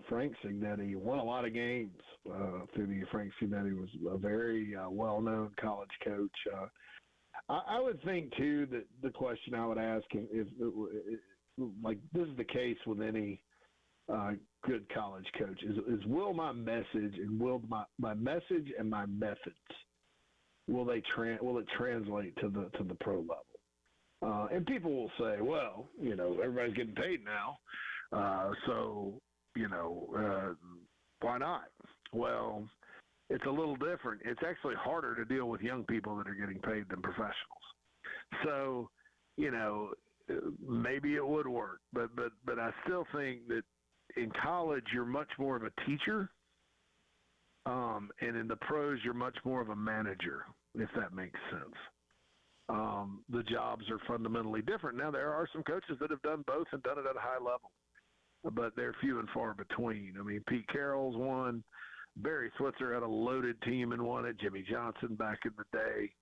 Frank Cignetti won a lot of games through the year. Frank Cignetti was a very well-known college coach. I would think, too, that the question I would ask if like this is the case with any good college coach, is will my message and will my message and my methods, will it translate to the pro level? And people will say, well, everybody's getting paid now, so why not? Well, it's a little different. It's actually harder to deal with young people that are getting paid than professionals. So, maybe it would work, but I still think that in college you're much more of a teacher, and in the pros you're much more of a manager, if that makes sense. The jobs are fundamentally different. Now, there are some coaches that have done both and done it at a high level, but they're few and far between. I mean, Pete Carroll's won. Barry Switzer had a loaded team and won it. Jimmy Johnson back in the day.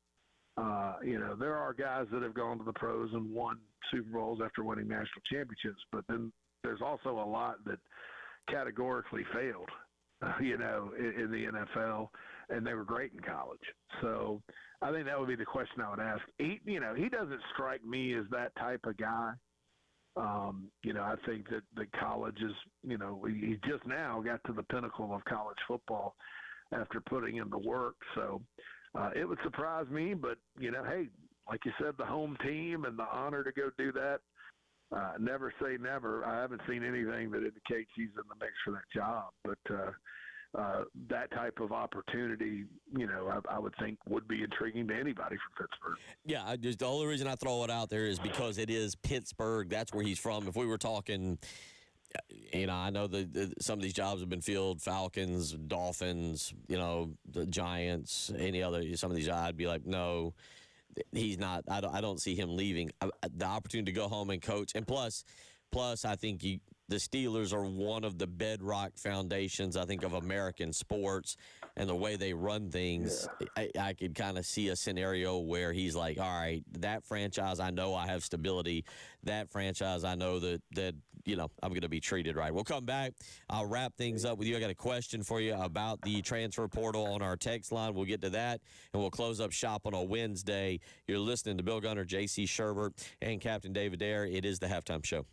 There are guys that have gone to the pros and won Super Bowls after winning national championships, but then there's also a lot that categorically failed, in the NFL, and they were great in college. So I think that would be the question I would ask. He doesn't strike me as that type of guy. I think that the college is, he just now got to the pinnacle of college football after putting in the work. So it would surprise me, but, hey, like you said, the home team and the honor to go do that, never say never. I haven't seen anything that indicates he's in the mix for that job, but that type of opportunity, I would think would be intriguing to anybody from Pittsburgh. Yeah, the only reason I throw it out there is because it is Pittsburgh. That's where he's from. If we were talking, I know that some of these jobs have been filled, Falcons, Dolphins, the Giants, some of these, I'd be like, no, he's not. I don't see him leaving. The opportunity to go home and coach, and plus I think the Steelers are one of the bedrock foundations, I think, of American sports and the way they run things. Yeah. I could kind of see a scenario where he's like, all right, that franchise, I know I have stability. That franchise, I know that I'm going to be treated right. We'll come back. I'll wrap things up with you. I got a question for you about the transfer portal on our text line. We'll get to that, and we'll close up shop on a Wednesday. You're listening to Bill Gunner, J.C. Sherbert, and Captain David Dare. It is the Halftime Show.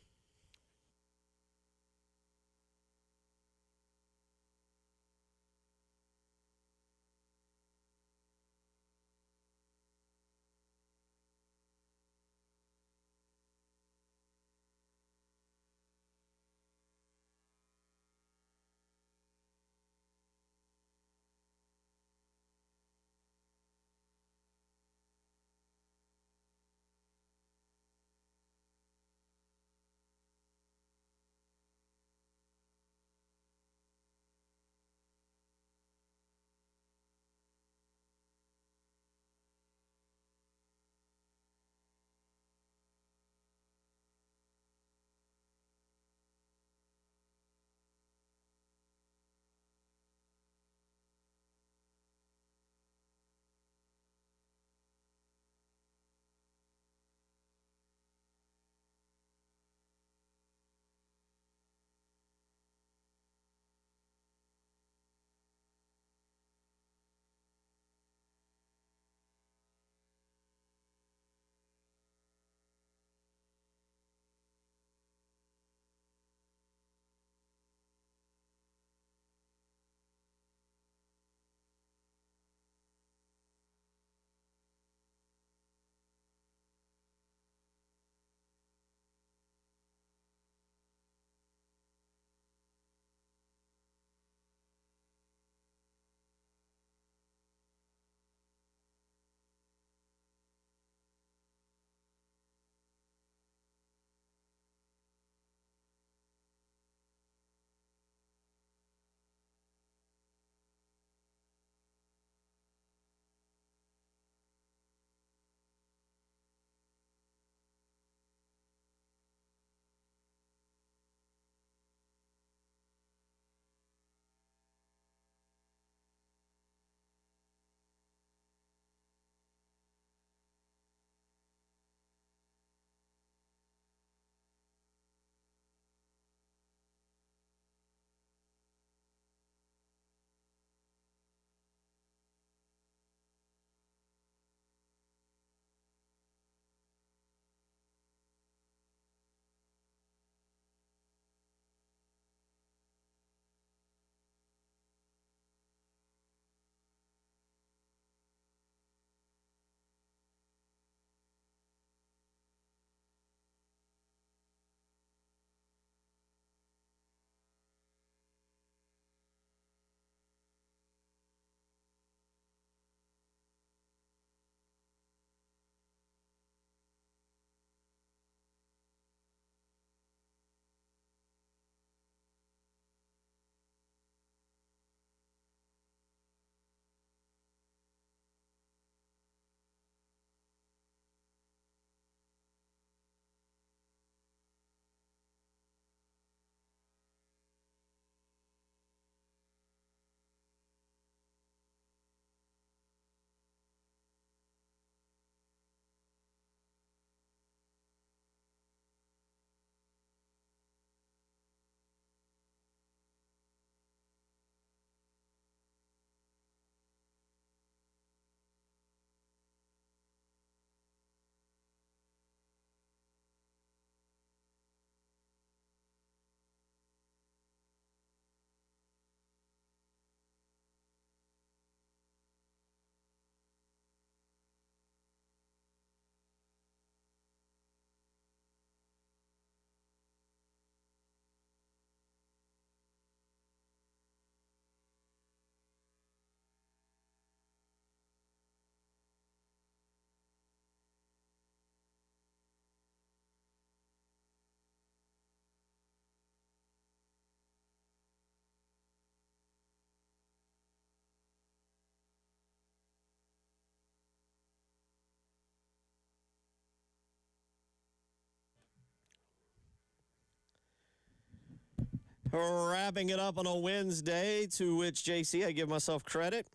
Wrapping it up on a Wednesday, to which, JC, I give myself credit,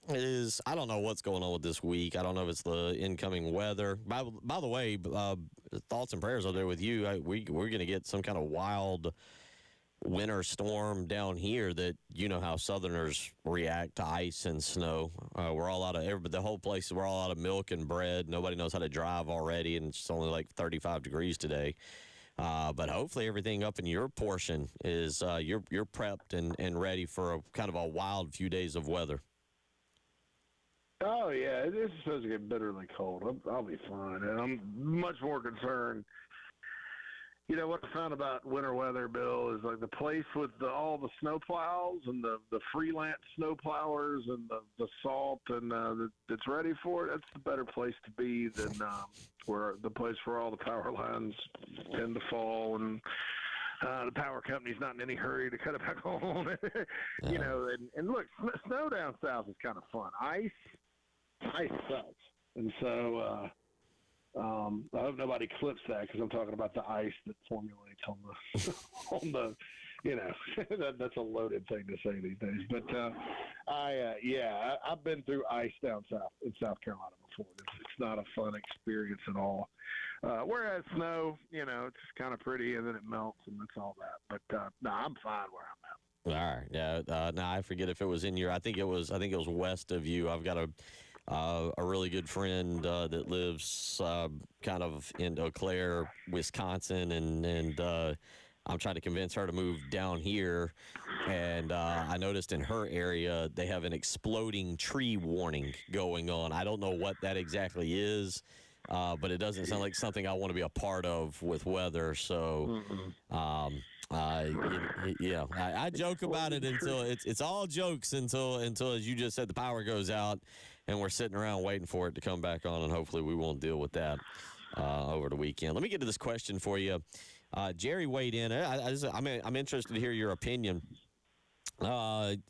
is I don't know what's going on with this week. I don't know if it's the incoming weather. By the way, thoughts and prayers are there with you. We're going to get some kind of wild winter storm down here that you know how Southerners react to ice and snow. We're all out of the whole place. We're all out of milk and bread. Nobody knows how to drive already, and it's only like 35 degrees today. But hopefully everything up in your portion is you're prepped and ready for a kind of a wild few days of weather. Oh, yeah, it is supposed to get bitterly cold. I'll be fine. And I'm much more concerned. You know, what I found about winter weather, Bill, is like the place with all the snow plows and the freelance snow plowers and the salt and that's ready for it, that's the better place to be than where the place where all the power lines tend to fall and the power company's not in any hurry to cut it back on. You know, and look, snow down south is kind of fun. Ice sucks. And so I hope nobody clips that because I'm talking about the ice that formulates on the you know, that's a loaded thing to say these days. But I've been through ice down south in South Carolina before. It's not a fun experience at all. Whereas snow, you know, it's kind of pretty and then it melts and that's all that. But no, I'm fine where I'm at. All right. Yeah. Now I forget if it was in your. I think it was west of you. I've got a really good friend that lives kind of in Eau Claire, Wisconsin, and I'm trying to convince her to move down here. And I noticed in her area they have an exploding tree warning going on. I don't know what that exactly is, but it doesn't sound like something I want to be a part of with weather. So. I joke about it until it's all jokes until as you just said, the power goes out and we're sitting around waiting for it to come back on, and hopefully we won't deal with that over the weekend. Let me get to this question for you. Jerry weighed in. I'm interested to hear your opinion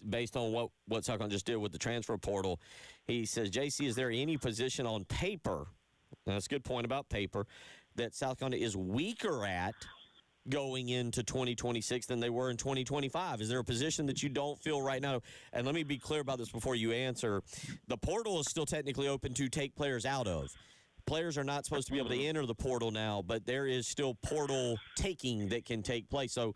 based on what South Carolina just did with the transfer portal. He says, JC, is there any position on paper, and that's a good point about paper, that South Carolina is weaker at going into 2026 than they were in 2025? Is there a position that you don't feel right now? And let me be clear about this before you answer. The portal is still technically open to take players out of. Players are not supposed to be able to enter the portal now, but there is still portal taking that can take place. So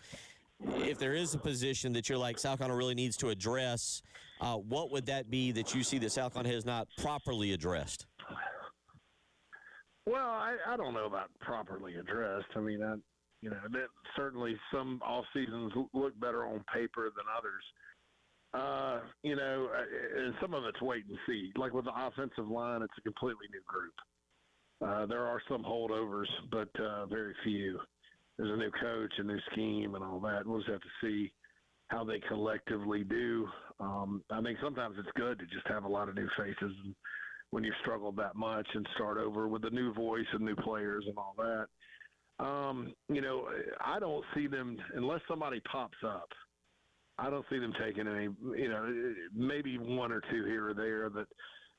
if there is a position that you're like, South Carolina really needs to address, what would that be that you see that South Carolina has not properly addressed? Well, I don't know about properly addressed. I mean, you know, certainly some off seasons look better on paper than others. You know, and some of it's wait and see. Like with the offensive line, it's a completely new group. There are some holdovers, but very few. There's a new coach, a new scheme, and all that. We'll just have to see how they collectively do. I think sometimes it's good to just have a lot of new faces when you've struggled that much and start over with a new voice and new players and all that. You know, I don't see them, unless somebody pops up, I don't see them taking any, you know, maybe one or two here or there that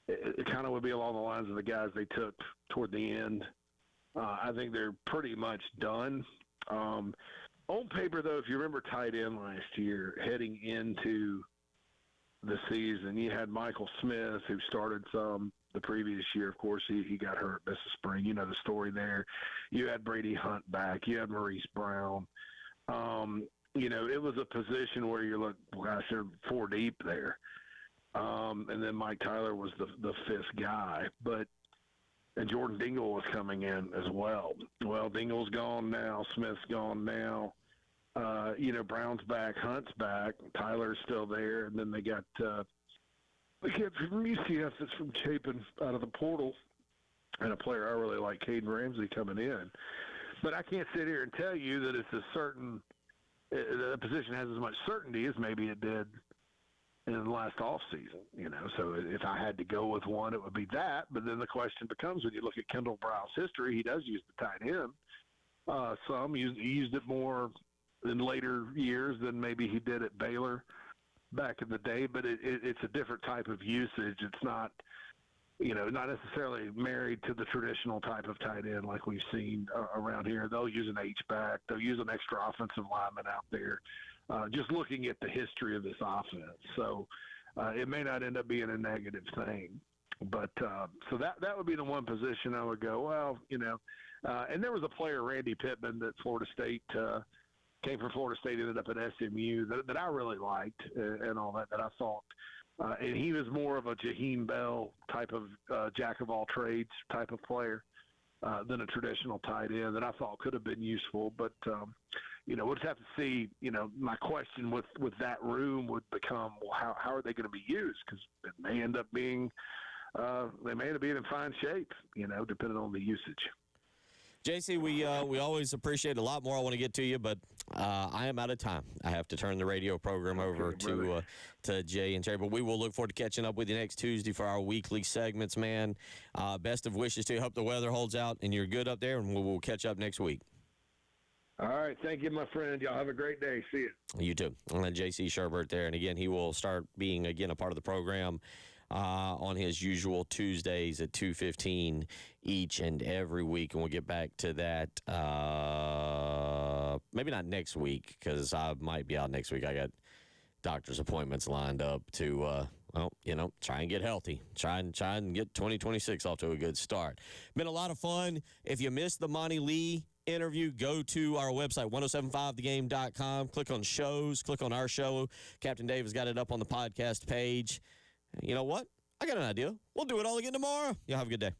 it kind of would be along the lines of the guys they took toward the end. I think they're pretty much done. On paper, though, if you remember tight end last year, heading into the season, you had Michael Smith, who started some the previous year. Of course, he got hurt this spring. You know the story there. You had Brady Hunt back. You had Maurice Brown. You know, it was a position where you're like, well, gosh, they're four deep there. And then Mike Tyler was the fifth guy. And Jordan Dingle was coming in as well. Well, Dingle's gone now. Smith's gone now. You know, Brown's back. Hunt's back. Tyler's still there. And then they got the kid from UCF that's from Chapin out of the portal, and a player I really like, Caden Ramsey, coming in. But I can't sit here and tell you that it's a certain the position has as much certainty as maybe it did in the last offseason, you know. So if I had to go with one, it would be that. But then the question becomes, when you look at Kendall Brow's history, he does use the tight end. He used it more in later years than maybe he did at Baylor back in the day, but it's a different type of usage. It's not, you know, not necessarily married to the traditional type of tight end like we've seen around here. They'll use an H-back. They'll use an extra offensive lineman out there. just looking at the history of this offense. So it may not end up being a negative thing. But so that would be the one position I would go, well, and there was a player, Randy Pittman, that Florida State came from Florida State, ended up at SMU, that I really liked and all that I thought. And he was more of a Jaheim Bell type of jack-of-all-trades type of player than a traditional tight end that I thought could have been useful. But, we'll just have to see. My question with that room would become, well, how are they going to be used? Because it may end up being they may end up being in fine shape, depending on the usage. JC, we always appreciate a lot more. I want to get to you, but I am out of time. I have to turn the radio program over to Jay and Jerry. But we will look forward to catching up with you next Tuesday for our weekly segments, man. Best of wishes to you. Hope the weather holds out and you're good up there, and we'll catch up next week. All right. Thank you, my friend. Y'all have a great day. See you. You too. And JC Sherbert there. And, again, he will start being, again, a part of the program on his usual Tuesdays at 2:15 each and every week. And we'll get back to that maybe not next week, because I might be out next week. I got doctor's appointments lined up to try and get healthy. Try and get 2026 off to a good start. Been a lot of fun. If you missed the Monte Lee interview, go to our website, 1075thegame.com. Click on shows. Click on our show. Captain Dave has got it up on the podcast page. You know what? I got an idea. We'll do it all again tomorrow. Y'all have a good day.